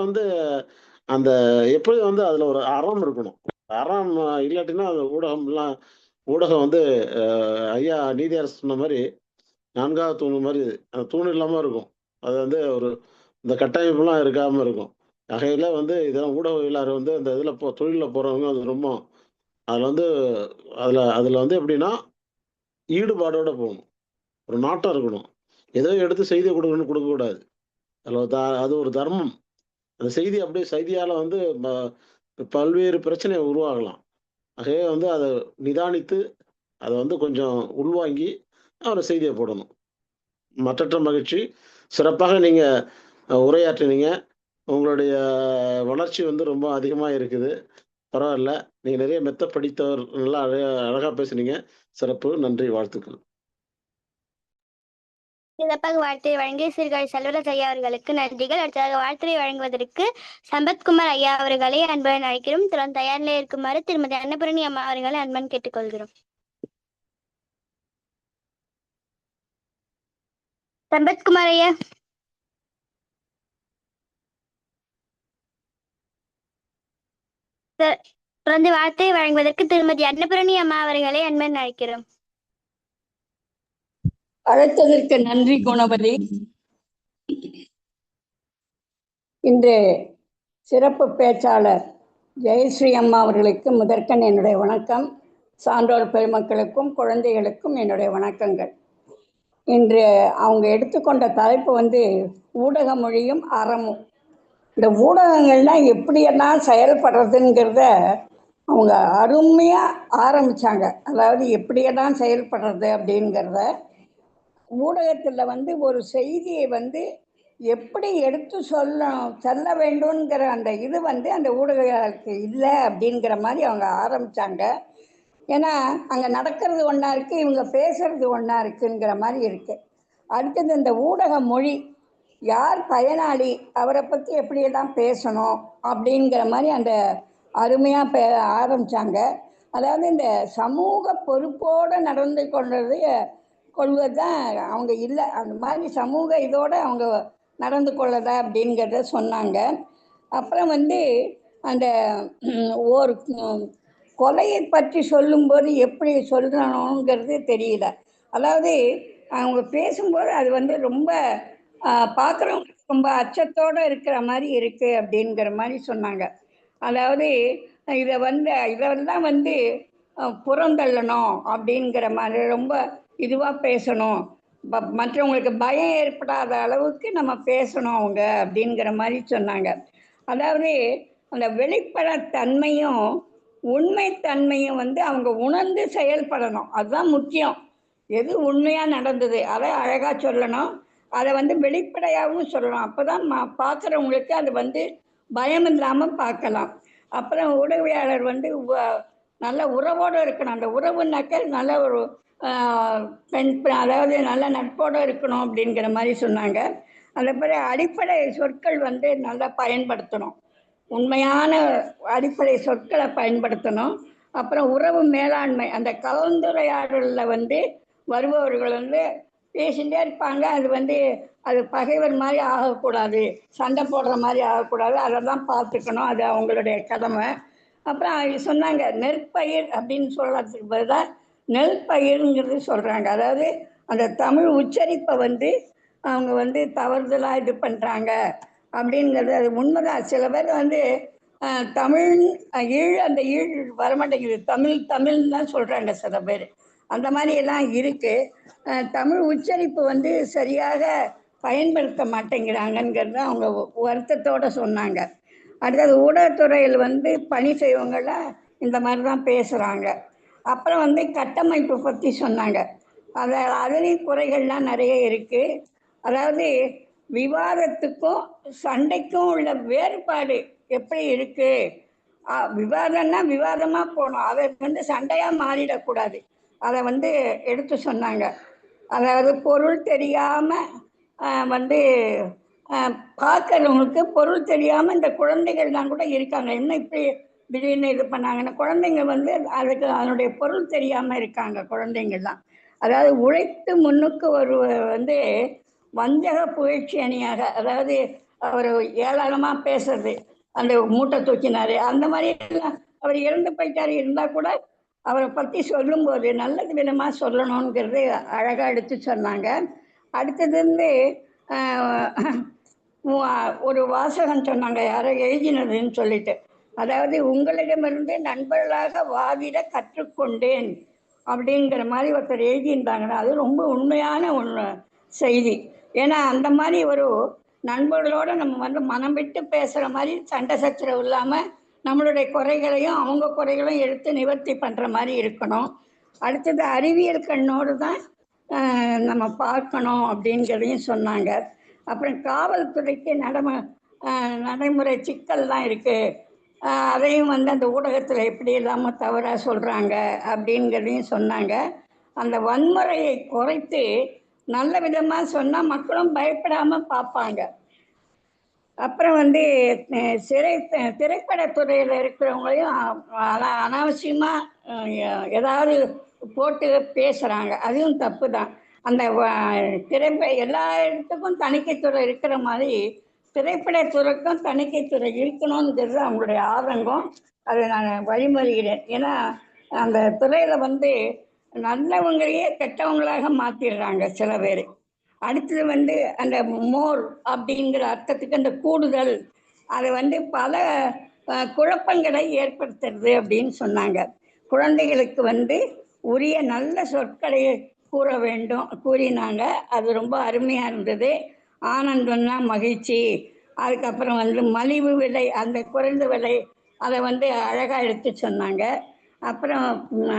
அந்த எப்படி அதுல ஒரு அறம் இருக்கணும். அறம் இல்லாட்டினா அந்த ஊடகம் ஐயா நீதியரசு சொன்ன மாதிரி 4வது தூண் மாதிரி அந்த தூண் இல்லாம இருக்கும். அது ஒரு இந்த கட்டமைப்புலாம் இருக்காம இருக்கும். வகையில இதெல்லாம் ஊடகவியலாளர் அந்த இதுல தொழில போறவங்க அது ரொம்ப அதுல எப்படின்னா ஈடுபாடோட போகணும். ஒரு நாட்டம் இருக்கணும். ஏதோ எடுத்து செய்தி கொடுக்கக்கூடாது. அது ஒரு தர்மம். அந்த செய்தி அப்படியே செய்தியால பல்வேறு பிரச்சனையை உருவாகலாம். ஆகவே அதை நிதானித்து அதை கொஞ்சம் உள்வாங்கி அவரை செய்தியை போடணும். மற்றற்ற மகிழ்ச்சி. சிறப்பாக நீங்க உரையாற்றினீங்க. உங்களுடைய வளர்ச்சி ரொம்ப அதிகமா இருக்குது. பரவாயில்ல. நீங்க நிறைய மெத்த படித்தவர். நல்லா அழகா பேசுனீங்க. சிறப்பு. நன்றி, வாழ்த்துக்கள். சிறப்பாக வாழ்த்துறை வழங்கிய சீர்காழி செல்வராஜ் ஐயா அவர்களுக்கு நன்றிகள். அடுத்ததாக வாழ்த்துறை வழங்குவதற்கு சம்பத்குமார் ஐயா அவர்களை அன்புடன் அழைக்கிறோம். தொடர்ந்து தயாரிலே இருக்குமாறு திருமதி அன்னபூரணி அம்மா அவர்களை அன்பன் கேட்டுக்கொள்கிறோம். சம்பத்குமார் ஐயா. தொடர்ந்து வாழ்த்துறை வழங்குவதற்கு திருமதி அன்னபூரணி அம்மா அவர்களை அன்பன் அழைக்கிறோம். அழைத்ததற்கு நன்றி குணவதி. இன்று சிறப்பு பேச்சாளர் ஜெயஸ்ரீ அம்மா அவர்களுக்கு முதற்கண் என்னுடைய வணக்கம். சான்றோர் பெருமக்களுக்கும் குழந்தைகளுக்கும் என்னுடைய வணக்கங்கள். இன்று அவங்க எடுத்துக்கொண்ட தலைப்பு ஊடக மொழியும் அறமும். இந்த ஊடகங்கள்லாம் எப்படியெல்லாம் செயல்படுறதுங்கிறத அவங்க அருமையாக ஆரம்பித்தாங்க. அதாவது எப்படியெல்லாம் செயல்படுறது அப்படிங்கிறத ஊடகத்தில் ஒரு செய்தியை எப்படி எடுத்து சொல்ல வேண்டும்ங்கிற அந்த இது அந்த ஊடகங்களுக்கு இல்லை அப்படிங்கிற மாதிரி அவங்க ஆரம்பித்தாங்க. ஏன்னா அங்கே நடக்கிறது ஒன்றா இருக்குது, இவங்க பேசுறது ஒன்றா இருக்குங்கிற மாதிரி இருக்குது. அடுத்தது இந்த ஊடக மொழி யார் பயனாளி, அவரை பற்றி எப்படியெல்லாம் பேசணும் அப்படிங்கிற மாதிரி அந்த அருமையாக ஆரம்பித்தாங்க. அதாவது இந்த சமூக பொறுப்போடு நடந்து கொள்வது தான் அவங்க இல்லை, அந்த மாதிரி சமூக இதோடு அவங்க நடந்து கொள்ளதா அப்படிங்கிறத சொன்னாங்க. அப்புறம் அந்த ஒரு கொலையை பற்றி சொல்லும்போது எப்படி சொல்லணுங்கிறது தெரியல. அதாவது அவங்க பேசும்போது அது ரொம்ப பார்க்குறவங்களுக்கு ரொம்ப அச்சத்தோடு இருக்கிற மாதிரி இருக்குது அப்படிங்கிற மாதிரி சொன்னாங்க. அதாவது இதெல்லாம் புறந்தள்ளணும் அப்படிங்கிற மாதிரி ரொம்ப இதுவாக பேசணும், மற்றவங்களுக்கு பயம் ஏற்படாத அளவுக்கு நம்ம பேசணும் அவங்க அப்படிங்கிற மாதிரி சொன்னாங்க. அதாவது அந்த வெளிப்படைத்தன்மையும் உண்மைத்தன்மையும் அவங்க உணர்ந்து செயல்படணும், அதுதான் முக்கியம். எது உண்மையாக நடந்தது அதை அழகாக சொல்லணும், அதை வெளிப்படையாகவும் சொல்லணும். அப்போ தான் பார்க்குறவங்களுக்கு அது பயம் இல்லாமல் பார்க்கலாம். அப்புறம் ஊடகவியாளர் நல்ல உறவோடு இருக்கணும். அந்த உறவுனாக்க நல்ல ஒரு பெண், அதாவது நல்ல நட்போடு இருக்கணும் அப்படிங்கிற மாதிரி சொன்னாங்க. அதே போல் அடிப்படை சொற்கள் நல்லா பயன்படுத்தணும், உண்மையான அடிப்படை சொற்களை பயன்படுத்தணும். அப்புறம் உறவு மேலாண்மை, அந்த கலந்துரையாடலில் வருபவர்கள் பேசிகிட்டே இருப்பாங்க, அது பகைவர் மாதிரி ஆகக்கூடாது, சண்டை போடுற மாதிரி ஆகக்கூடாது, அதை தான் பார்த்துக்கணும், அது அவங்களுடைய கடமை. அப்புறம் சொன்னாங்க நெற்பயிர் அப்படின்னு சொல்கிறதுக்கு பதிலாக நெல் பயிர்ங்கிறது சொல்கிறாங்க. அதாவது அந்த தமிழ் உச்சரிப்பை அவங்க தவறுதலாக இது பண்ணுறாங்க அப்படிங்கிறது அது உண்மைதான். சில பேர் தமிழ் அந்த ஈழ் வரமாட்டேங்குது, தமிழ்னு தான் சொல்கிறாங்க சில பேர். அந்த மாதிரி எல்லாம் இருக்குது. தமிழ் உச்சரிப்பு சரியாக பயன்படுத்த மாட்டேங்கிறாங்கங்கிறத அவங்க வருத்தத்தோடு சொன்னாங்க. அடுத்தது ஊடகத்துறையில் பணி செய்வங்களாம் இந்த மாதிரி தான் பேசுகிறாங்க. அப்புறம் கட்டமைப்பு பற்றி சொன்னாங்க. அதுலேயும் குறைகள்லாம் நிறைய இருக்குது. அதாவது விவாதத்துக்கும் சண்டைக்கும் உள்ள வேறுபாடு எப்படி இருக்குது, விவாதம்னா விவாதமாக போகணும், அதை சண்டையாக மாறிடக்கூடாது, அதை எடுத்து சொன்னாங்க. அதாவது பொருள் தெரியாமல் பார்க்குறவங்களுக்கு பொருள் தெரியாமல் இந்த குழந்தைகள்லாம் கூட இருக்காங்க, என்ன இப்படி திடீர்னு இது பண்ணாங்கன்னா குழந்தைங்க அதுக்கு அதனுடைய பொருள் தெரியாமல் இருக்காங்க குழந்தைங்கள்லாம். அதாவது உழைத்து முன்னுக்கு ஒரு வஞ்சக புகழ்ச்சி அணியாக, அதாவது அவர் ஏளனமாக பேசுறது, அந்த மூட்டை தூக்கினார் அந்த மாதிரி எல்லாம், அவர் இறந்து போயிட்டார் இருந்தால் கூட அவரை பற்றி சொல்லும்போது நல்லது விதமாக சொல்லணுங்கிறது அழகாக எடுத்து சொன்னாங்க. அடுத்தது ஒரு வாசகம் சொன்னாங்க, யாரோ எழுதினதுன்னு சொல்லிட்டு, அதாவது உங்களிடமிருந்து நண்பர்களாக வாதிட கற்றுக்கொண்டேன் அப்படிங்கிற மாதிரி ஒருத்தர் எழுதியிருந்தாங்கன்னா அது ரொம்ப உண்மையான ஒன்று செய்தி. ஏன்னா அந்த மாதிரி ஒரு நண்பர்களோடு நம்ம மனம் விட்டு பேசுகிற மாதிரி சண்டை சச்சரவு இல்லாமல் நம்மளுடைய குறைகளையும் அவங்க குறைகளையும் எடுத்து நிவர்த்தி பண்ணுற மாதிரி இருக்கணும். அடுத்தது அறிவியல் கண்ணோடு தான் நம்ம பார்க்கணும் அப்படிங்கிறதையும் சொன்னாங்க. அப்புறம் காவல்துறைக்கு நடைமுறை சிக்கல்லாம் இருக்குது, அதையும் அந்த ஊடகத்தில் எப்படி இல்லாமல் தவறாக சொல்கிறாங்க அப்படிங்கிறதையும் சொன்னாங்க. அந்த வன்முறையை குறைத்து நல்ல விதமாக சொன்னால் மக்களும் பயப்படாமல் பார்ப்பாங்க. அப்புறம் திரைப்படத்துறையில் இருக்கிறவங்களையும் அனாவசியமாக ஏதாவது போட்டு பேசுகிறாங்க, அதுவும் தப்பு தான். அந்த எல்லா இடத்துக்கும் தணிக்கைத்துறை இருக்கிற மாதிரி திரைப்படத்துறைக்கும் தணிக்கைத்துறை இருக்கணுங்கிறது அவங்களுடைய ஆதங்கம், அதை நான் வழிமொழிகிறேன். ஏன்னா அந்த துறையில் நல்லவங்களையே கெட்டவங்களாக மாற்றிடுறாங்க சில பேர். அடுத்தது அந்த மோர் அப்படிங்கிற அர்த்தத்துக்கு அந்த கூடுதல், அது பல குழப்பங்களை ஏற்படுத்துறது அப்படின்னு சொன்னாங்க. குழந்தைகளுக்கு உரிய நல்ல சொற்களை கூறினாங்க, அது ரொம்ப அருமையாக இருந்தது. ஆனந்தம்னா மகிழ்ச்சி, அதுக்கப்புறம் மலிவு விலை, அந்த குறைந்த விலை, அதை அழகாக எடுத்து சொன்னாங்க. அப்புறம்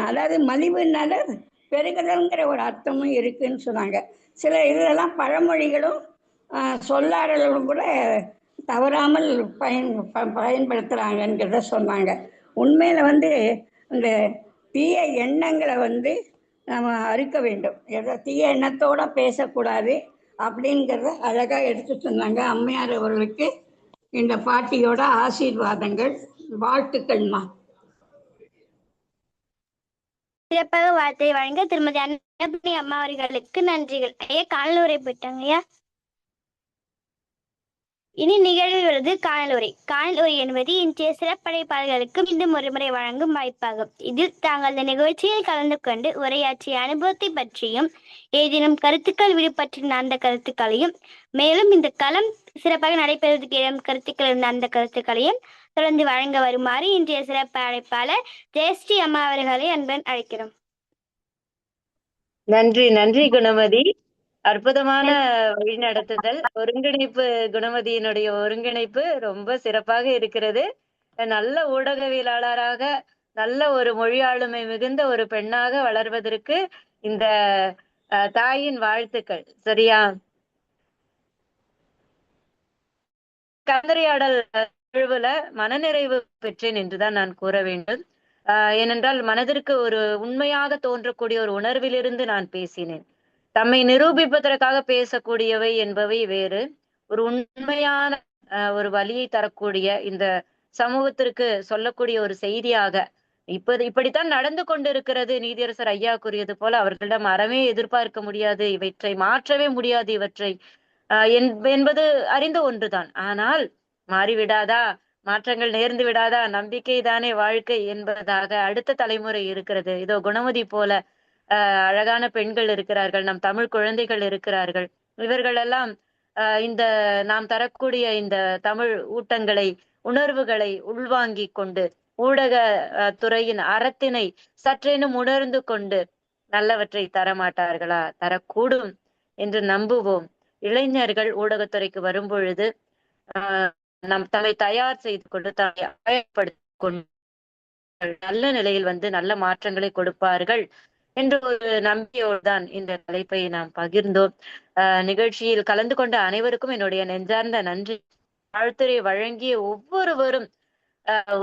அதாவது மலிவுனால பெருகுதல்ங்கிற ஒரு அர்த்தமும் இருக்குதுன்னு சொன்னாங்க. சில இதெல்லாம் பழமொழிகளும் சொல்லாடலும் கூட தவறாமல் பயன்படுத்துகிறாங்கங்கிறத சொன்னாங்க. உண்மையில் இந்த தீய எண்ணங்களை நம்ம அறுக்க வேண்டும், தீய எண்ணத்தோடு பேசக்கூடாது. அப்படிங்கிறத அழகா எடுத்து சொன்னாங்க. அம்மையார் அவர்களுக்கு இந்த பாட்டியோட ஆசீர்வாதங்கள், வாழ்த்துக்கள்மா. சிறப்பாக வார்த்தை வழங்க திருமதி அன்னபூர்ணி அம்மா அவர்களுக்கு நன்றிகள். ஐயா காணலுரை போயிட்டாங்க ஐயா. இனி நிகழ்வில் வருது காணலுரை. காணலுரை என்பது இன்றைய சிறப்படைப்பாளர்களுக்கு மீண்டும் ஒருமுறை வழங்கும் வாய்ப்பாகும். இதில் தாங்கள் இந்த நிகழ்ச்சியில் கலந்து கொண்டு உரையாற்றிய அனுபவத்தை பற்றியும் ஏதேனும் கருத்துக்கள் விடுபற்றின அந்த கருத்துக்களையும், மேலும் இந்த களம் சிறப்பாக நடைபெறுவதற்கு ஏதும் கருத்துக்கள் இருந்த அந்த கருத்துக்களையும் தொடர்ந்து வழங்க வருமாறு இன்றைய சிறப்பு அழைப்பாளர் ஜெயஸ்ரீ அம்மா அவர்களை அன்புடன் அழைக்கிறோம். நன்றி நன்றி குணமதி. அற்புதமான வழிநடத்துதல். ஒருங்கிணைப்பு, குணமதியினுடைய ஒருங்கிணைப்பு ரொம்ப சிறப்பாக இருக்கிறது. நல்ல ஊடகவியலாளராக, நல்ல ஒரு மொழி ஆளுமை மிகுந்த ஒரு பெண்ணாக வளர்வதற்கு இந்த தாயின் வாழ்த்துக்கள். சரியா? கலந்துரையாடல் நிகழ்வுல மனநிறைவு பெற்றேன் என்றுதான் நான் கூற வேண்டும். ஏனென்றால் மனதிற்கு ஒரு உண்மையாக தோன்றக்கூடிய ஒரு உணர்விலிருந்து நான் பேசினேன். தம்மை நிரூபிப்பதற்காக பேசக்கூடியவை என்பவை வேறு. ஒரு உண்மையான ஒரு வலியை தரக்கூடிய இந்த சமூகத்திற்கு சொல்லக்கூடிய ஒரு செய்தியாக இப்படித்தான் நடந்து கொண்டிருக்கிறது. நீதியரசர் ஐயா கூறியது போல அவர்களிடம் அறவே எதிர்பார்க்க முடியாது, இவற்றை மாற்றவே முடியாது, இவற்றை என்பது அறிந்த ஒன்றுதான். ஆனால் மாறிவிடாதா, மாற்றங்கள் நேர்ந்து விடாதா, நம்பிக்கை தானே வாழ்க்கை என்பதாக அடுத்த தலைமுறை இருக்கிறது. இதோ குணமதி போல அழகான பெண்கள் இருக்கிறார்கள், நம் தமிழ் குழந்தைகள் இருக்கிறார்கள். இவர்கள் எல்லாம் இந்த நாம் தரக்கூடிய இந்த தமிழ் ஊட்டங்களை, உணர்வுகளை உள்வாங்கி கொண்டு ஊடக துறையின் அறத்தினை சற்றேனும் உணர்ந்து கொண்டு நல்லவற்றை தரமாட்டார்களா? தரக்கூடும் என்று நம்புவோம். இளைஞர்கள் ஊடகத்துறைக்கு வரும் பொழுது நம் தம்மை தயார் செய்து கொண்டு தம்மை ஆயப்படுத்திக் கொண்டு நல்ல நிலையில் வந்து நல்ல மாற்றங்களை கொடுப்பார்கள் என்ற ஒரு நம்பிக்கையோடு தான் இந்த தலைப்பை நாம் பகிர்ந்தோம். நிகழ்ச்சியில் கலந்து கொண்ட அனைவருக்கும் என்னுடைய நெஞ்சார்ந்த நன்றி. வாழ்த்துரை வழங்கிய ஒவ்வொருவரும்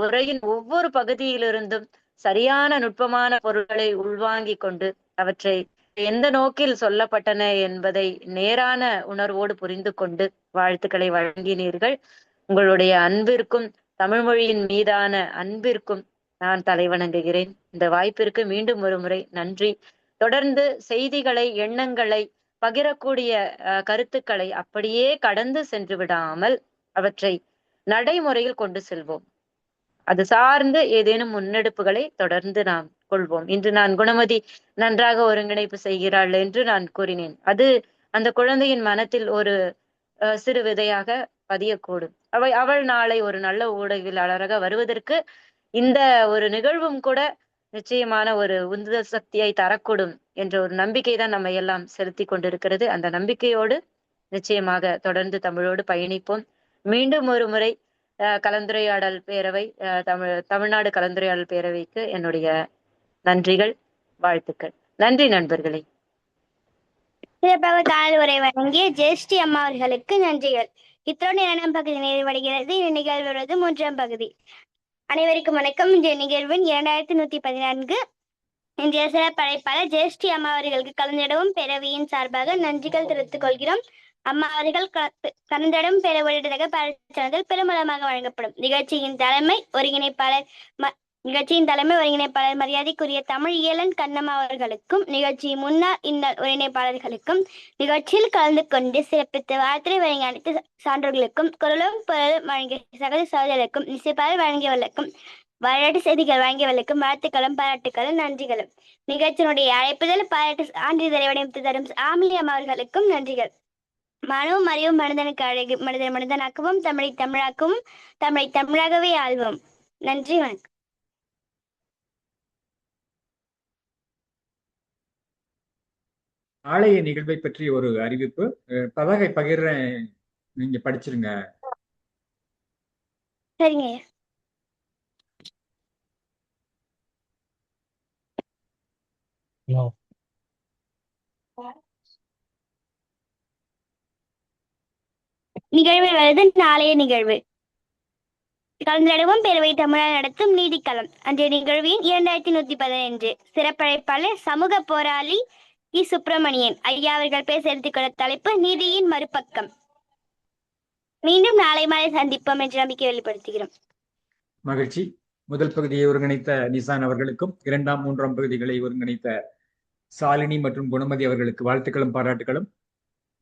உரையின் ஒவ்வொரு பகுதியிலிருந்தும் சரியான நுட்பமான பொருட்களை உள்வாங்கி கொண்டு அவற்றை எந்த நோக்கில் சொல்லப்பட்டன என்பதை நேரான உணர்வோடு புரிந்து கொண்டு வாழ்த்துக்களை வழங்கினீர்கள். உங்களுடைய அன்பிற்கும் தமிழ் மொழியின் மீதான அன்பிற்கும் நான் தலைவணங்குகிறேன். இந்த வாய்ப்பிற்கு மீண்டும் ஒரு முறை நன்றி. தொடர்ந்து செய்திகளை, எண்ணங்களை, பகிரக்கூடிய கருத்துக்களை அப்படியே கடந்து சென்று விடாமல் அவற்றை நடைமுறையில் கொண்டு செல்வோம். அது சார்ந்து ஏதேனும் முன்னெடுப்புகளை தொடர்ந்து நாம் கொள்வோம். இன்று நான் குணமதி நன்றாக ஒருங்கிணைப்பு செய்கிறாள் என்று நான் கூறினேன். அது அந்த குழந்தையின் மனத்தில் ஒரு சிறு விதையாக பதியக்கூடும். அவள் நாளை ஒரு நல்ல ஊடகவியலாளராக வருவதற்கு இந்த ஒரு நிகழ்வும் கூட நிச்சயமான ஒரு உந்துதல் சக்தியை தரக்கூடும் என்ற ஒரு நம்பிக்கை தான் நம்ம எல்லாம் செலுத்தி கொண்டிருக்கிறது. அந்த நம்பிக்கையோடு நிச்சயமாக தொடர்ந்து தமிழோடு பயணிப்போம். மீண்டும் ஒரு முறை கலந்துரையாடல் பேரவை, தமிழ்நாடு கலந்துரையாடல் பேரவைக்கு என்னுடைய நன்றிகள், வாழ்த்துக்கள். நன்றி நண்பர்களே. சிறப்பாக காணல் உரை வழங்கிய ஜெயஸ்ரீ அம்மா அவர்களுக்கு நன்றிகள். இத்தோடு 2ஆம் பகுதி நிறைவடைகிறது. நிகழ்வுவது 3ஆம் பகுதி. அனைவருக்கும் வணக்கம். இன்றைய நிகழ்வின் 2114 இன்றைய சிறப்பு அழைப்பாளர் ஜெயஸ்ரீ அம்மா அவர்களுக்கு கலந்திடவும் பேரவையின் சார்பாக நன்றிகள் தெரிவித்துக் கொள்கிறோம். அம்மா அவர்கள் கலந்திடம் பெற உள்ளிட்டதாக பாராட்டுதல் பெருமளமாக வழங்கப்படும். நிகழ்ச்சியின் தலைமை ஒருங்கிணைப்பாளர் மரியாதைக்குரிய தமிழ் இயலன் கண்ணம்மா அவர்களுக்கும், நிகழ்ச்சியின் முன்னாள் இந்நாள் ஒருங்கிணைப்பாளர்களுக்கும், நிகழ்ச்சியில் கலந்து கொண்டு சிறப்பித்த வார்த்தை வழங்கிய அனைத்து சான்றோர்களுக்கும், குரலும் பொருளும் வழங்கிய சகோதர சகோதரர்களுக்கும், இசைப்பாடல் வழங்கியவர்களுக்கும், வரலாற்று செய்திகள் வழங்கியவர்களுக்கும் வாழ்த்துக்களும் பாராட்டுக்களும் நன்றிகளும். நிகழ்ச்சியினுடைய அழைப்புதல் பாராட்டு சான்றிதழை வடிவமைத்து தரும் ஆமிலி அம்மா அவர்களுக்கும் நன்றிகள். மனமும் அறிவும் மனிதனுக்கு அழகு, மனிதன் மனிதனாக்கவும், தமிழை தமிழாக்கவும், தமிழை தமிழாகவே ஆள்வோம். நன்றி, வணக்கம். நாளைய நிகழ்வை பற்றி ஒரு அறிவிப்பு. பதாகை பகிர்றேன், நீங்க படிச்சிருங்க. சரிங்க. நிகழ்வில் வருது நாளைய நிகழ்வு. கலந்துரையாடவும் பேரவை தமிழர் நடத்தும் நீதிக்களம். அன்றைய நிகழ்வின் 2115 சிறப்பழைப்பாளர் சமூக போராளி கி சுப்பிரமணியன் ஐயா அவர்கள் பேச எடுத்துக்கொண்ட தலைப்பு நீதியின் மறுபக்கம். மீண்டும் நாளை மாலை சந்திப்போம் என்று நம்பிக்கை வெளிப்படுத்துகிறோம். மகிழ்ச்சி. முதல் பகுதியை ஒருங்கிணைத்த நிசான் அவர்களுக்கும், 2ஆம் 3ஆம் பகுதிகளை ஒருங்கிணைத்த சாலினி மற்றும் குணமதி அவர்களுக்கு வாழ்த்துக்களும் பாராட்டுகளும்.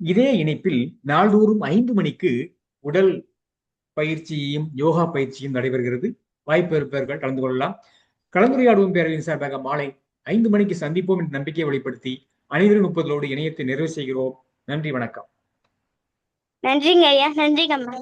இதே இணைப்பில் நாள்தோறும் 5 மணிக்கு உடல் பயிற்சியும் யோகா பயிற்சியும் நடைபெறுகிறது. வாய்ப்பு இருப்பவர்கள் கலந்து கொள்ளலாம். கலந்துரையாடுவோம் பேரவையின் சார்பாக மாலை 5 மணிக்கு சந்திப்போம் என்ற நம்பிக்கையை வெளிப்படுத்தி அனைவரும் 30 இணையத்தை நிறைவு செய்கிறோம். நன்றி, வணக்கம். நன்றிங்க ஐயா. நன்றிங்க அம்மா.